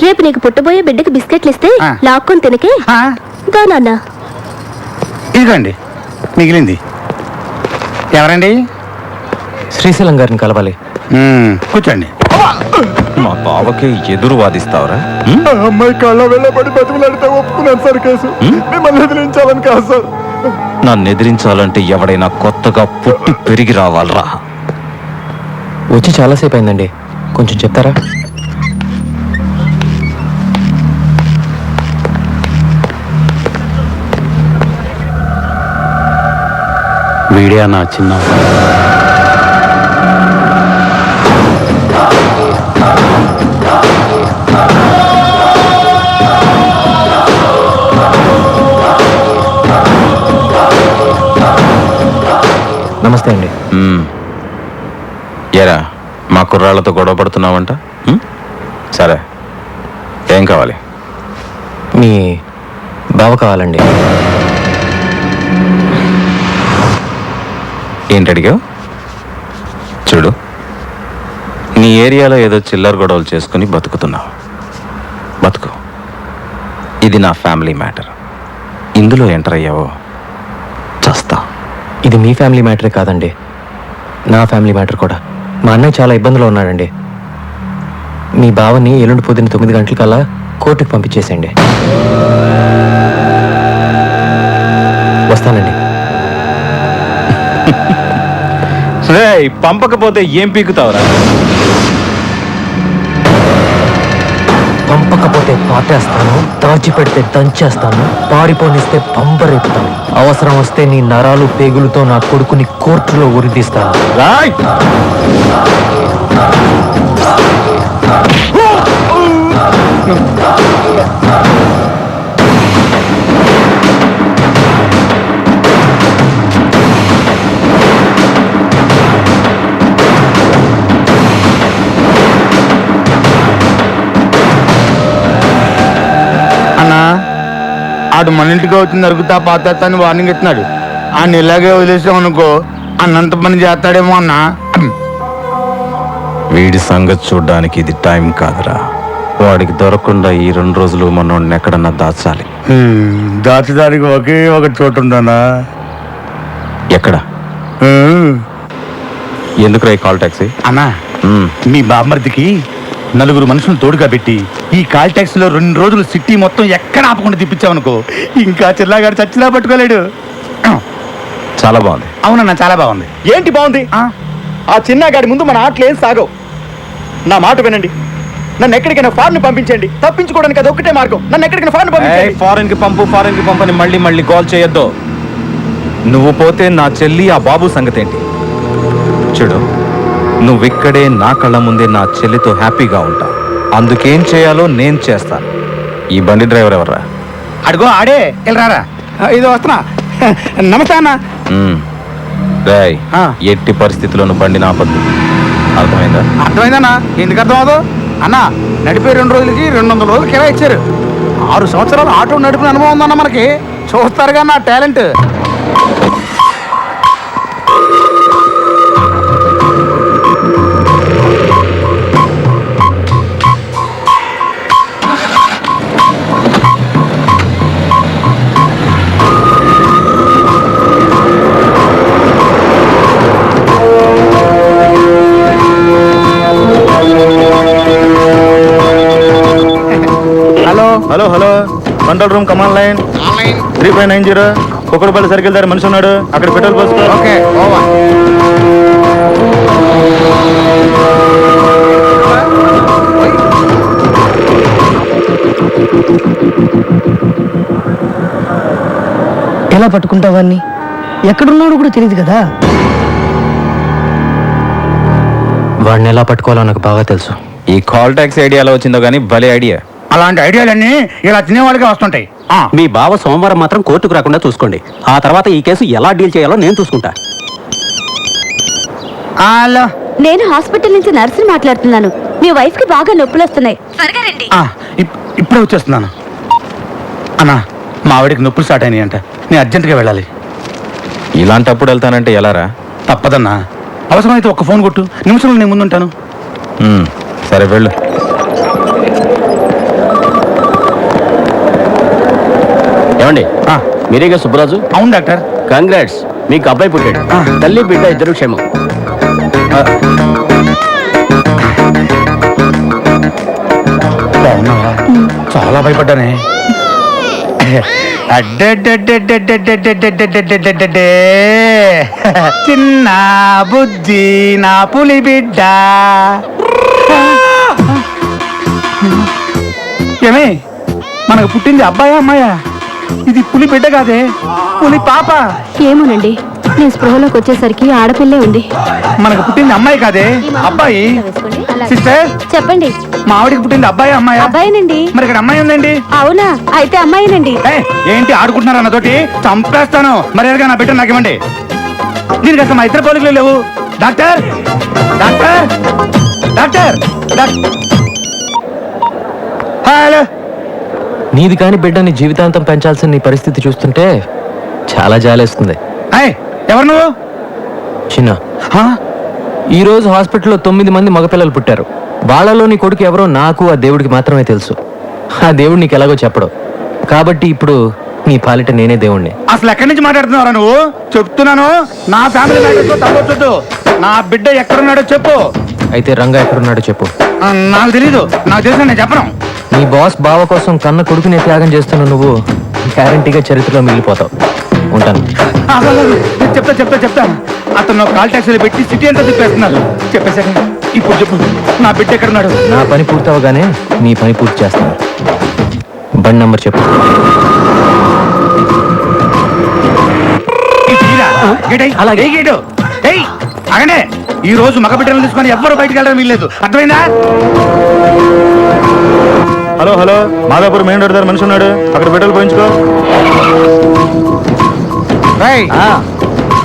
రేపు నీకు పుట్టబోయే బిడ్డకి బిస్కెట్లు ఇస్తే లాక్కొని తినకే. దా నాన్న. ఇదిగోండి మిగిలింది. ఎవరండి? శ్రీశైలం గారిని కలవాలి. కూర్చోండి. మా బావకి ఎదురు వాదిస్తావరా? అమ్మాయి కళ్ళ వెళ్ళబడి బతుకులాడితే ఒప్పుకున్నాను సార్ కేసు. మిమ్మల్ని ఎదిరించాలని కాదు సార్. నన్ను ఎదిరించాలంటే ఎవడైనా కొత్తగా పుట్టి పెరిగి రావాలరా. వచ్చి చాలాసేపు అయిందండి, కొంచెం చెప్తారా? వీడియా నా చిన్న నమస్తే అండి. ఎరా మా కుర్రాళ్ళతో గొడవ పడుతున్నావంట? సరే, ఏం కావాలి? మీ బావ కావాలండి. ఏంటి అడిగావు? చూడు, నీ ఏరియాలో ఏదో చిల్లర గొడవలు చేసుకుని బతుకుతున్నావు. బతుకు. ఇది నా ఫ్యామిలీ మ్యాటర్. ఇందులో ఎంటర్ అయ్యావో చస్తా. ఇది మీ ఫ్యామిలీ మ్యాటరే కాదండి, నా ఫ్యామిలీ మ్యాటర్ కూడా. మా అన్నయ్య చాలా ఇబ్బందులో ఉన్నాడండి. మీ బావని ఎల్లుండి పొద్దున్న 9 గంటలకల్లా కోర్టుకు పంపించేసేయండి. వస్తానండి. పంపకపోతే ఏం పీకుతావురా? పంపకపోతే పాటేస్తాను, దాచిపెడితే దంచేస్తాను, పారిపోనిస్తే పంపరేపుతాను. అవసరం వస్తే నీ నరాలు పేగులతో నా కొడుకుని కోర్టులో ఉరిదీస్తాను. అన్నా, ఆడు మన ఇంటికి వచ్చింది అరుగుతా పాతేస్తాను వార్నింగ్ ఇస్తున్నాడు. ఆయన ఇలాగే వదిలేసాం అనుకో అన్నంత పని చేస్తాడేమో అన్నా. వీడి సంగతి చూడ్డానికి ఇది టైం కాదురా. వాడికి దొరకకుండా ఈ 2 రోజులు మనోడిని ఎక్కడన్నా దాచాలి. దాచడానికి ఒకే ఒక చోటు ఉందన్నా. ఎక్కడ? ఎందుకు ఈ కాల్ టాక్సీ? అన్నా, మీ బామ్మర్దికి 4 మనుషులు తోడుగా పెట్టి ఈ కాల్ టాక్సీలో 2 రోజులు సిటీ మొత్తం ఎక్కడ ఆపకుండా తిప్పించామనుకో ఇంకా చిల్లాగాడు చచ్చిలా పట్టుకోలేడు. చాలా బాగుంది. అవునన్నా, చాలా బాగుంది. ఏంటి బాగుంది? ఆ చిన్నగాడి ముందు మన ఆటలు ఏం సాగవు. నా మాట వినండి, నన్ను ఎక్కడికైనా ఫారెన్ పంపించండి. తప్పించుకోవడానికి అది ఒక్కటే మార్గం. నన్ను ఎక్కడికైనా ఫారెన్ పంపించండి. ఫారెన్ కి పంపని మళ్ళీ కాల్ చేయొద్దు. నువ్వు పోతే నా చెల్లి ఆ బాబు సంగతి ఏంటి? చూడు, నువ్విక్కడే నా కళ్ళ ముందే నా చెల్లితో హ్యాపీగా ఉంటావు. అందుకేం చేయాలో నేను చేస్తాను. ఈ బండి డ్రైవర్ ఎవర్రా? అడుగో ఆడే వెళ్ళరారా. ఇది వస్తున్నా. నమస్తే అన్న. రేయ్, ఎట్టి పరిస్థితుల్లోనూ బండి నాపద్దు. అర్థమైందా? అర్థమైందన్నా. ఎందుకు అర్థం అవదు అన్నా? నడిపే 2 రోజులకి 200 రోజులు కిరా ఇచ్చారు. 6 సంవత్సరాలు ఆటో నడిపిన అనుభవం ఉందన్న మనకి. చూస్తారుగా నా talent. Hello control room command line 3590 Kukkadapalli circle దగ్గర మనిషి ఉన్నాడు, అక్కడ పెట్రోల్ పోసుకో. Okay, over. ఎలా పట్టుకుంటావాన్ని? ఎక్కడున్నాడు కూడా తెలియదు కదా. వాడిని ఎలా పట్టుకోవాలో నాకు బాగా తెలుసు. ఈ కాల్ టాక్సీ ఐడియా ఎలా వచ్చిందో కానీ భలే ఐడియా. అలాంటి ఐడియాలన్నీ ఇలా తినేవాళ్ళకే వస్తుంటాయి. మీ బావ సోమవారం మాత్రం కోర్టుకు రాకుండా చూసుకోండి. ఆ తర్వాత ఈ కేసు ఎలా డీల్ చేయాలో నేను చూసుకుంటా. నేను హాస్పిటల్ నుంచి నర్సుని మాట్లాడుతున్నాను. మీ వైఫ్ కి బాగా నొప్పులు వస్తున్నాయి. త్వరగా రండి. ఇప్పుడే వచ్చేస్తున్నాను. అన్నా, మా ఆవిడికి నొప్పులు స్టార్ట్ అయినాయి అంట. నేను అర్జెంటుగా వెళ్ళాలి. ఇలాంటప్పుడు వెళ్తానంటే ఎలారా? తప్పదన్నా. అవసరమైతే ఒక్క ఫోన్ కొట్టు, నిమిషంలో నేను ముందుంటాను. సరే వెళ్ళు. ఏమండి, మీరేగా సుబ్బరాజు? అవును డాక్టర్. కంగ్రాట్స్, మీకు అబ్బాయి పుట్టాడు. తల్లి బిడ్డ ఇద్దరు క్షేమం. బాగున్నావా? చాలా భయపడ్డానే. చిన్న బుజ్జి నా పులి బిడ్డ. ఏమే, మనకు పుట్టింది అబ్బాయా అమ్మాయా? ఇది పులి బిడ్డ కాదే, పులి పాప. ఏమోనండి, నేను స్పృహలోకి వచ్చేసరికి ఆడపిల్లే ఉంది. మనకు పుట్టింది అమ్మాయి కాదే, అబ్బాయి. సిస్టర్ చెప్పండి, మా ఆవిడికి పుట్టింది అబ్బాయి అమ్మాయి? అబ్బాయినండి. మరి ఇక్కడ అమ్మాయి ఉందండి. అవునా? అయితే అమ్మాయినండి. ఏంటి ఆడుకుంటున్నారా నాతోటి? చంపేస్తాను. మరి నా బిడ్డ నాకు ఇవ్వండి. దీనికి అసలు మా ఇద్దరు పోలికలు లేవు. Doctor doctor doctor hello. నీది కాని బిడ్డ నీ జీవితాంతం పెంచాల్సిన నీ పరిస్థితి చూస్తుంటే చాలా జాలేస్తుంది. ఎవరు నువ్వు? చిన్న ఈ రోజు హాస్పిటల్లో 9 మంది మగపిల్లలు పుట్టారు. వాళ్ళలో నీ కొడుకు ఎవరో నాకు ఆ దేవుడికి మాత్రమే తెలుసు. ఆ దేవుడు నీకు ఎలాగో చెప్పడు. కాబట్టి ఇప్పుడు నీ పాలిట నేనే దేవుణ్ణి. అసలు ఎక్కడి నుంచి మాట్లాడుతున్నావురా నువ్వు? చెప్తున్నాను, నా ఫ్యామిలీ మ్యాటర్స్ లో తప్పొద్దు. నా బిడ్డ ఎక్కడున్నాడో చెప్పు. అయితే రంగా ఎక్కడున్నాడో చెప్పు. నాకు తెలీదు. నాకు తెలిసిన నేను చెప్పను. నీ బాస్ బావ కోసం కన్న కొడుకునే త్యాగం చేస్తున్న నువ్వు గ్యారంటీగా చరిత్రలో మిగిలిపోతావు. ఉంటాను. చెప్తా చెప్తా చెప్తాను. అతను కాల్ టాక్సీలో పెట్టి సిటీ అంతా తిప్పేస్తున్నారు. చెప్పేశాక ఇప్పుడు చెప్పు, నా బిడ్డ ఎక్కడున్నాడు? నా పని పూర్తవగానే నీ పని పూర్తి చేస్తాను. బండి నంబర్ చెప్పు. అలాగే అగనే ఈ రోజు మగ బిడ్డలను తీసుకొని ఎవ్వరు బయటకు వెళ్ళడం వీల్లేదు. అర్థమైందా? Hello hello, Madhapur main road దగ్గర మనిషి ఉన్నాడు, అక్కడ పెట్రోల్ పోయించుకో.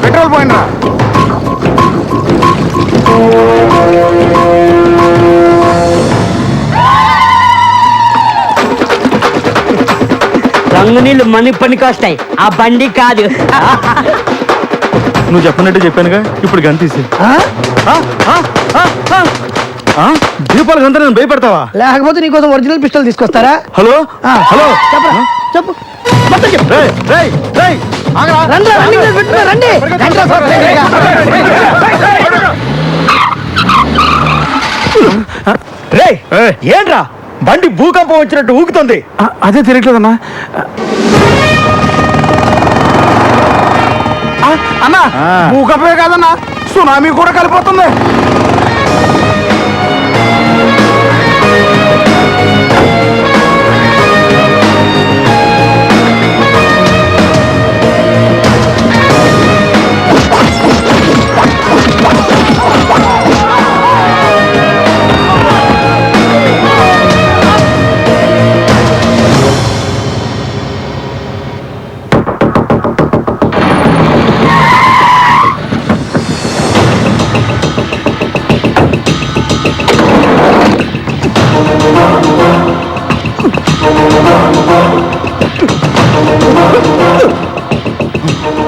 పెట్రోల్ పోయినరా? రంగు నీళ్ళు మనకి పనికి వస్తాయి, ఆ బండి కాదు. నువ్వు చెప్పినట్టు చెప్పానుగా, ఇప్పుడు గంతీసి దీపాలు గంత నేను భయపడతావా? లేకపోతే నీకోసం ఒరిజినల్ పిస్టల్ తీసుకొస్తారా? హలో హలో, చెప్పరా చెప్పు. ఏంట్రా బండి భూకంపం వచ్చినట్టు ఊగుతుంది? అదే తిరగట్లేదన్నా. అన్నా భూకంపమే కాదన్నా, సునామీ కూడా కలిపోతుంది.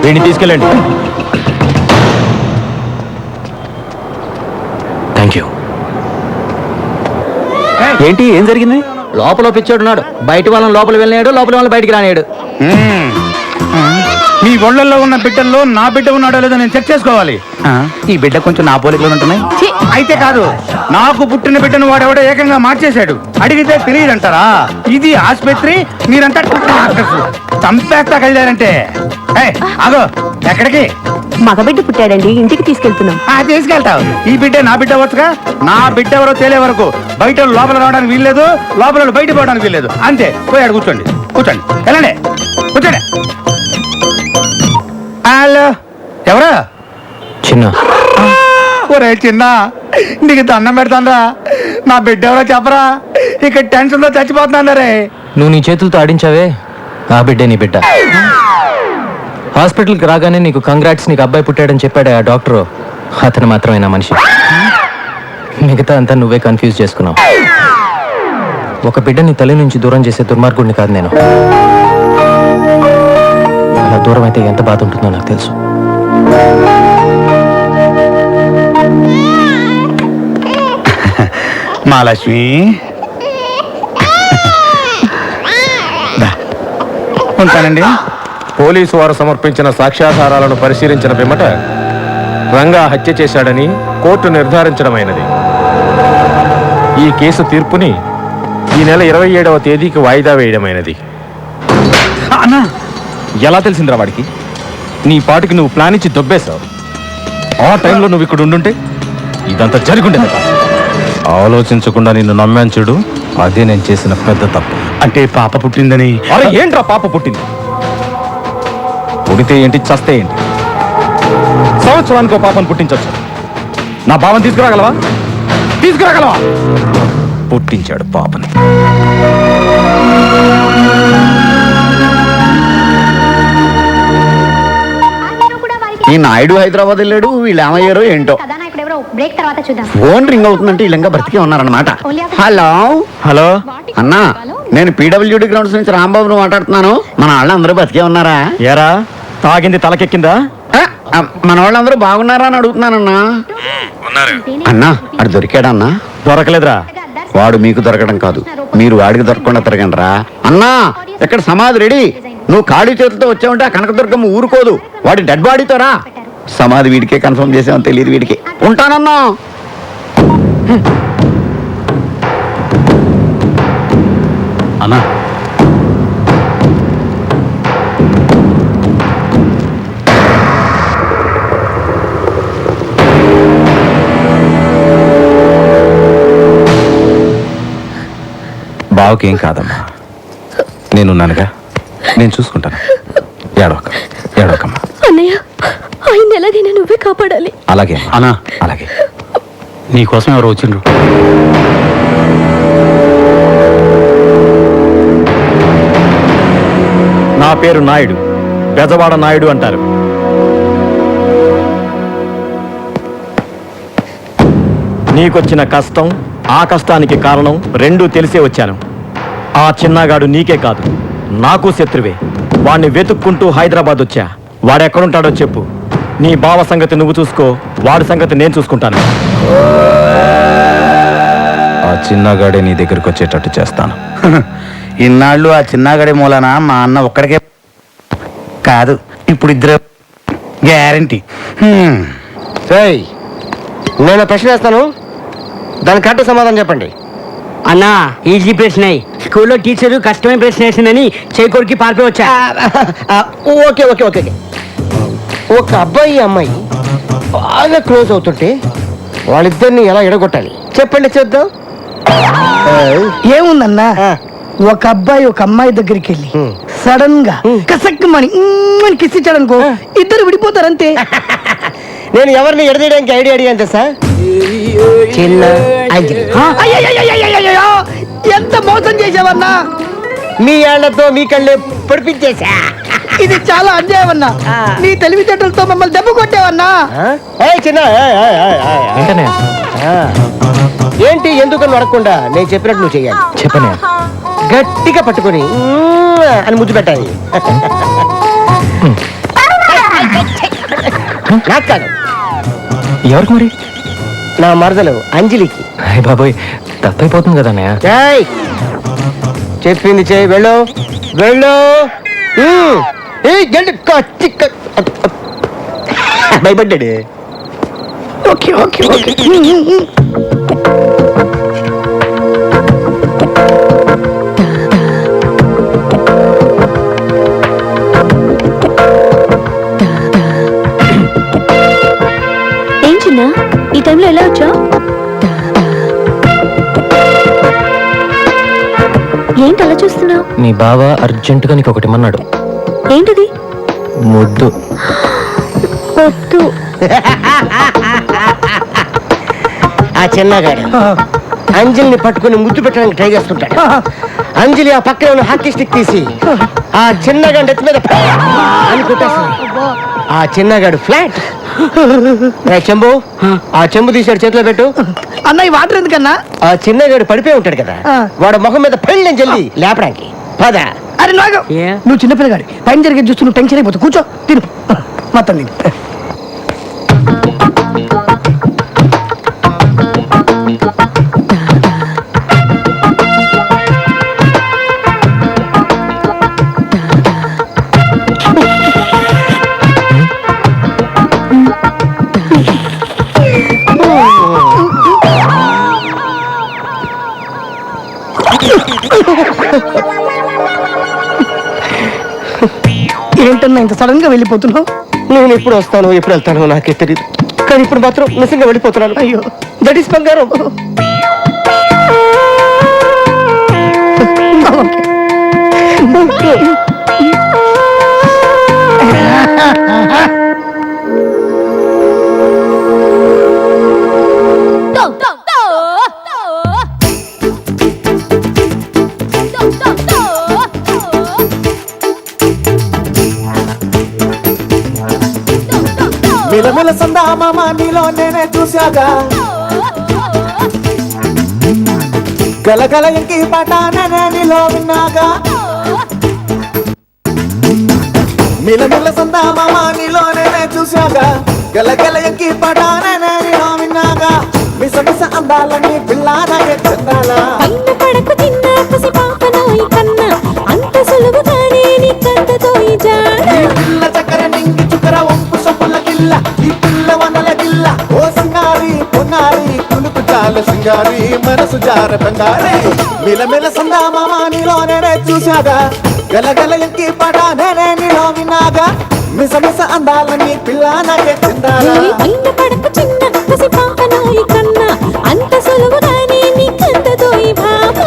వీడిని తీసుకెళ్ళండి. Thank you. ఏంటి, ఏం జరిగింది? లోపల పిచ్చాడున్నాడు, బయట వాళ్ళని లోపల వెళ్ళినాడు, లోపల వాళ్ళని బయటికి రానియాడు. మీ ఒళ్ళల్లో ఉన్న బిడ్డల్లో నా బిడ్డ ఉన్నాడో లేదో నేను చెక్ చేసుకోవాలి. ఈ బిడ్డ కొంచెం నా పోలికలు ఉంటున్నాయి. అయితే కాదు, నాకు పుట్టిన బిడ్డను వాడెవడో ఏకంగా మార్చేశాడు. అడిగితే తెలియదంటారా? ఇది ఆసుపత్రి, మీరంతా డాక్టర్స్. చంపేస్తా కలిదారంటే. ఆగో, ఎక్కడికి? మగబిడ్డ పుట్టాడండి, ఇంటికి తీసుకెళ్తున్నాం. తీసుకెళ్తావు. ఈ బిడ్డ నా బిడ్డ వచ్చుగా. నా బిడ్డ ఎవరో తేలే వరకు బయట లోపల రావడానికి వీల్లేదు, లోపల బయట పోవడానికి వీల్లేదు. అంతే. పోయాడు. కూర్చోండి కూర్చోండి, వెళ్ళండి, కూర్చోండి. హలో, ఎవరు? చిన్న. ఒరే చిన్న, నీకు దండం పెడతానరా, నా బిడ్డ ఎవరో చెప్పరా. ఇక టెన్షన్ తో చచ్చిపోతున్నా రే. నువ్వు నీ చేతులతో ఆడించావే, ఆ బిడ్డే నీ బిడ్డ. హాస్పిటల్కి రాగానే నీకు కంగ్రాట్స్, నీకు అబ్బాయి పుట్టాడని చెప్పాడు ఆ డాక్టరు. అతను మాత్రమే నా మనిషి. మిగతా అంతా నువ్వే కన్ఫ్యూజ్ చేసుకున్నావు. ఒక బిడ్డని తల్లి నుంచి దూరం చేసే దుర్మార్గుడిని కాదు నేను. అలా దూరం అయితే ఎంత బాధ ఉంటుందో నాకు తెలుసు. మహాలక్ష్మి, ఉంటానండి. పోలీసు వారు సమర్పించిన సాక్ష్యాధారాలను పరిశీలించిన పిమ్మట రంగా హత్య చేశాడని కోర్టు నిర్ధారించడమైనది. ఈ కేసు తీర్పుని ఈ నెల 27వ తేదీకి వాయిదా వేయడమైనది. అన్నా, ఎలా తెలిసిందిరా వాడికి? నీ పాటికి నువ్వు ప్లాన్ ఇచ్చి దొబ్బేశావు. ఆ టైంలో నువ్వు ఇక్కడ ఉండుంటే ఇదంతా జరుగుండేది కాదు. ఆలోచించకుండా నిన్ను నమ్మాను చూడు, అదే నేను చేసిన పెద్ద తప్పు. అంటే పాప పుట్టిందని? అరే ఏంట్రా పాప పుట్టింది? పుడితే ఏంటి, చస్తే ఏంటి? సంవత్సరానికి పాపను పుట్టించవచ్చు. నా బావని తీసుకురాగలవా? తీసుకురాగలవా? పుట్టించాడు పాపని. ఈ నాయుడు హైదరాబాద్ వెళ్ళాడు, వీళ్ళు ఏమయ్యారో ఏంటో. బ్రేక్ తర్వాత చూద్దాం. ఫోన్ రింగ్ అవుతుందంటే వీళ్ళంగా బ్రతికే ఉన్నారనమాట. హలో హలో అన్నా, నేను పీడబ్ల్యూడి గ్రౌండ్స్ నుంచి రాంబాబును మాట్లాడుతున్నాను. మన వాళ్ళందరూ బతికే ఉన్నారా? ఏరా తాగింది తలకెక్కిందా? మన వాళ్ళందరూ బాగున్నారా అని అడుగుతున్నానన్నా. అన్నా అడు దొరికాడన్నా? దొరకలేదురా. వాడు మీకు దొరకడం కాదు, మీరు వాడికి దొరకకుండా తిరగండి రా. అన్నా ఇక్కడ సమాధి రెడీ. నువ్వు ఖాళీ చేతులతో వచ్చావంటే ఆ కనకదుర్గమ్మ ఊరుకోదు. వాడి డెడ్ బాడీతో రా. సమాధి వీడికే కన్ఫర్మ్ చేసామని తెలియదు వీడికి. ఉంటానన్నా. అన్నా బావకేం కాదమ్మా, నేనున్నానుగా, నేను చూసుకుంటాను. ఏడవకమ్మా. అన్నయ్య, ఆయన ఎలాగైనా నువ్వే కాపాడాలి. అలాగే అన్నా, అలాగే. నీకోసం ఎవరు వచ్చిండ్రు? నా పేరు నాయుడు, బెజవాడ నాయుడు అంటారు. నీకొచ్చిన కష్టం, ఆ కష్టానికి కారణం రెండూ తెలిసే వచ్చాను. ఆ చిన్నగాడు నీకే కాదు, నాకు శత్రువే. వాణ్ణి వెతుక్కుంటూ హైదరాబాద్ వచ్చా. వాడెక్కడుంటాడో చెప్పు. నీ బావ సంగతి నువ్వు చూసుకో, వాడి సంగతి నేను చూసుకుంటాను. ఆ చిన్నగాడే నీ దగ్గరికి వచ్చేటట్టు చేస్తాను. ఇన్నాళ్ళు ఆ చిన్నగడి మూలన మా అన్న ఒక్కడికే కాదు, ఇప్పుడు ఇద్దరు గ్యారంటీ. నేను ప్రశ్న వేస్తాను, దాని కరెక్ట్ సమాధానం చెప్పండి. అన్నా ఈజీ ప్రశ్న. స్కూల్లో టీచరు కష్టమైన ప్రశ్న వేసిందని చేకూరికి పారిపోయి వచ్చా. Okay okay okay. ఒక అబ్బాయి అమ్మాయి బాగా క్లోజ్ అవుతుంటే వాళ్ళిద్దరిని ఎలా ఎడగొట్టాలి చెప్పండి, చేద్దాం. ఏముందన్నా, ఒక అబ్బాయి ఒక అమ్మాయి దగ్గరికి వెళ్ళి సడన్ గా కసక్కమని కిస్ ఇచ్చాడనుకో, ఇద్దరు విడిపోతారంతే. నేను ఎవరిని ఎడదీయడానికి ఐడియా అడిగాను తెలుసా? చిన్న అయ్యయ్యయ్యయ్యయ్యయ్యయ్యో, ఎంత మోసం చేసావన్నా. మీ ఏళ్లతో మీ కళ్ళే పొడిపించేసా. ఇది చాలా అన్యాయం అన్నా. నీ తెలివితేటలతో మమ్మల్ని దెబ్బ కొట్టావన్నా. చిన్న ఏంటి, ఎందుకు అడగకుండా నేను చెప్పినట్టు నువ్వు చెయ్యాలి. చెప్పనే గట్టిగా పట్టుకొని అని ముద్దు పెట్టాలి. నాకు కాదు, ఎవరికి మరి? నా మరదలు అంజలికి. బాబోయ్, తప్పైపోతుంది కదా అన్నయ్య. చెప్పింది చేయి, వెళ్ళు వెళ్ళు. భయపడ్డాడు. Okay okay okay. ఏం చిన్న, ఈ టైంలో ఎలా వచ్చా? ఏంటి అలా చూస్తున్నావు? నీ బావ అర్జెంటుగా నీకు ఒకటి ఇమ్మన్నాడు. ఏంటిది? ముద్దు. వద్దు. ఆ చిన్నగాడు అంజలిని పట్టుకుని ముద్దు పెట్టడానికి ట్రై చేస్తుంటాడు. అంజలి ఆ పక్కన ఉన్న హాకీ స్టిక్ తీసి ఆ చిన్నగాడి ఎత్తి మీద అని కొట్టేస్తుంది. ఆ చిన్నగాడు ఫ్లాట్. చెంబు, ఆ చెంబు తీసాడు, చేతిలో పెట్టు. అన్న, ఈ వాటర్ ఎందుకన్నా? ఆ చిన్నగాడు పడిపోయి ఉంటాడు కదా, వాడు మొహం మీద పెళ్ళని జల్లి లేపడానికి పద. అరే నాగ, నువ్వు చిన్నపిల్లగాడి పైన జరిగే చూస్తూ నువ్వు టెన్షన్ అయిపోతావు. కూర్చో, తిను మొత్తం తిను. ఏంటన్నా ఇంత సడన్ గా వెళ్ళిపోతున్నావు? నేను ఎప్పుడు వస్తాను ఎప్పుడు వెళ్తాను నాకే తెలియదు, కానీ ఇప్పుడు మాత్రం నిజంగా వెళ్ళిపోతున్నాను. అయ్యో, దట్ ఈస్ బంగారం. మిలమిల సందా మామ నీలో నేనే చూశాగా గలగల ఇంకి పాట నేనే నీలో విన్నాగా మిలమిల సందా మామ నీలో నేనే చూశాగా గలగల ఇంకి పాట నేనే నీలో విన్నాగా మిస మిస అందాలని పిల్లానగే చందాలా పైన పడకు చిన్న పసి పాపనోయి కన్నా అంత సులువుగానే నీ కందతోయి జాడ ఈ పిల్ల చక్కర నింగి చుక్కర ఒంపు సొప్పుల గిల్ల ఈ పిల్ల వనల గిల్ల ఓ సింగారి పొన్నారి కులుకు చాల సింగారి మనసు జార బంగారి మిలమిల సందా మామ నీలో నేనే చూశాగా గలగల ఇంకి పాట నేనే నీలో విన్నాగా మిస మిస అందాలని పిల్లానగే చందాలా పైన పడకు చిన్న పసి పాపనోయి కన్నా అంత సులువుగానే నీ కందతోయి బాబా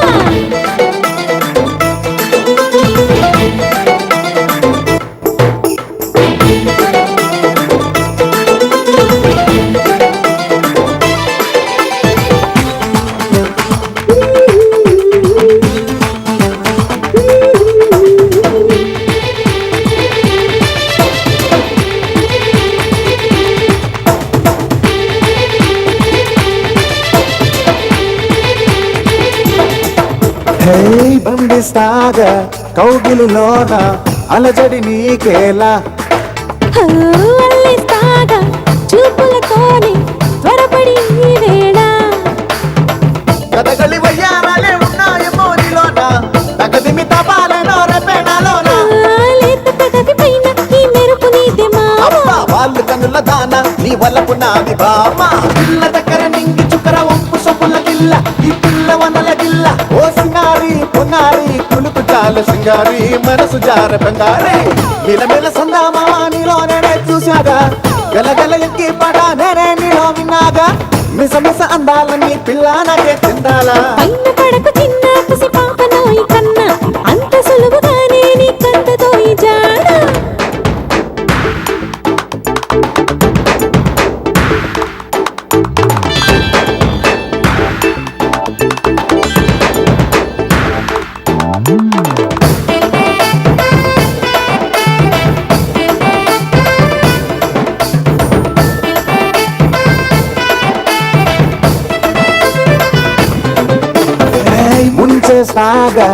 హే బండిస్తాగా కౌగిలిలోన అలజడి నీకేలా అల్లిస్తాగా చూపులతోనే త్వరపడి ఈ వేళ కథగలి వయ్యారాలే ఉన్నాయేమో నీలోన తగదిమి తపాలెనో రెపెనాలోన లేత పెదవి పైన ఈ మెరుపు నీదే మావా అబ్బా వాళ్ళు కన్నుల దాన నీ వలపు నాది బామ పిల్ల దగ్గర నింగి చుక్కర ఒంపు సొప్పుల గిల్ల ఈ పిల్ల వనల గిల్ల ఓ సింగారి పొన్నారి కులుకు చాల సింగారి మనసు జార బంగారి మిలమిల సందా మామ నీలో నేనే చూశాగా గలగల ఎక్కి పడ నేనే నీలో విన్నాగా మిస మిస అందాలని పిల్లానగే చెందాలా పైన పడకు చిన్న పసి పాపనోయి కన్నా అంత సులువుగానే నీ కందతోయి జాడ ముంచే సాగా